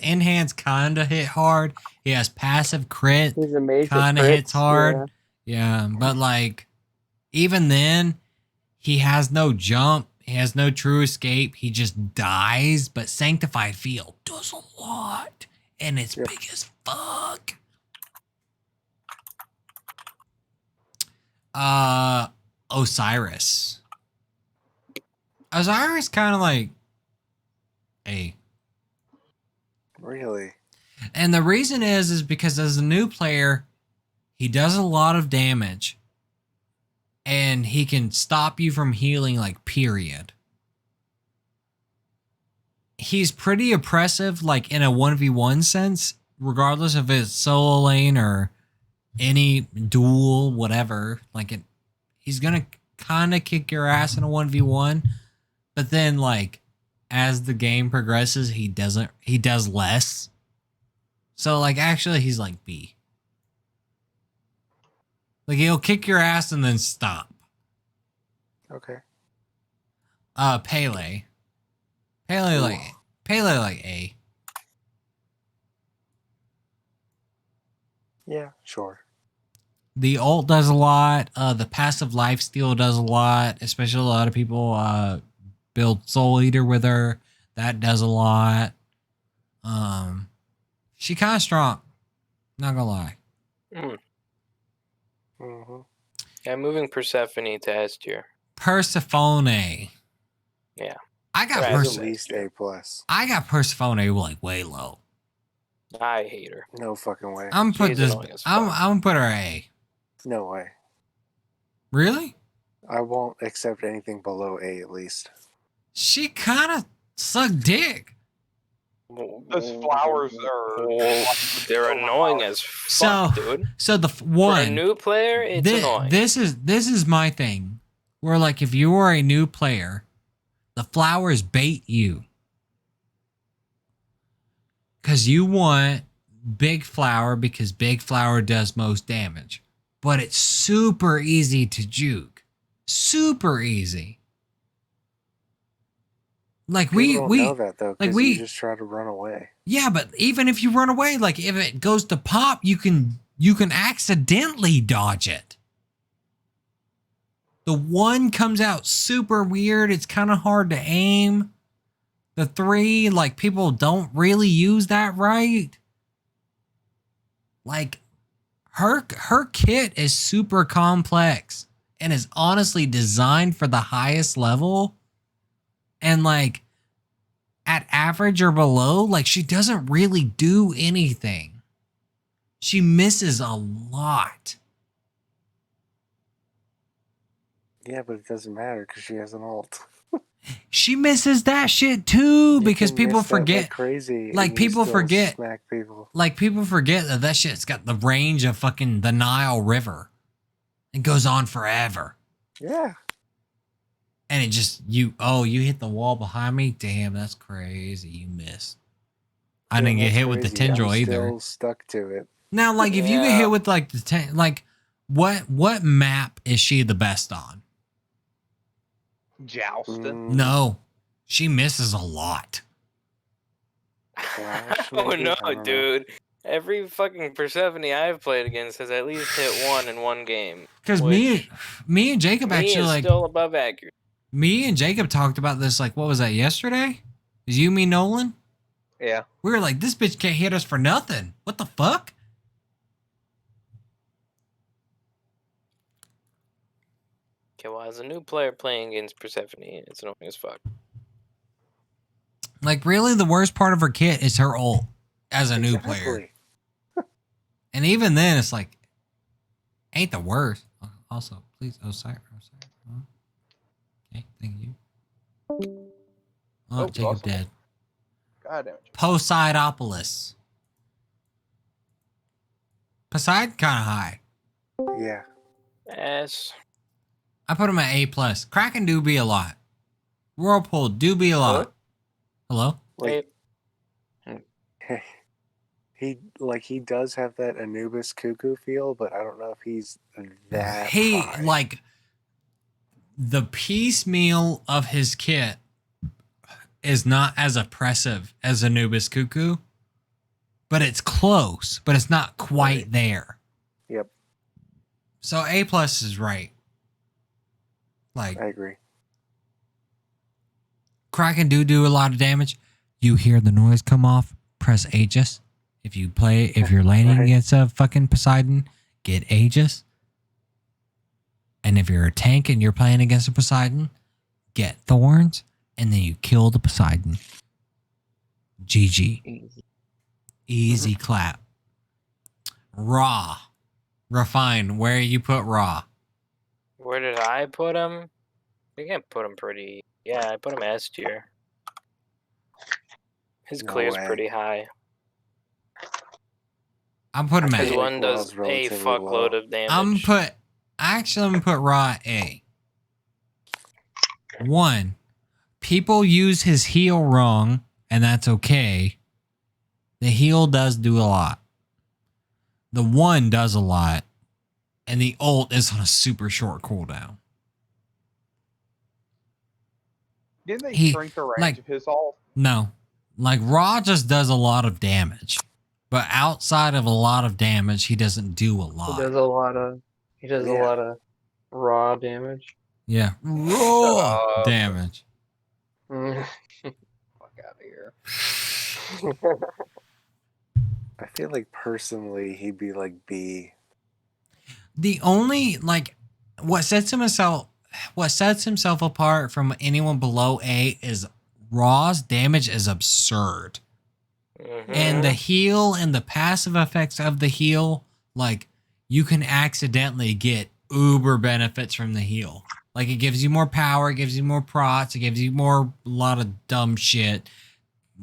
enhance kinda hit hard. He has passive crit. He's a major. Kinda crits, hits hard. Yeah, but like even then, he has no jump. He has no true escape. He just dies. But Sanctified Field does a lot, and it's Yep. big as fuck. Osiris. Osiris kind of like A. Really? And the reason is because as a new player, he does a lot of damage. And he can stop you from healing, like, period. He's pretty oppressive, like, in a 1v1 sense, regardless if it's solo lane or any duel, whatever. Like, he's gonna kind of kick your ass in a 1v1. But then, like, as the game progresses, he does less. So, like, actually, he's like B. Like, he'll kick your ass and then stop. Okay. Pele. Pele like A. Yeah, sure. The ult does a lot. The passive lifesteal does a lot. Especially a lot of people build Soul Eater with her. That does a lot. She kind of strong. Not gonna lie. Mm-hmm. Yeah, moving Persephone to S tier. Persephone. Yeah. I got Right, At Perse- least A plus. I got Persephone like way low. I hate her. No fucking way. I'm gonna put She's this. annoying as I'm fuck. gonna put her A. No way. Really? I won't accept anything below A at least. She kind of sucked dick. Those flowers are. They're annoying as fuck, dude. So the For a one new player, it's annoying. this is my thing. Where like if you were a new player, the flowers bait you. Cause you want big flower because big flower does most damage. But it's super easy to juke. Super easy. Like People don't know that though, like because we- you just try to run away. Yeah, but even if you run away, like if it goes to pop, you can accidentally dodge it. The one comes out super weird. It's kind of hard to aim. The 3, like, people don't really use that right. Like, her kit is super complex and is honestly designed for the highest level. And, like, at average or below, like, she doesn't really do anything. She misses a lot. Yeah, but it doesn't matter because she has an ult. She misses that shit too You because can people miss that forget. like crazy. Like, and you people still forget. Smack people. Like, people forget that shit's got the range of fucking the Nile River. It goes on forever. Yeah. And it just, you hit the wall behind me? Damn, that's crazy. You missed. I didn't get that's hit with the crazy. tendril I'm either. Still stuck to it. Now, like, if you get hit with, like, like, what map is she the best on? Jousting. No. She misses a lot. Flash, Oh maybe? no, I don't know. dude. Every fucking Persephone I've played against has at least hit 1 in one game. Because me and Jacob me actually, is like, still above accurate. me and Jacob talked about this, like, what was that, yesterday? Is you, me, Nolan? Yeah. We were like, this bitch can't hit us for nothing. What the fuck? Okay, well, as a new player playing against Persephone, it's annoying as fuck. Like, really, the worst part of her kit is her ult as a new player. Exactly. And even then, it's like, ain't the worst. Also, please, Osiris. Okay, thank you. Oh, Jacob awesome. dead. God damn it. Poseidopolis. Poseidon kind of high. Yeah. S. I put him at A+. Kraken do be a lot. Whirlpool do be a lot. Hello? Like, he does have that Anubis cuckoo feel, but I don't know if he's that high. Like, the piecemeal of his kit is not as oppressive as Anubis cuckoo, but it's close, but it's not quite there. Yep. So A+ is right. Like, I agree. Kraken do a lot of damage. You hear the noise come off, press Aegis. If you're laning against a fucking Poseidon, get Aegis. And if you're a tank and you're playing against a Poseidon, get Thorns, and then you kill the Poseidon. GG. Easy clap. Raw. Refine, where you put Raw? Where did I put him? I think I put him pretty... Yeah, I put him S tier. His No clear's way. pretty high. I'm putting him His at like one does Raw's a relatively fuckload low. of damage. I'm gonna put Raw at A. 1, people use his heal wrong, and that's okay. The heal does do a lot. The 1 does a lot. And the ult is on a super short cooldown. Didn't they He- shrink the range like- of his ult? No. Like, Raw just does a lot of damage. But outside of a lot of damage, he doesn't do a He lot. does a lot of raw damage. Yeah. Raw up. damage. Mm. Fuck out of here. I feel like personally he'd be like B. The only, like, what sets himself apart from anyone below A is Raw's damage is absurd. Mhm. And the heal and the passive effects of the heal, like, you can accidentally get uber benefits from the heal. Like, it gives you more power, it gives you more prots, it gives you a lot of dumb shit.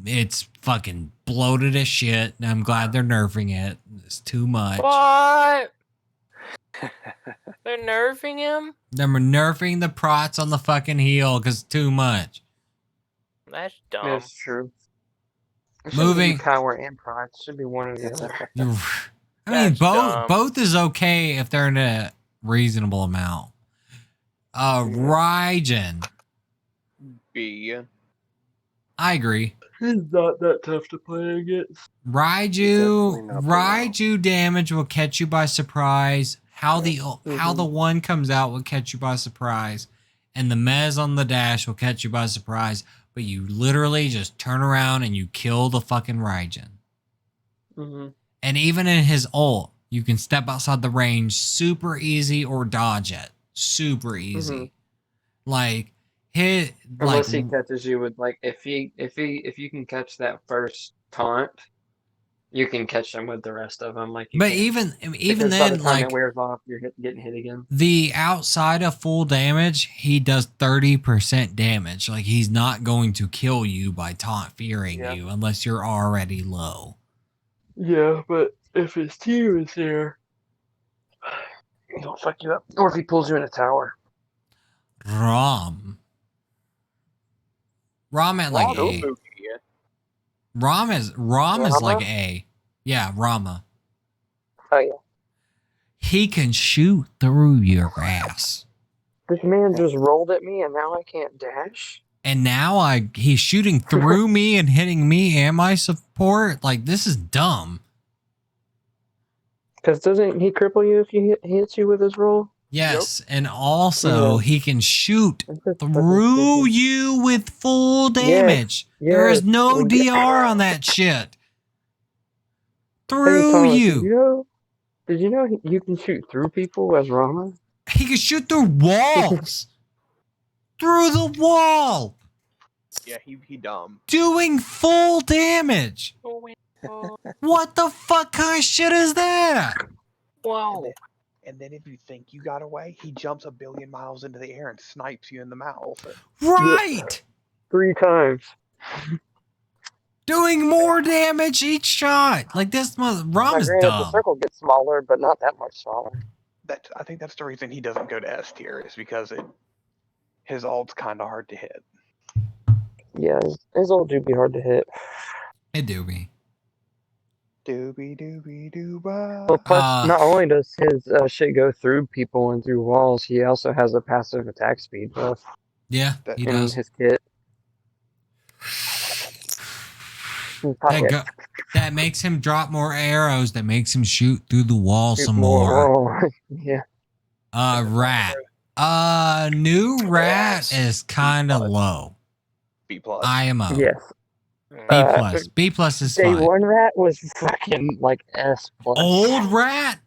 It's fucking bloated as shit, and I'm glad they're nerfing it. It's too much. What? They're nerfing him? They're nerfing the prots on the fucking heal because it's too much. That's dumb. That's true. It shouldn't Moving- be power and pride. It should be one or the other. I mean, That's dumb. both is okay if they're in a reasonable amount. Raijin, B. I agree. He's not that tough to play against. Definitely not Raiju damage will catch you by surprise. How the 1 comes out will catch you by surprise, and the mez on the dash will catch you by surprise, but you literally just turn around and you kill the fucking Raijin. Mm-hmm. And even in his ult, you can step outside the range super easy or dodge it. Super easy. Like hit Unless he catches you with like if you can catch that first taunt, you can catch them with the rest of them. Like you but can. even Because by then the time it like wears off, you're getting hit again. the outside of full damage, he does 30% damage. Like he's not going to kill you by taunt fearing Yeah. you unless you're already low. Yeah, but if his team is here, he'll fuck you up. Or if he pulls you in a tower. Rom at like Rom A. Mookie. Rom is like Rama? A. Yeah, Rama. Oh yeah. He can shoot through your ass. This man just rolled at me and now I can't dash? And now he's shooting through me and hitting me and my support. Like this is dumb. Because doesn't he cripple you if he hits you with his roll? Yes, and also Yeah. he can shoot That's just fucking through stupid. you with full damage. There is yes. no Well, DR on that shit. Hey, Through Thomas, you. did you know you can shoot through people as Rama? He can shoot through walls. Through the wall. Yeah, he dumb. Doing full damage. What the fuck kind of shit is that? Wow. And then if you think you got away, he jumps 1 billion miles into the air and snipes you in the mouth. Right. 3 times. Doing more damage each shot. Like this Now, Rom is granted, the dumb. circle gets smaller, but not that much smaller. I think that's the reason he doesn't go to S tier, is because his ult's kind of hard to hit. Yeah, his ult do be hard to hit. It do be. Doobie doobie dooba. Well, plus, not only does his shit go through people and through walls, he also has a passive attack speed buff Yeah, he in does. his kit. That makes him drop more arrows. That makes him shoot through the wall some more. Oh, yeah. Rat. New rat is kind of low. B plus. IMO. Yes. B plus. B plus is Day fine. one rat was fucking like S plus. Old rat.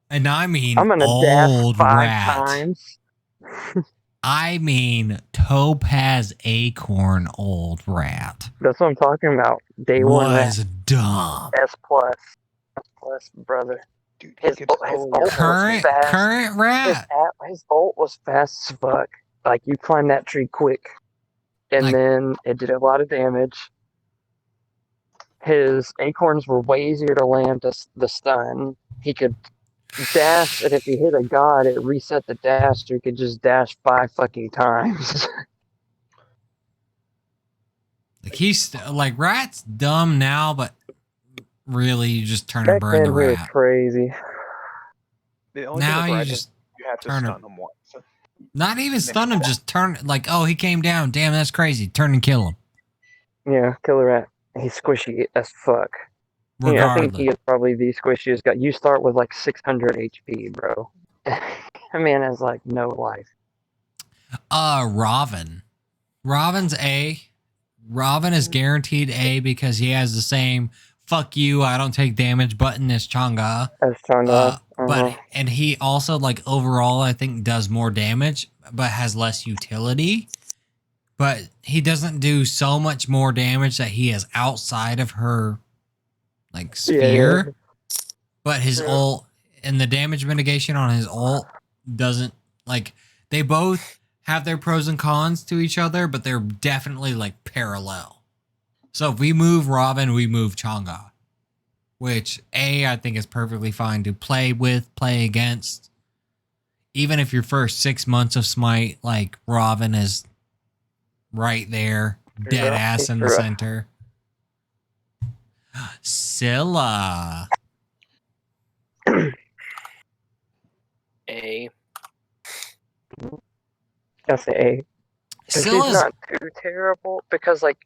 And I mean I'm gonna old dash 5 rat. times. I mean Topaz Acorn old rat. That's what I'm talking about. Day one rat. Was dumb. S plus. S plus, brother. Dude, His ult was Current fast. rat. His ult was fast as fuck. Like, you climb that tree quick. And Like- then it did a lot of damage. His acorns were way easier to land the stun. He could dash, and if he hit a god, it reset the dash, so he could just dash 5 fucking times. Like he's like rat's dumb now, but really you just turn and Back burn the then, he was rat. crazy. The only Now thing you with Raijin, just you have to turn stun him once. not even stun him, just turn like, oh, he came down. Damn, that's crazy. Turn and kill him. Yeah, killer rat. He's squishy as fuck. Yeah, I think Regardless. he is probably the squishiest guy. You start with like 600 HP, bro. That man has like no life. Robin. Robin's A. Robin is guaranteed A because he has the same fuck you, I don't take damage button as Chang'e. As Chang'e. But and he also like overall I think does more damage but has less utility. But he doesn't do so much more damage that he is outside of her like sphere. Yeah. But his ult and the damage mitigation on his ult doesn't like they both have their pros and cons to each other, but they're definitely like parallel. So if we move Robin, we move Chang'e, which I think is perfectly fine to play with, play against. Even if your first 6 months of Smite, like Robin is right there, dead ass in the center. Scylla. A. That's the A. She's Scylla's not too terrible because, like,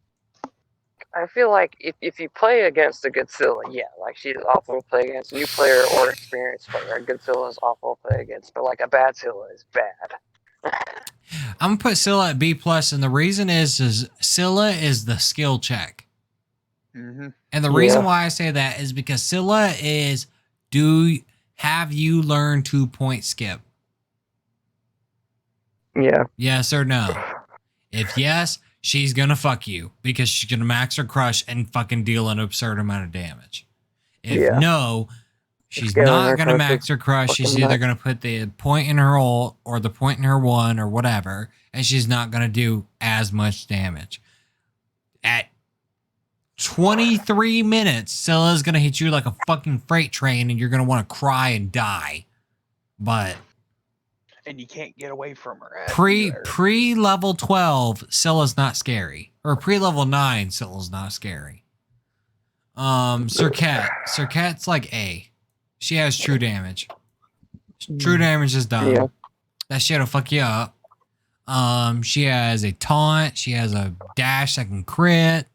I feel like if you play against a good Scylla, yeah, like she's awful to play against. New player or experienced player, a good Scylla is awful to play against, but like a bad Scylla is bad. I'm gonna put Scylla at B plus, and the reason is Scylla is the skill check. Mm-hmm. And the reason why I say that is because Scylla is have you learned 2-point skip? Yeah. Yes or no? If yes, she's gonna fuck you because she's gonna max her crush and fucking deal an absurd amount of damage. If no, she's Scaling not her gonna crush max is her crush. She's fucking either nuts. gonna put the point in her ult or the point in her one or whatever, and she's not gonna do as much damage. At 23 minutes, Scylla's gonna hit you like a fucking freight train, and you're gonna want to cry and die. But And you can't get away from her. pre level 12, Scylla's not scary, or pre level 9, Scylla's not scary. Serket's like A. She has true damage. True damage is done. Yeah. That shit'll fuck you up. She has a taunt. She has a dash that can crit,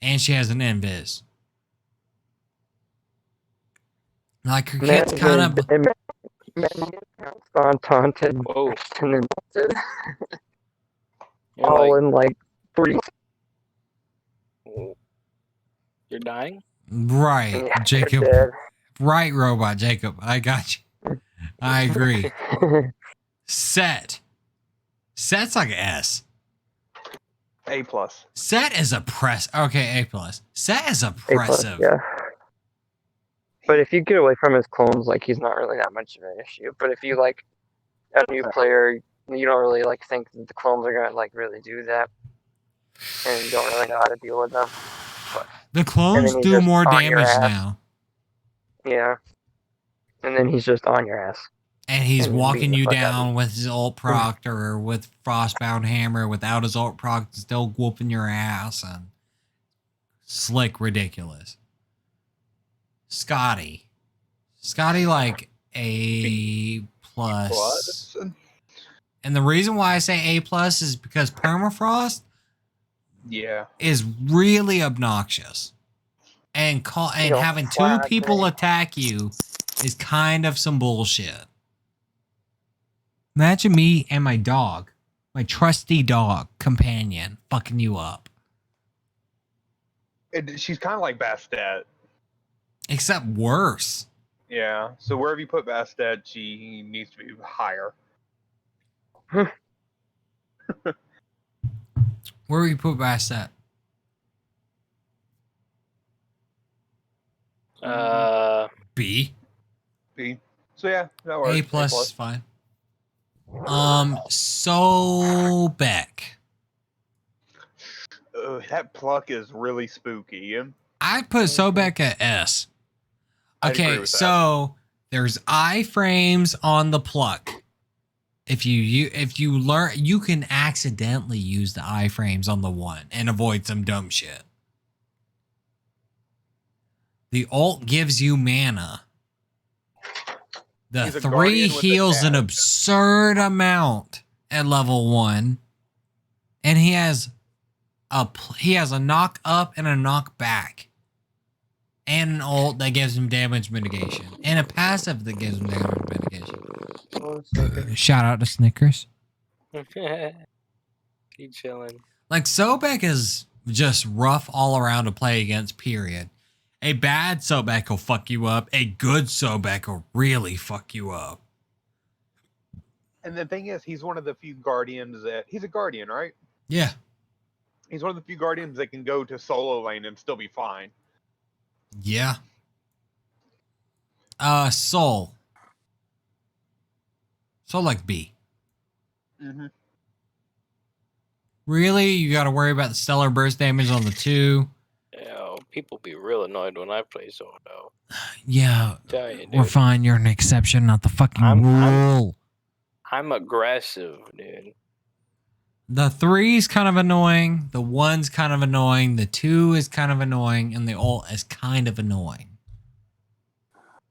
and she has an invis. Like her kit's kind of on taunted Whoa. and then melted. You're All like, in like 3. you're dying? right, Yeah, Jacob. dead. Right, robot Jacob. I got you. I agree. Set's like an S. A plus. Set is Okay, A plus. Set is A plus, oppressive. yeah. But if you get away from his clones, like he's not really that much of an issue. But if you like a new player, you don't really like think that the clones are gonna like really do that, and you don't really know how to deal with them. The clones he's do just more on your damage ass. now. Yeah. And then he's just on your ass. And he's And walking beating the you fuck out of down with his ult proc or with Frostbound Hammer without his ult proc, still whooping your ass and slick ridiculous. Scotty like A plus. And the reason why I say A plus is because Permafrost Yeah. is really obnoxious. And having 2 people attack you is kind of some bullshit. Imagine me and my dog, my trusty dog companion, fucking you up. She's kind of like Bastet. Except worse. Yeah. So wherever you put Bastet, she needs to be higher. Where would you put Bastet? B. B. So yeah, that works. A plus is fine. Sobek. That pluck is really spooky. I'd put Sobek at S. I'd agree Okay, with that. so there's iframes on the pluck. If you learn, you can accidentally use the iframes on the 1 and avoid some dumb shit. The ult gives you mana. The He's a 3 guardian with a heals an dash. absurd amount at level 1, and he has a knock up and a knock back, and an ult that gives him damage mitigation, and a passive that gives him damage mitigation. Shout out to Snickers. Keep chilling. Like, Sobek is just rough all around to play against, period. A bad Sobek will fuck you up. A good Sobek will really fuck you up. And the thing is, he's one of the few guardians he's a guardian, right? Yeah. He's one of the few guardians that can go to solo lane and still be fine. Yeah. Soul like B. Mm-hmm. Really? You got to worry about the stellar burst damage on the 2? Yeah, people be real annoyed when I play solo. Yeah. Tell you, We're dude. fine. You're an exception, not the fucking rule. I'm aggressive, dude. The 3's kind of annoying. The 1's kind of annoying. The 2 is kind of annoying. And the ult is kind of annoying.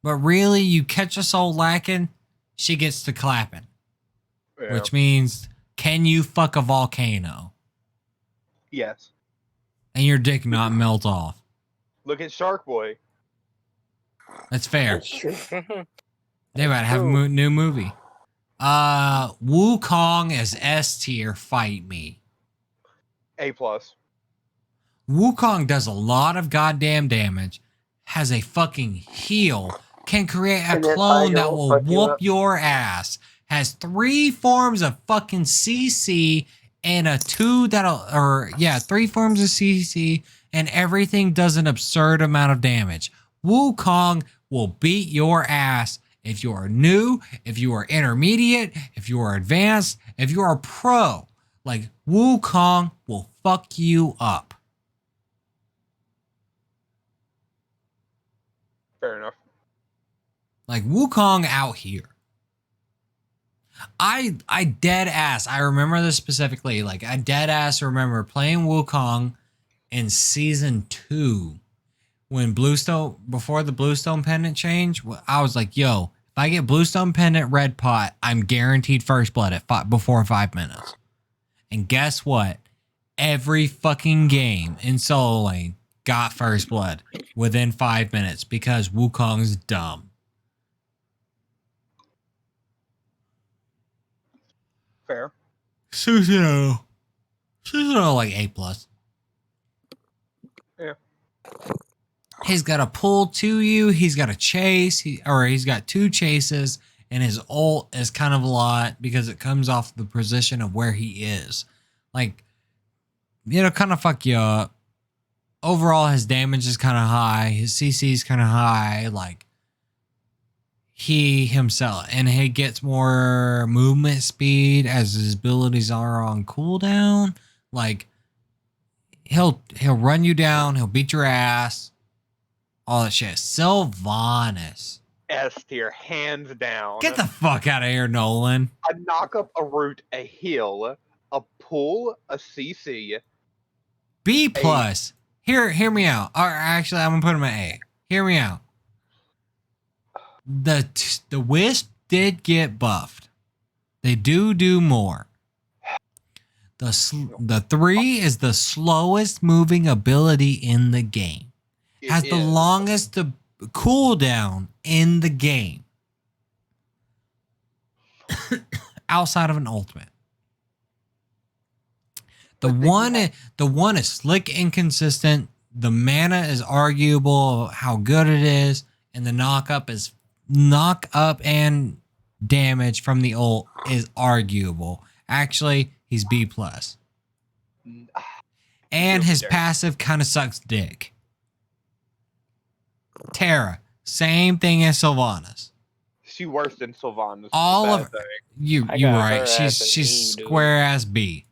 But really, you catch a soul lacking, she gets to clapping. Yeah. Which means, can you fuck a volcano? Yes. And your dick not melt off. Look at Shark Boy. That's fair. That's true. They about to have a new movie. Wukong is S tier. Fight me. A+. Wukong does a lot of goddamn damage. Has a fucking heal. Can create a And that clone tiger that will will fuck you whoop up. your ass. Has 3 forms of fucking CC and a 2 that'll, or yeah, 3 forms of CC, and everything does an absurd amount of damage. Wukong will beat your ass if you are new, if you are intermediate, if you are advanced, if you are pro. Like, Wukong will fuck you up. Fair enough. Like, Wukong out here. I dead ass. I remember this specifically. Like, I dead ass remember playing Wukong in season 2 when Bluestone, before the Bluestone pendant change. I was like, yo, if I get Bluestone pendant red pot, I'm guaranteed first blood at before 5 minutes. And guess what? Every fucking game in solo lane got first blood within 5 minutes because Wukong's dumb. Fair. Susanoo like A+. Yeah. He's got a pull to you. He's got a chase. He's got 2 chases, and his ult is kind of a lot because it comes off the position of where he is. Like, kind of fuck you up. Overall, his damage is kind of high. His CC is kind of high. Like, he himself, and he gets more movement speed as his abilities are on cooldown. Like, he'll run you down, he'll beat your ass, all that shit. Sylvanas, S tier, hands down. get the fuck out of here, Nolan. A knock up, a root, a heal, a pull, a CC. B+. Hear me out. Or actually, I'm gonna put him at A. Hear me out. The Wisp did get buffed. They do more. The 3 is the slowest moving ability in the game. It Has the is. longest cooldown in the game. Outside of an ultimate. The one is slick inconsistent. The mana is arguable how good it is, and the knock up and damage from the ult is arguable. Actually, he's B+. And his passive kind of sucks dick. Terra, same thing as Sylvanas. She worse than Sylvanas. All Bad of thing. you I you're got right. her She's ass an E, dude. square ass B.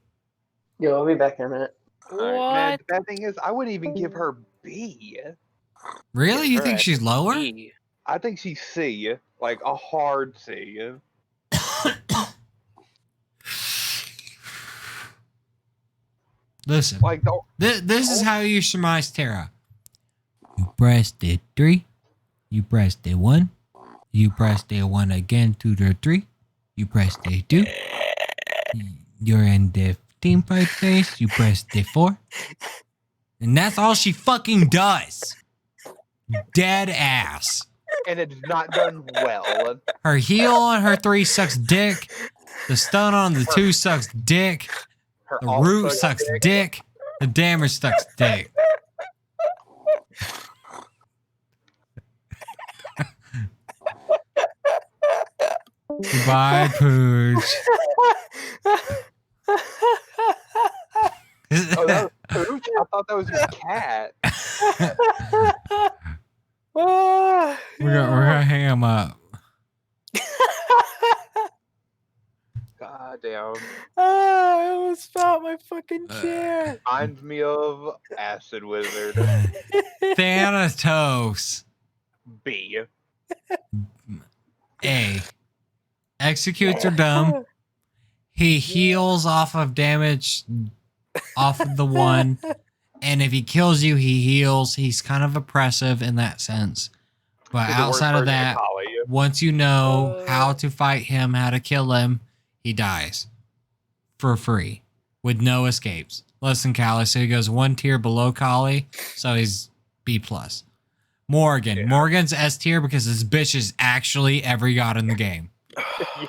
Yo, I'll be back in a minute. Alright, man, the bad thing is, I wouldn't even give her B. Really? You Her think ass she's an lower? E. I think she's C, like a hard C. Listen, Like this is how you surmise Terra. You press the 3. You press the 1. You press the 1 again to the 3. You press the 2. You're in the team fight phase. You press the 4. And that's all she fucking does. Dead ass. and it's not done well. Her heal on her 3 sucks dick. The stun on the 2 sucks dick. Her The ult root sucks dick. The damage sucks dick. Goodbye, Pooch. Oh, that was Pooch? I thought that was your cat. we're gonna hang him up. God damn. I almost felt my fucking chair. Reminds me of Acid Wizard. Thanatos. B. A. Executes are dumb. He heals off of damage off of the 1. And if he kills you, he heals. He's kind of oppressive in that sense. But He's the worst outside of version that, Kali. once you know how to fight him, how to kill him, he dies for free with no escapes. Less than Kali, so he goes 1 tier below Kali, so he's B+. Morgan. Yeah. Morgan's S tier because this bitch is actually every god in the game.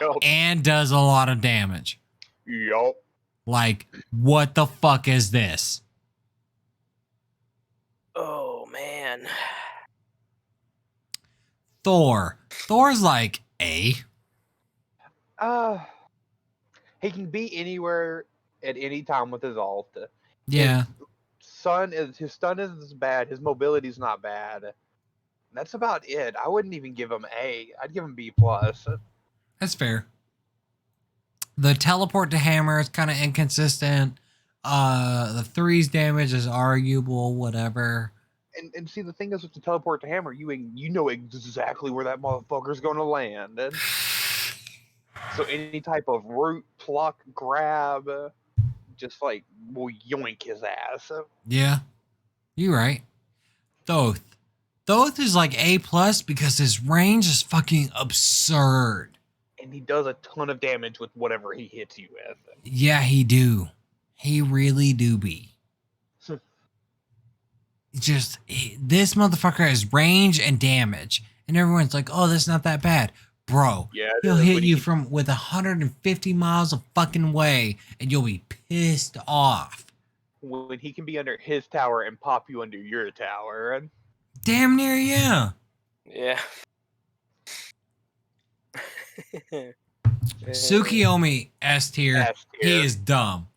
Yup. and does a lot of damage. Yup. Like, what the fuck is this? Oh man. Thor's like A. He can be anywhere at any time with his ult. Yeah, His stun isn't as bad. His mobility's not bad. That's about it. I wouldn't even give him A. I'd give him B plus. that's fair. The teleport to hammer is kind of inconsistent. The three's damage is arguable, whatever. And see, the thing is with the teleport to hammer, you know exactly where that motherfucker's going to land. So any type of root, pluck, grab, just like will yoink his ass. Yeah, you're right. Thoth is like A plus because his range is fucking absurd. And he does a ton of damage with whatever he hits you with. Yeah, he do. He really do be. This motherfucker has range and damage, and everyone's like, "Oh, that's not that bad, bro." Yeah, He'll hit you from with 150 miles of fucking way, and you'll be pissed off. When he can be under his tower and pop you under your tower. Damn near, yeah. Yeah. Tsukiyomi S tier. S tier. He is dumb.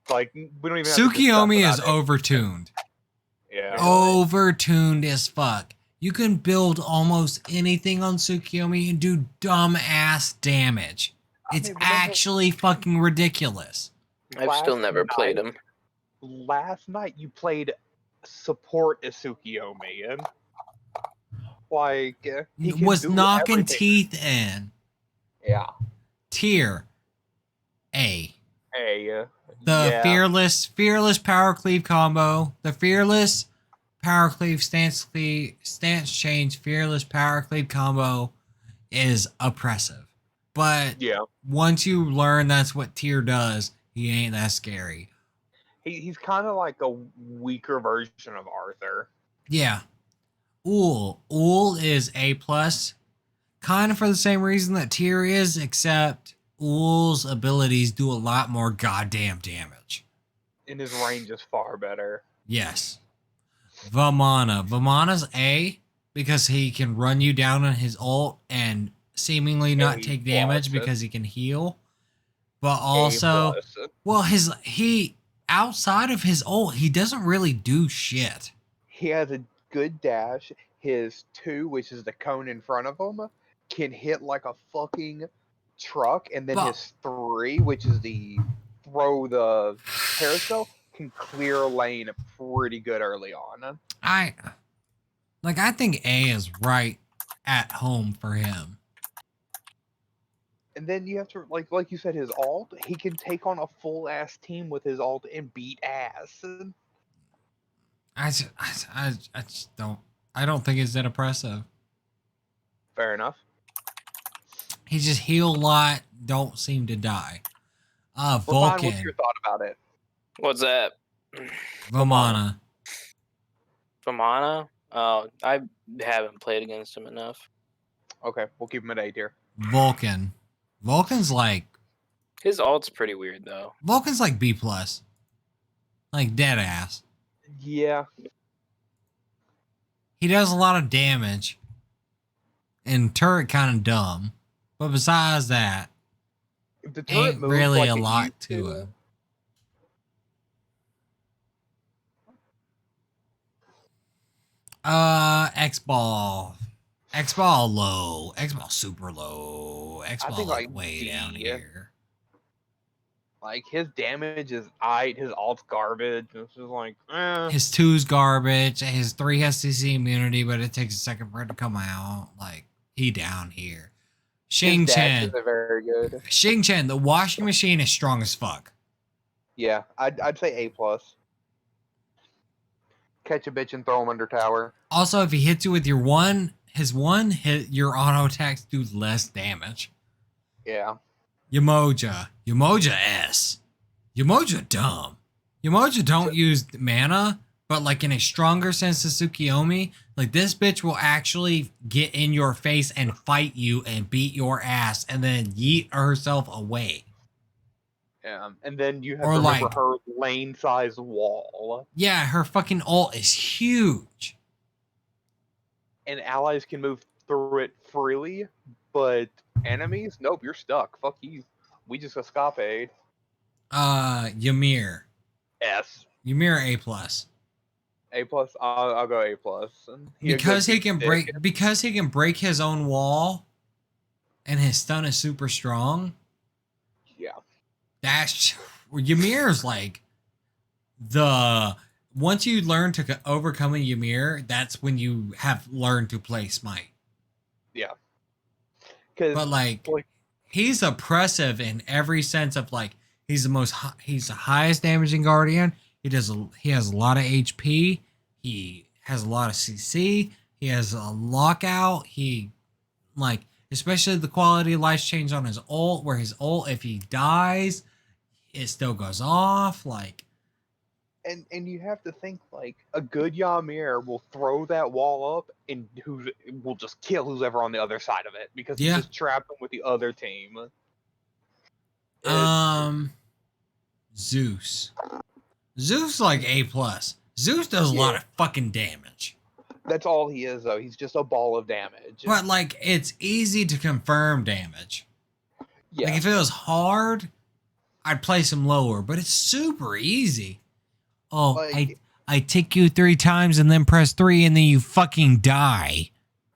Like we don't even. Have to discuss Tsukiyomi is about it. overtuned. Yeah. Overtuned as fuck. You can build almost anything on Tsukiyomi and do dumb ass damage. It's remember- actually fucking ridiculous. I've still Last never played night- him. Last night you played support Tsukiyomi, and like he can Was do knocking everything. teeth in. Yeah. Tier A. Hey. The yeah. fearless power cleave combo. The fearless power cleave stance change fearless power cleave combo is oppressive. But Yeah. once you learn that's what tier does, he ain't that scary. He's kind of like a weaker version of Arthur. Yeah. Ull is A plus. Kind of for the same reason that tier is, except Ull's abilities do a lot more goddamn damage. And his range is far better. Yes. Vamana's A because he can run you down on his ult and seemingly not A take damage plus. because he can heal. But also, A plus. well, he outside of his ult, he doesn't really do shit. He has a good dash. His 2, which is the cone in front of him, can hit like a fucking truck, and then But- his 3, which is the throw the carousel, can clear a lane pretty good early on. I think A is right at home for him. And then you have to like you said, his ult, he can take on a full ass team with his ult and beat ass. I just don't think it's that impressive. Fair enough. He just heal a lot, don't seem to die. Well, fine, Vulcan. what's your thought about it? What's that? Vamana. Vamana? Oh, I haven't played against him enough. Okay, we'll keep him at A tier. Vulcan. Vulcan's like His ult's pretty weird though. B plus. Like dead ass. Yeah. He does a lot of damage. And turret kind of dumb. But besides that, If the turret ain't moves really like a it lot used to him. X-Ball. X-Ball low. X-Ball super low. X-Ball think, like like, way D. down here. Like his damage is aight, his alt's garbage. It's just like, His 2's garbage. His 3 has CC immunity, but it takes a second for it to come out. Like, he down here. Xing his dashes Chen. are very good. Xing Chen, the washing machine is strong as fuck. Yeah, I'd say A plus. Catch a bitch and throw him under tower. Also, if he hits you with your his one hit, your auto attacks do less damage. Yeah. Yamoja S. Yamoja dumb. Yamoja don't use mana, but like in a stronger sense of Tsukiyomi, like this bitch will actually get in your face and fight you and beat your ass and then yeet herself away. And then you have Or to remember like- her lane-sized wall. Yeah, her fucking ult is huge. And allies can move through it freely, but enemies, nope, you're stuck. Fuck you. We just escaped. Ymir. S. Ymir A plus. A plus. I'll go A plus. And Because he can break his own wall and his stun is super strong. Yeah. That's Ymir's like once you learn to overcome a Ymir, that's when you have learned to play Smite. Yeah. But like he's oppressive in every sense of like he's the highest damaging guardian. He has a lot of HP. He has a lot of CC. He has a lockout. He like especially the quality of life change on his ult, where his ult, if he dies, it still goes off. Like and you have to think like a good Ymir will throw that wall up and will just kill who's ever on the other side of it because he just trapped them with the other team. Zeus like A plus. Zeus does a lot of fucking damage. That's all he is though. He's just a ball of damage. But like it's easy to confirm damage. Yeah. Like if it was hard, I'd place him lower, but it's super easy. Oh, Like- I tick you 3 times and then press 3 and then you fucking die.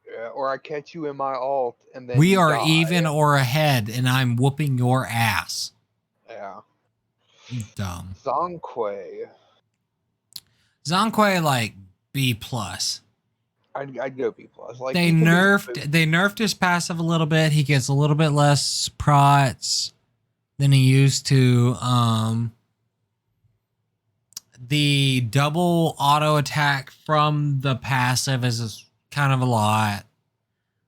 Yeah, or I catch you in my ult and then We you are die. even or ahead and I'm whooping your ass. Yeah. You dumb. Zonquay. like B plus. I'd go B plus. Like They he can be- nerfed his passive a little bit. He gets a little bit less prots than he used to. The double auto attack from the passive is kind of a lot.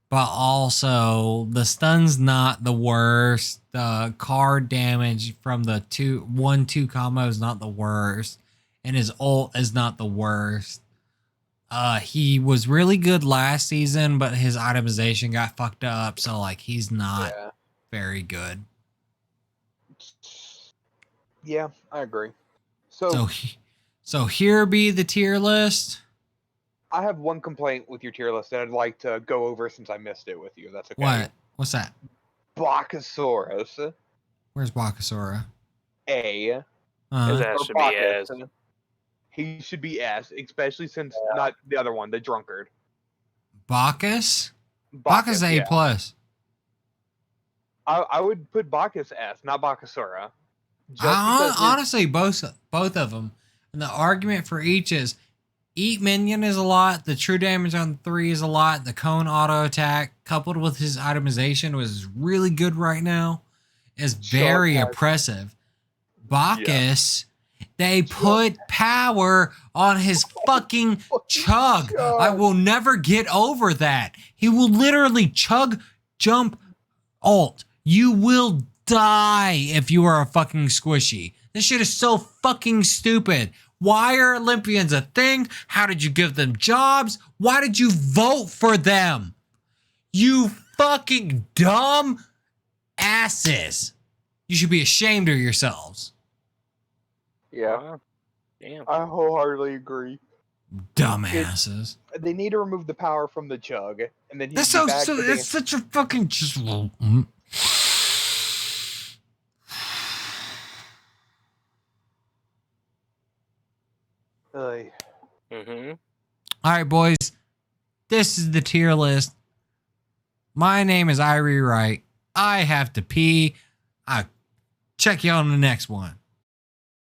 But also the stun's not the worst. The card damage from the 1-2 combo is not the worst. And his ult is not the worst. He was really good last season, but his itemization got fucked up, so like he's not very good. Yeah, I agree. So here be the tier list. I have one complaint with your tier list that I'd like to go over since I missed it with you. That's okay. What? What's that? Bacchosaurus. Where's Bakasura? A. His Uh, ass Or should be Bacchus. S. He should be S, especially since not the other one, the drunkard. Bacchus? Bacchus A yeah. plus. I would put Bacchus S, not Bacchusura. Just because Honestly, both of them. And the argument for each is Eat Minion is a lot. The true damage on 3 is a lot. The cone auto attack, coupled with his itemization, was really good right now. Is very oppressive. Bacchus, they put power on his fucking chug. I will never get over that. He will literally chug, jump, ult. You will die if you are a fucking squishy. This shit is so fucking stupid. Why are Olympians a thing? How did you give them jobs? Why did you vote for them? You fucking dumb asses. You should be ashamed of yourselves. Yeah, Damn. I wholeheartly agree. Dumbasses. They need to remove the power from the chug, and then That's he'd be back to being- that's such a fucking just. Ay. Mm-hmm. All right, boys. This is the tier list. My name is Irie Wright. I have to pee. I'll check you on the next one.